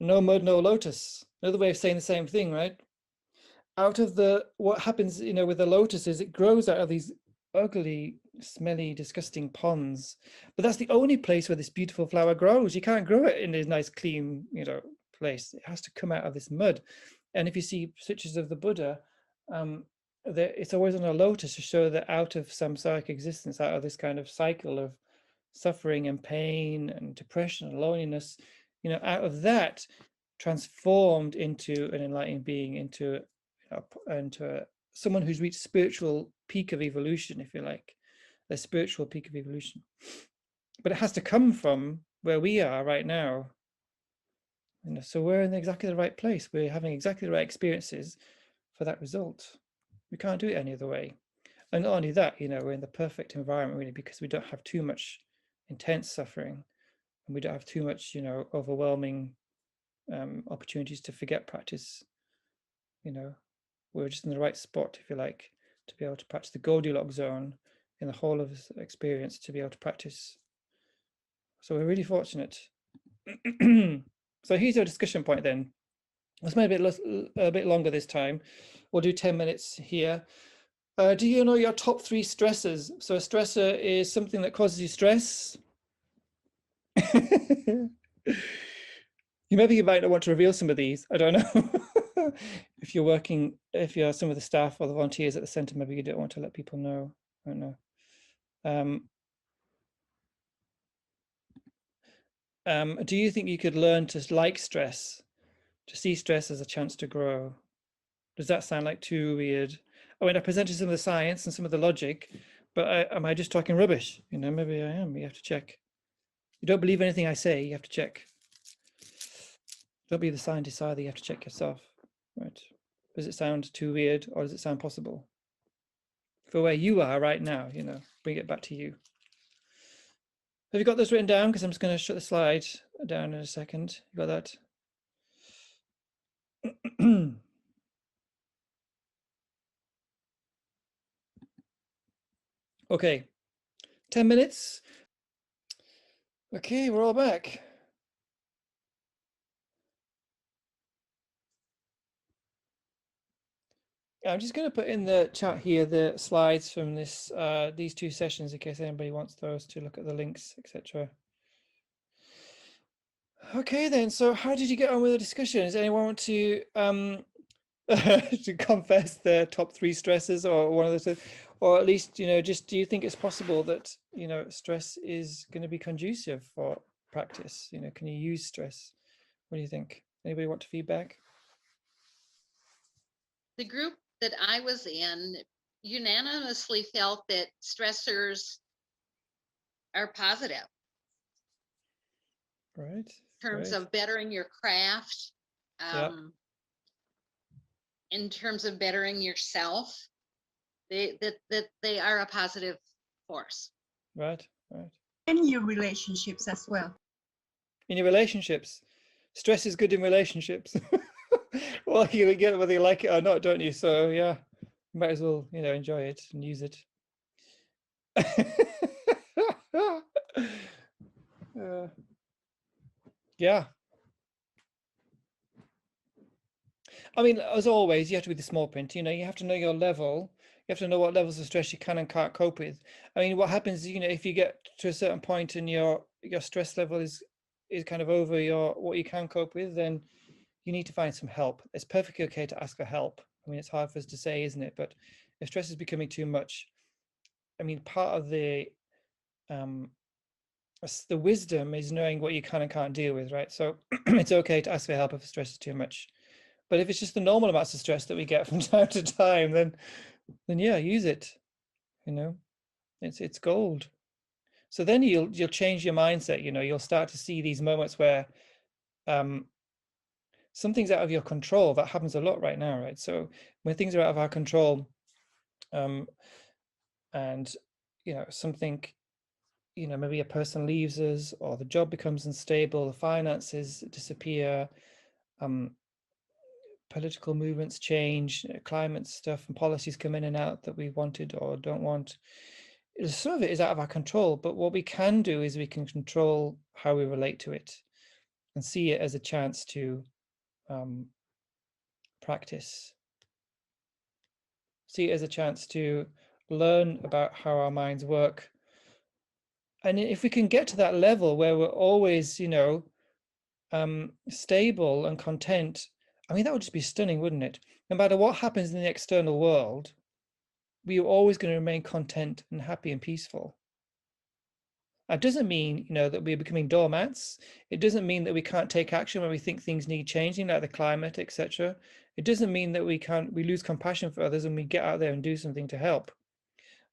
No mud, no lotus. Another way of saying the same thing, right? Out of what happens, you know, with the lotus is it grows out of these ugly, smelly, disgusting ponds. But that's the only place where this beautiful flower grows. You can't grow it in a nice, clean, you know, place. It has to come out of this mud. And if you see pictures of the Buddha, it's always on a lotus to show that out of samsaric existence, out of this kind of cycle of suffering and pain and depression and loneliness, you know, out of that transformed into an enlightened being, into someone who's reached spiritual peak of evolution, if you like, the spiritual peak of evolution. But it has to come from where we are right now. You know, so we're in exactly the right place. We're having exactly the right experiences for that result. We can't do it any other way. And not only that, you know, we're in the perfect environment really because we don't have too much intense suffering, and we don't have too much, you know, overwhelming opportunities to forget practice. You know, we're just in the right spot, if you like, to be able to practice the Goldilocks zone in the whole of this experience, to be able to practice. So we're really fortunate. So here's our discussion point then. Let's make it a bit longer this time. We'll do 10 minutes here. Do you know your top 3 stressors? So a stressor is something that causes you stress. Maybe you might not want to reveal some of these. I don't know. If you're some of the staff or the volunteers at the centre, maybe you don't want to let people know. I don't know. Do you think you could learn to like stress, to see stress as a chance to grow? Does that sound like too weird? I mean, I presented some of the science and some of the logic, but am I just talking rubbish? Maybe I am. You have to check. You don't believe anything I say, you have to check. Don't be the scientist either, you have to check yourself. Right. Does it sound too weird or does it sound possible? For where you are right now, bring it back to you. Have you got those written down? Because I'm just going to shut the slide down in a second. You got that? Okay, 10 minutes. Okay, we're all back. I'm just going to put in the chat here the slides from these 2 sessions in case anybody wants those to look at the links, etc. Okay then, so how did you get on with the discussion? Does anyone want to to confess their top 3 stresses or one of the, or at least, just do you think it's possible that, stress is going to be conducive for practice? Can you use stress? What do you think? Anybody want to feedback? The group that I was in unanimously felt that stressors are positive. Right. In terms of bettering your craft, in terms of bettering yourself, that they are a positive force. Right. In your relationships as well. In your relationships, stress is good in relationships. Well, you get it whether you like it or not, don't you? So yeah, you might as well, enjoy it and use it. Yeah. I mean, as always, you have to be the small print. You have to know your level. You have to know what levels of stress you can and can't cope with. I mean, what happens, if you get to a certain point and your stress level is kind of over what you can cope with, then you need to find some help. It's perfectly okay to ask for help. I mean, it's hard for us to say, isn't it? But if stress is becoming too much, I mean, part of the wisdom is knowing what you can and can't deal with, right? So it's okay to ask for help if the stress is too much. But if it's just the normal amounts of stress that we get from time to time, then yeah, use it. It's gold. So then you'll change your mindset. You'll start to see these moments where something's out of your control. That happens a lot right now, right? So when things are out of our control, and something, maybe a person leaves us, or the job becomes unstable, the finances disappear, political movements change, climate stuff and policies come in and out that we wanted or don't want. Some of it is out of our control, but what we can do is we can control how we relate to it and see it as a chance to practice. See it as a chance to learn about how our minds work. And if we can get to that level where we're always, stable and content, I mean, that would just be stunning, wouldn't it? No matter what happens in the external world, we are always going to remain content and happy and peaceful. That doesn't mean, that we're becoming doormats. It doesn't mean that we can't take action when we think things need changing, like the climate, etc. It doesn't mean that we lose compassion for others and we get out there and do something to help.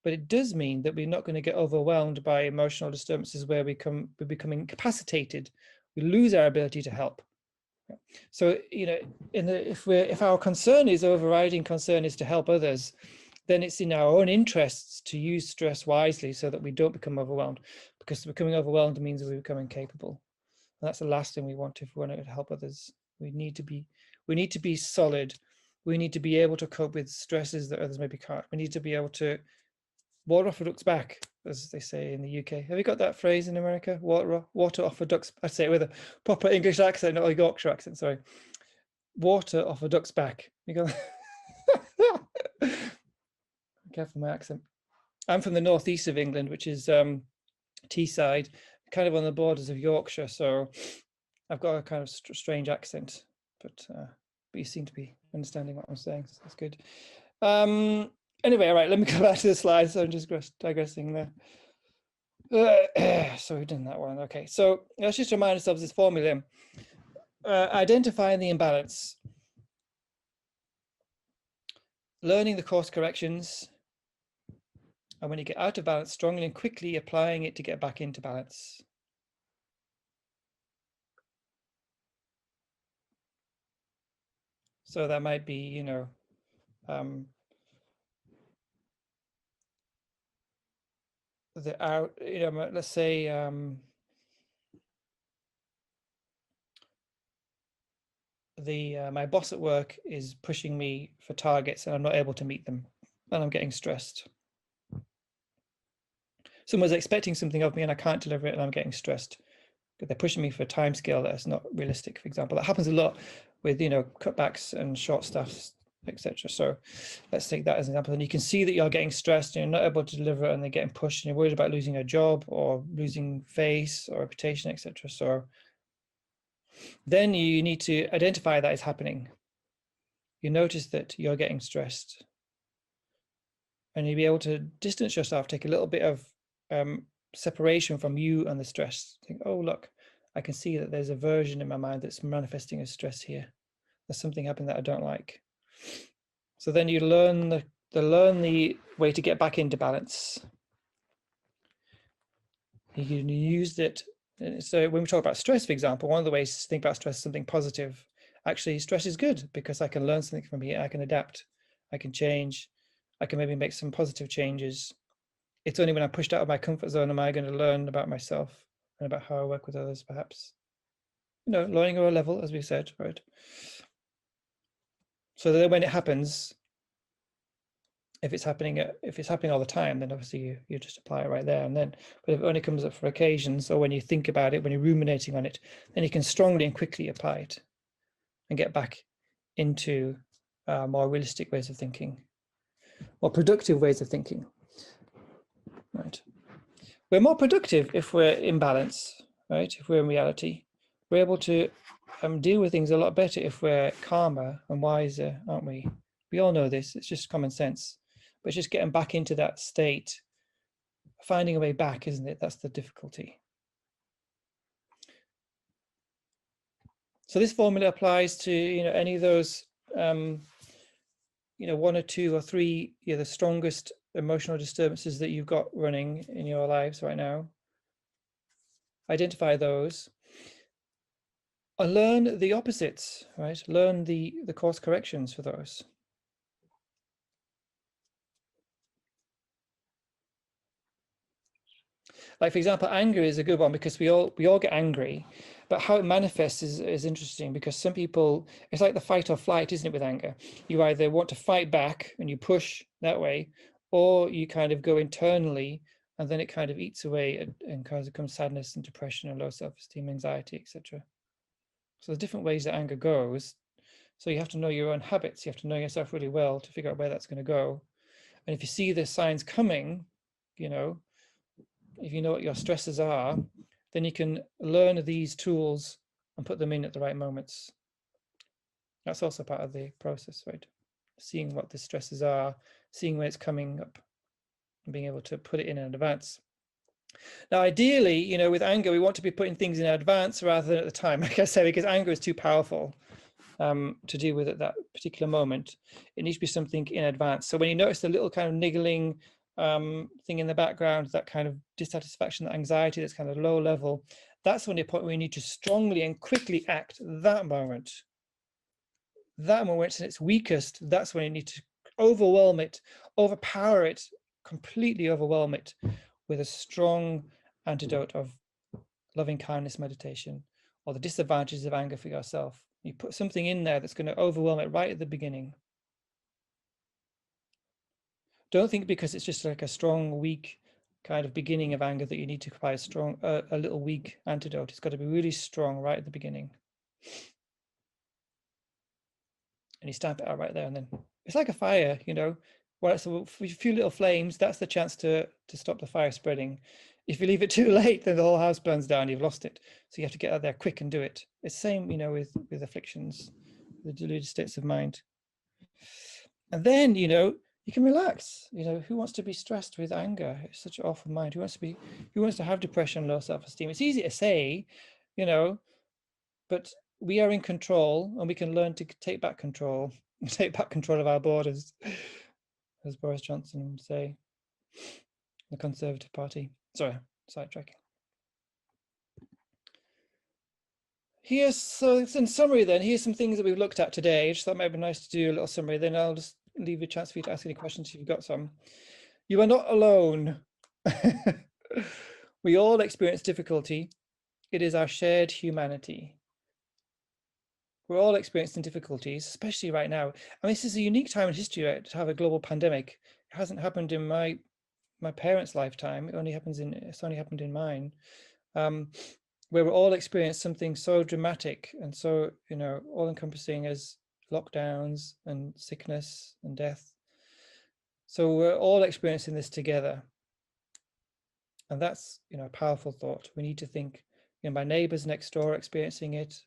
But it does mean that we're not going to get overwhelmed by emotional disturbances where we become incapacitated. We lose our ability to help. So, if our concern is overriding concern is to help others, then it's in our own interests to use stress wisely so that we don't become overwhelmed, because becoming overwhelmed means we become incapable. And that's the last thing we want if we want to help others. We need to be solid. We need to be able to cope with stresses that others maybe can't. We need to be able to water off a duck's back, as they say in the UK. Have you got that phrase in America? Water off a duck's. I say it with a proper English accent, not a Yorkshire accent. Sorry. Water off a duck's back. You go. Careful my accent. I'm from the northeast of England, which is Teesside, kind of on the borders of Yorkshire. So I've got a kind of strange accent, but you seem to be understanding what I'm saying. So that's good. Anyway, all right, let me go back to the slides. So I'm just digressing there. So we've done that one. Okay, so let's just remind ourselves this formula. Identifying the imbalance, learning the course corrections, and when you get out of balance, strongly and quickly applying it to get back into balance. So that might be, you know, let's say my boss at work is pushing me for targets and I'm not able to meet them, and I'm getting stressed. Someone's expecting something of me and I can't deliver it and I'm getting stressed. They're pushing me for a time scale that's not realistic, for example. That happens a lot with, you know, cutbacks and short staffs, etc. So let's take that as an example. And you can see that you're getting stressed and you're not able to deliver it, and they're getting pushed and you're worried about losing a job or losing face or reputation, etc. So then you need to identify that is happening. You notice that you're getting stressed, and you'll be able to distance yourself, take a little bit of separation from you and the stress. Think, oh, look, I can see that there's a version in my mind that's manifesting as stress here. There's something happening that I don't like. So then you learn the way to get back into balance. You can use it. So when we talk about stress, for example, one of the ways to think about stress is something positive. Actually, stress is good because I can learn something from it. I can adapt. I can change. I can maybe make some positive changes. It's only when I'm pushed out of my comfort zone am I going to learn about myself and about how I work with others, perhaps. You know, learning at a level, as we said, right? So that when it happens, if it's happening all the time, then obviously you just apply it right there and then. But if it only comes up for occasions, or when you think about it, when you're ruminating on it, then you can strongly and quickly apply it and get back into more realistic ways of thinking, more productive ways of thinking. Right. We're more productive if we're in balance, right? If we're in reality, we're able to deal with things a lot better if we're calmer and wiser, aren't we? We all know this. It's just common sense. But it's just getting back into that state, finding a way back, isn't it? That's the difficulty. So this formula applies to, you know, any of those, you know, 1 or 2 or 3, you know, the strongest emotional disturbances that you've got running in your lives right now. Identify those. And learn the opposites, right? Learn the course corrections for those. Like, for example, anger is a good one because we all get angry, but how it manifests is interesting, because some people, it's like the fight or flight, isn't it, with anger? You either want to fight back and you push that way, or you kind of go internally and then it kind of eats away and causes sadness and depression and low self-esteem, anxiety, etc. So there's different ways that anger goes. So you have to know your own habits. You have to know yourself really well to figure out where that's going to go. And if you see the signs coming, you know, if you know what your stresses are, then you can learn these tools and put them in at the right moments. That's also part of the process, right? Seeing what the stresses are, seeing when it's coming up, and being able to put it in advance. Now, ideally, you know, with anger, we want to be putting things in advance rather than at the time, like I say, because anger is too powerful to deal with at that particular moment. It needs to be something in advance. So when you notice the little kind of niggling thing in the background, that kind of dissatisfaction, that anxiety, that's kind of low level, that's when the point where you need to strongly and quickly act that moment. That moment, when it's in its weakest, that's when you need to overwhelm it, overpower it, completely overwhelm it with a strong antidote of loving kindness meditation, or the disadvantages of anger for yourself. You put something in there that's going to overwhelm it right at the beginning. Don't think because it's just like a strong, weak kind of beginning of anger that you need to apply a little weak antidote. It's got to be really strong right at the beginning. And you stamp it out right there and then. It's like a fire, you know. Well, so a few little flames, that's the chance to stop the fire spreading. If you leave it too late, then the whole house burns down, you've lost it. So you have to get out there quick and do it. It's the same, you know, with afflictions, the deluded states of mind. And then, you know, you can relax. You know, who wants to be stressed with anger? It's such an awful mind. Who wants to have depression, low self-esteem? It's easy to say, you know, but we are in control, and we can learn to take back control, take back control of our borders, as Boris Johnson would say, the Conservative Party. Sorry, sidetracking. So in summary then, here's some things that we've looked at today. I just thought it might be nice to do a little summary, then I'll just leave a chance for you to ask any questions if you've got some. You are not alone. We all experience difficulty. It is our shared humanity. We're all experiencing difficulties, especially right now. I mean, this is a unique time in history, right, to have a global pandemic. It hasn't happened in my parents' lifetime. It's only happened in mine. Where we're all experiencing something so dramatic and so, you know, all-encompassing as lockdowns and sickness and death. So we're all experiencing this together. And that's, you know, a powerful thought. We need to think, you know, my neighbors next door are experiencing it.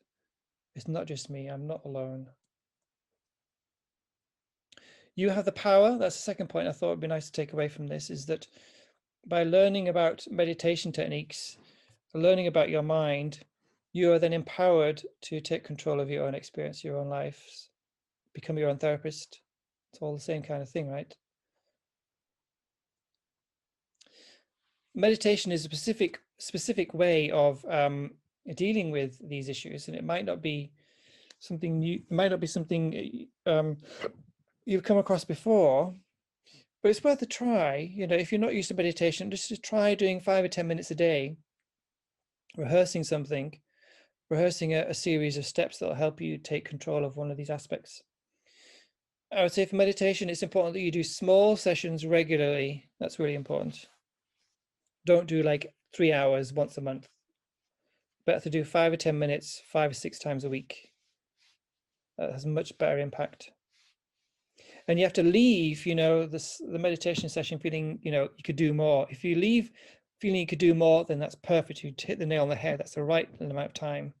It's not just me. I'm not alone. You have the power. That's the second point I thought would be nice to take away from this, is that by learning about meditation techniques, learning about your mind, you are then empowered to take control of your own experience, your own lives, become your own therapist. It's all the same kind of thing, right? Meditation is a specific way of dealing with these issues, and it might not be something new. It might not be something you've come across before, but it's worth a try. You know, if you're not used to meditation, just to try doing 5 or 10 minutes a day, rehearsing something, rehearsing a series of steps that will help you take control of one of these aspects. I would say for meditation, it's important that you do small sessions regularly. That's really important. Don't do like 3 hours once a month. Better to do 5 or 10 minutes, 5 or 6 times a week. That has much better impact. And you have to leave, you know, the meditation session feeling, you know, you could do more. If you leave feeling you could do more, then that's perfect. You hit the nail on the head. That's the right amount of time.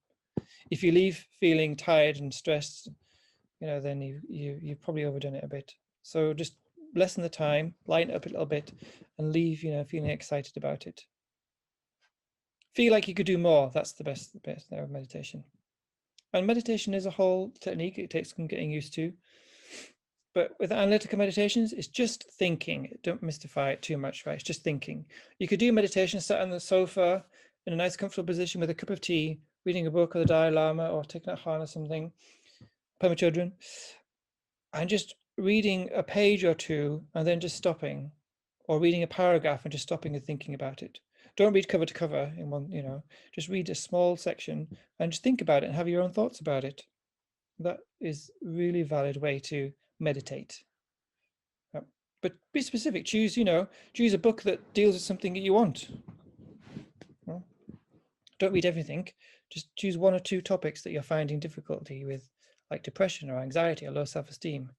If you leave feeling tired and stressed, you know, then you've probably overdone it a bit. So just lessen the time, lighten it up a little bit, and leave, you know, feeling excited about it. Feel like you could do more. That's the best bit there of meditation. And meditation is a whole technique. It takes some getting used to. But with analytical meditations, it's just thinking. Don't mystify it too much, right? It's just thinking. You could do meditation sat on the sofa in a nice comfortable position with a cup of tea, reading a book of the Dalai Lama or taking a han or something, Pema Chodron, and just reading a page or two and then just stopping, or reading a paragraph and just stopping and thinking about it. Don't read cover to cover in one, you know, just read a small section and just think about it and have your own thoughts about it. That is a really valid way to meditate. But be specific. Choose a book that deals with something that you want. Don't read everything. Just choose 1 or 2 topics that you're finding difficulty with, like depression or anxiety or low self-esteem,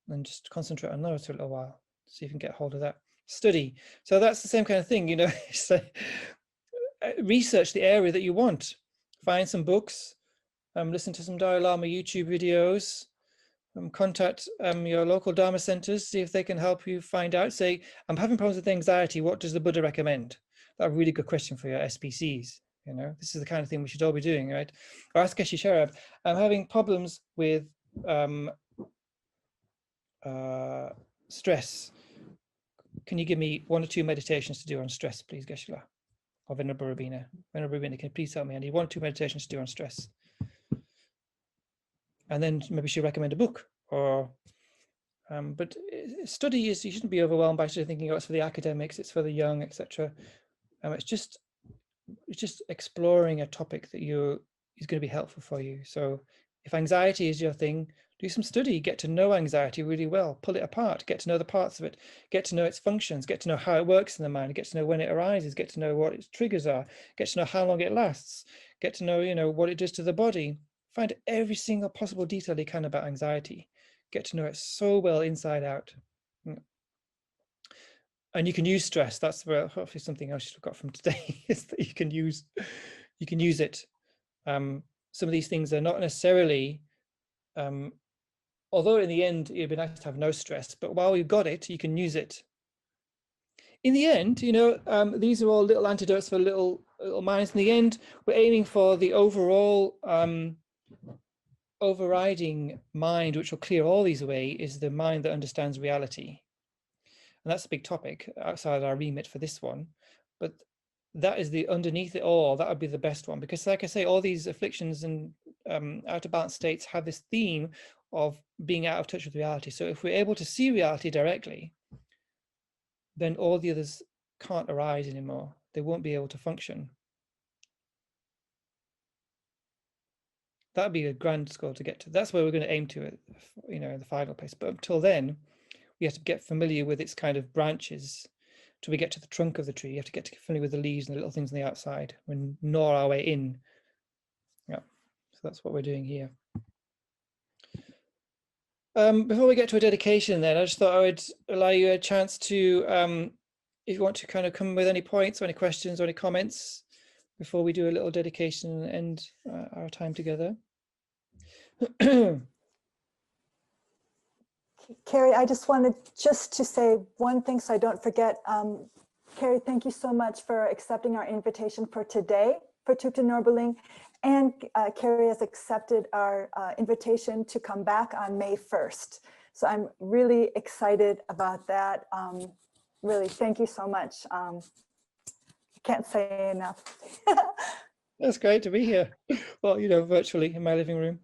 and just concentrate on those for a little while. See if you can get hold of that. Study. So that's the same kind of thing, you know. Research the area that you want. Find some books. Listen to some Dalai Lama YouTube videos. Contact your local Dharma centers, see if they can help you find out. Say, I'm having problems with anxiety. What does the Buddha recommend? That's a really good question for your SPCs. You know, this is the kind of thing we should all be doing, right? Or ask Geshe Sharab, I'm having problems with stress. Can you give me 1 or 2 meditations to do on stress, please, Geshe-la? Or Venerable Rabina. Venerable Rabina, can you please help me? I need 1 or 2 meditations to do on stress. And then maybe she'll recommend a book. Or but study is, you shouldn't be overwhelmed by thinking, oh, it's for the academics, it's for the young, etc. It's just exploring a topic that is going to be helpful for you. So if anxiety is your thing, do some study, get to know anxiety really well, pull it apart, get to know the parts of it, get to know its functions, get to know how it works in the mind, get to know when it arises, get to know what its triggers are, get to know how long it lasts, get to know, you know, what it does to the body. Find every single possible detail you can about anxiety. Get to know it so well inside out. And you can use stress. That's where hopefully something else you've got from today is that you can use it. Some of these things are not necessarily, although in the end it'd be nice to have no stress, but while you've got it, you can use it. In the end, these are all little antidotes for little minds. In the end, we're aiming for the overall overriding mind, which will clear all these away, is the mind that understands reality. And that's a big topic outside our remit for this one. But that is the underneath it all, that would be the best one. Because like I say, all these afflictions and out of balance states have this theme of being out of touch with reality. So if we're able to see reality directly, then all the others can't arise anymore. They won't be able to function. That'd be a grand score to get to. That's where we're going to aim to, in the final place. But until then, we have to get familiar with its kind of branches. Till we get to the trunk of the tree, you have to get familiar with the leaves and the little things on the outside and gnaw our way in. Yeah, so that's what we're doing here. Before we get to a dedication then, I just thought I would allow you a chance to, if you want to kind of come with any points or any questions or any comments before we do a little dedication and end our time together. Kerry, I just wanted to say one thing so I don't forget. Kerry, thank you so much for accepting our invitation for today for Tupta Norberling. And Kerry has accepted our invitation to come back on May 1st. So I'm really excited about that. Really, thank you so much. I can't say enough. That's great to be here. Well, virtually in my living room.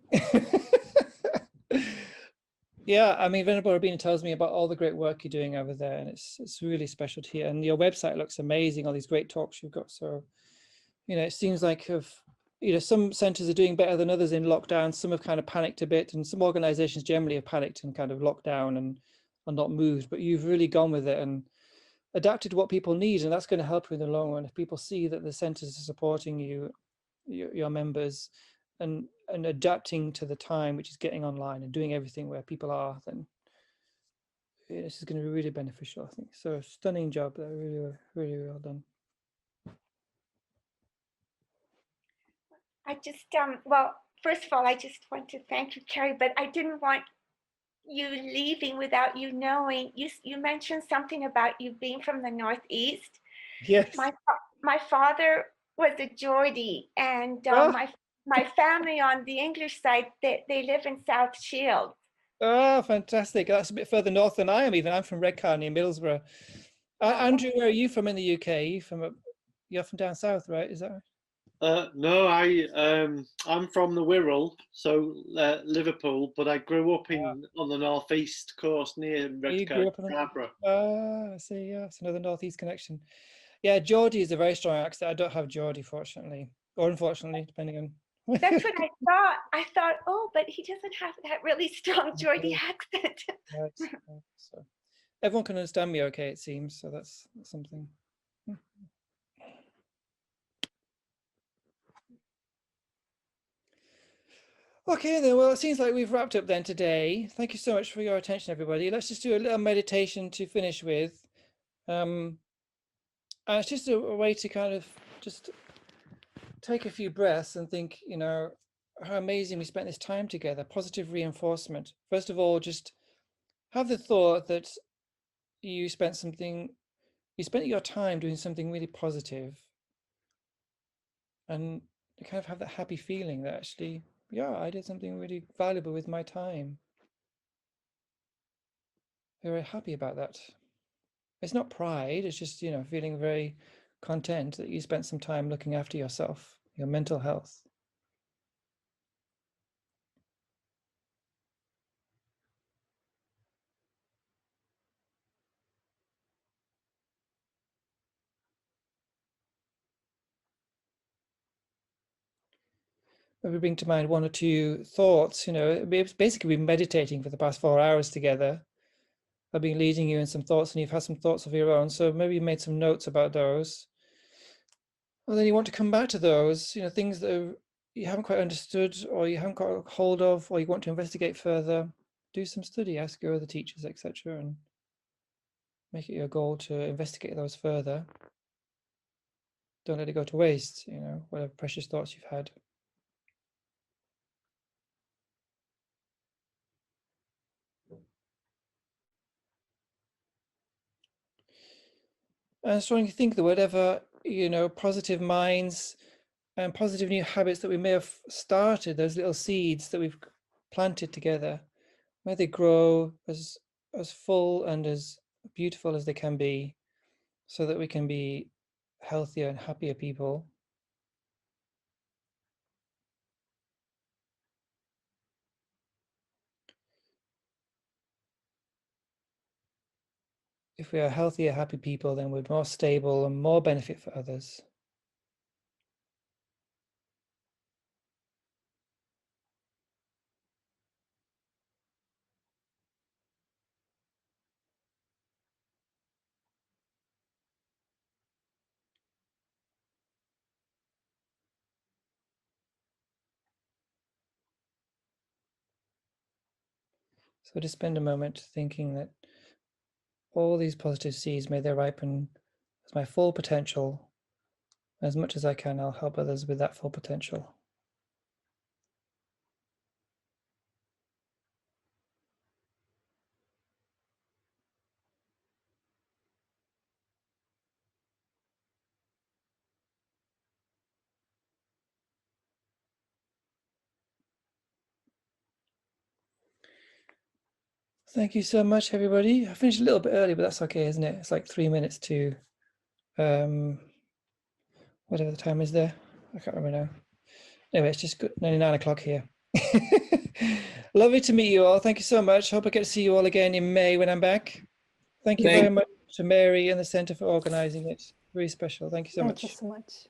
Yeah, I mean, Venerable Rabina tells me about all the great work you're doing over there, and it's really special to hear. And your website looks amazing, all these great talks you've got. So, it seems like some centers are doing better than others in lockdown. Some have kind of panicked a bit, and some organizations generally have panicked and kind of locked down and are not moved. But you've really gone with it and adapted what people need, and that's going to help you in the long run. If people see that the centers are supporting you, your members, and adapting to the time, which is getting online and doing everything where people are, then this is going to be really beneficial, I think. So stunning job there, really, really well done. I just, well, first of all, I just want to thank you, Kerry, but I didn't want you leaving without you knowing. You mentioned something about you being from the Northeast. Yes. My father was a Geordie, and my family on the English side, they live in South Shields. Oh, fantastic. That's a bit further north than I am even. I'm from Redcar near Middlesbrough. Andrew, where are you from in the UK? You're from down south, right? Is that right? No, I'm from the Wirral, so Liverpool, but I grew up on the northeast coast near Redcar, Scarborough. I see. Yeah, it's another northeast connection. Yeah, Geordie is a very strong accent. I don't have Geordie, fortunately, or unfortunately, depending on. That's what I thought. I thought, oh, but he doesn't have that really strong Geordie accent. Right. So everyone can understand me okay, it seems. So that's something. Okay, then. Well, it seems like we've wrapped up then today. Thank you so much for your attention, everybody. Let's just do a little meditation to finish with. And it's just a way to kind of just take a few breaths and think, how amazing we spent this time together. Positive reinforcement. First of all, just have the thought that you spent your time doing something really positive, and kind of have that happy feeling that actually, yeah, I did something really valuable with my time. Very happy about that. It's not pride, it's just, feeling very content that you spent some time looking after yourself, your mental health. Maybe bring to mind one or two thoughts, basically we've been meditating for the past 4 hours together. I've been leading you in some thoughts and you've had some thoughts of your own. So maybe you made some notes about those. Well, then you want to come back to those, things that you haven't quite understood or you haven't got a hold of, or you want to investigate further. Do some study, ask your other teachers, etc. And make it your goal to investigate those further. Don't let it go to waste, you know, whatever precious thoughts you've had. And so you think that whatever, you know, positive minds and positive new habits that we may have started, those little seeds that we've planted together, may they grow as full and as beautiful as they can be, so that we can be healthier and happier people. If we are healthier, happy people, then we're more stable and more benefit for others. So just spend a moment thinking that all these positive seeds, may they ripen as my full potential. As much as I can, I'll help others with that full potential. Thank you so much, everybody. I finished a little bit early, but that's okay, isn't it? It's like 3 minutes to whatever the time is there. I can't remember now. Anyway, it's just good. 9 o'clock here. Lovely to meet you all. Thank you so much. Hope I get to see you all again in May when I'm back. Thank you very much to Mary and the Centre for organising it. Very special. Thank you so much. Thank you so much.